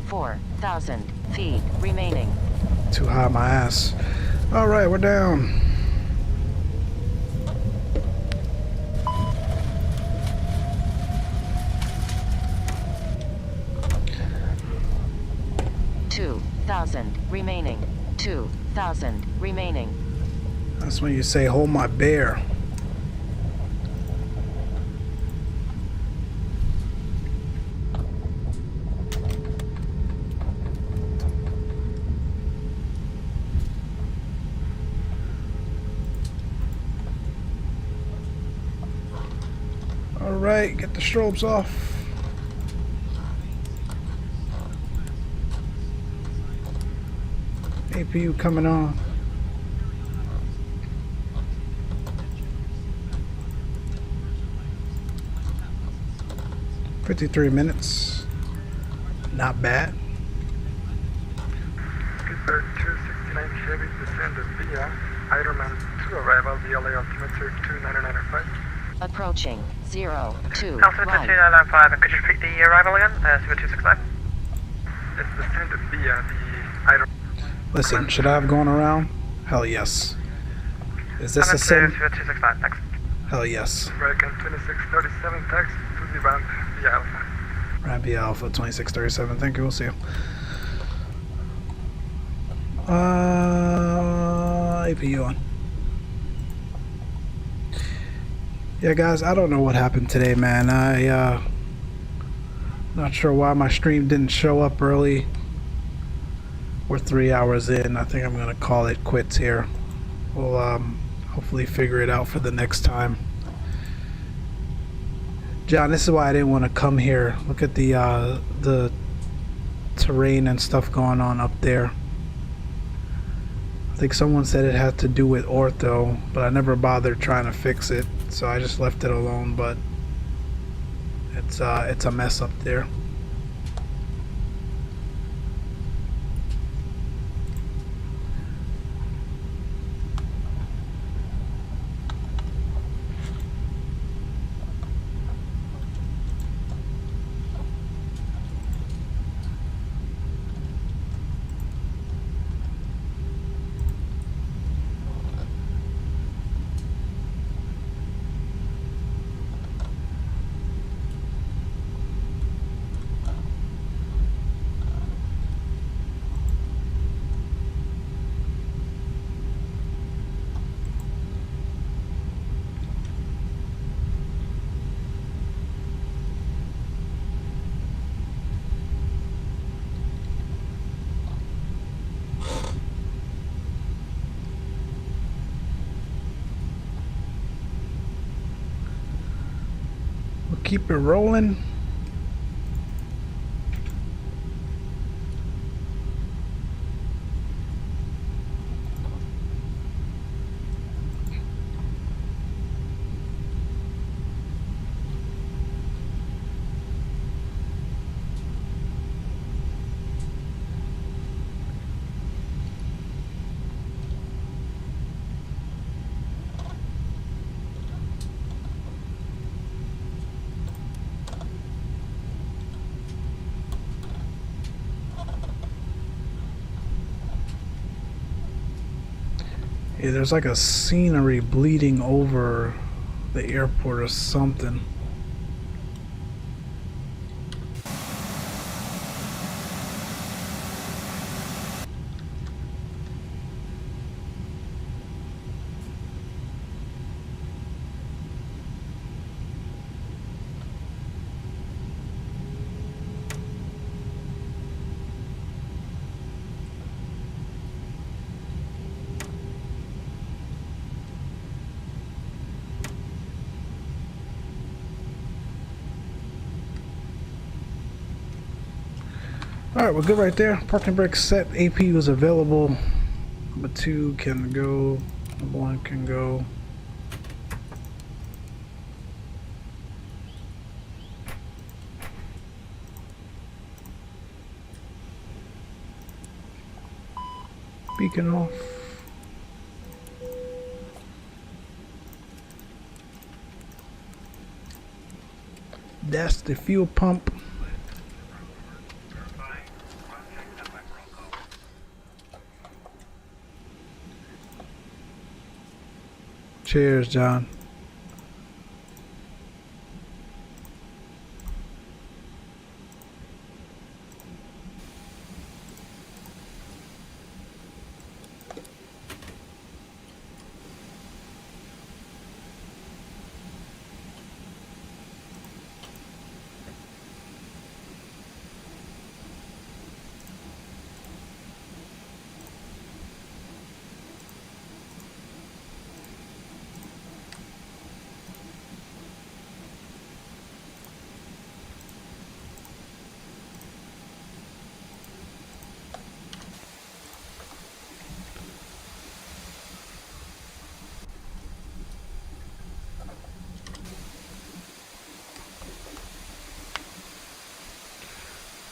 4,000 feet remaining. Too high my ass. Alright, we're down. Remaining. 2,000 remaining. That's when you say, hold my bear. Alright, get the strobes off. APU coming on. $53 minutes. Not bad. Pittsburgh 269 Chevy, descend via Ironman 2 arrival, VLA altimeter 2995. Approaching 02 Altimeter right. 2995, and could you repeat the arrival again? 0269? It's descended via the Iron. Listen, should I have gone around? Hell yes. Is this a sim? 0269, thanks. Hell yes. American 2637, taxi to the ramp via Alpha. Ramp via Alpha 2637. Thank you. We'll see you. APU on. Yeah, guys, I don't know what happened today, man. Not sure why my stream didn't show up early. We're 3 hours in. I think I'm gonna call it quits here. We'll hopefully figure it out for the next time. John, this is why I didn't want to come here. Look at the terrain and stuff going on up there. I think someone said it had to do with ortho, but I never bothered trying to fix it, so I just left it alone. But it's a mess up there. Keep it rolling. Yeah, there's like a scenery bleeding over the airport or something. Alright, we're good right there. Parking brake set. AP was available. Number 2 can go. Number 1 can go. Beacon off. That's the fuel pump. Cheers, John.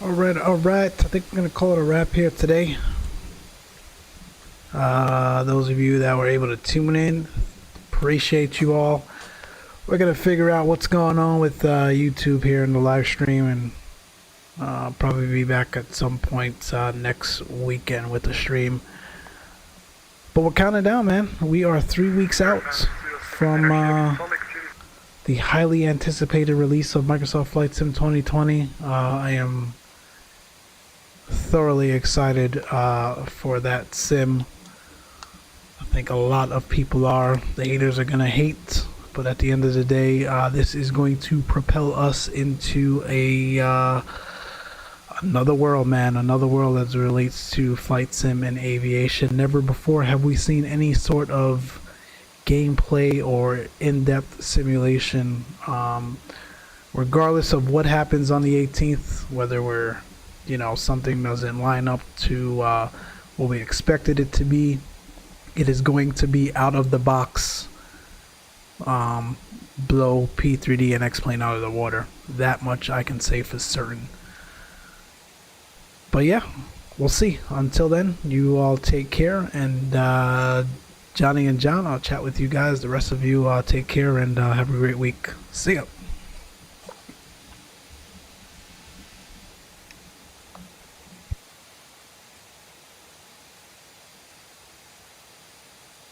Alright, I think I'm going to call it a wrap here today. Those of you that were able to tune in, appreciate you all. We're going to figure out what's going on with YouTube here in the live stream, and probably be back at some point next weekend with the stream. But we're counting down, man. We are 3 weeks out from the highly anticipated release of Microsoft FlightSim 2020. I am thoroughly excited for that sim. I think a lot of people are. The haters are gonna hate, but at the end of the day, this is going to propel us into another world, man. Another world as it relates to flight sim and aviation. Never before have we seen any sort of gameplay or in-depth simulation, regardless of what happens on the 18th, whether we're you know, something doesn't line up to what we expected it to be, it is going to be out of the box. Blow P3D and XPlane out of the water. That much I can say for certain. But yeah, we'll see. Until then, you all take care, and Johnny and John, I'll chat with you guys. The rest of you take care and have a great week. See ya.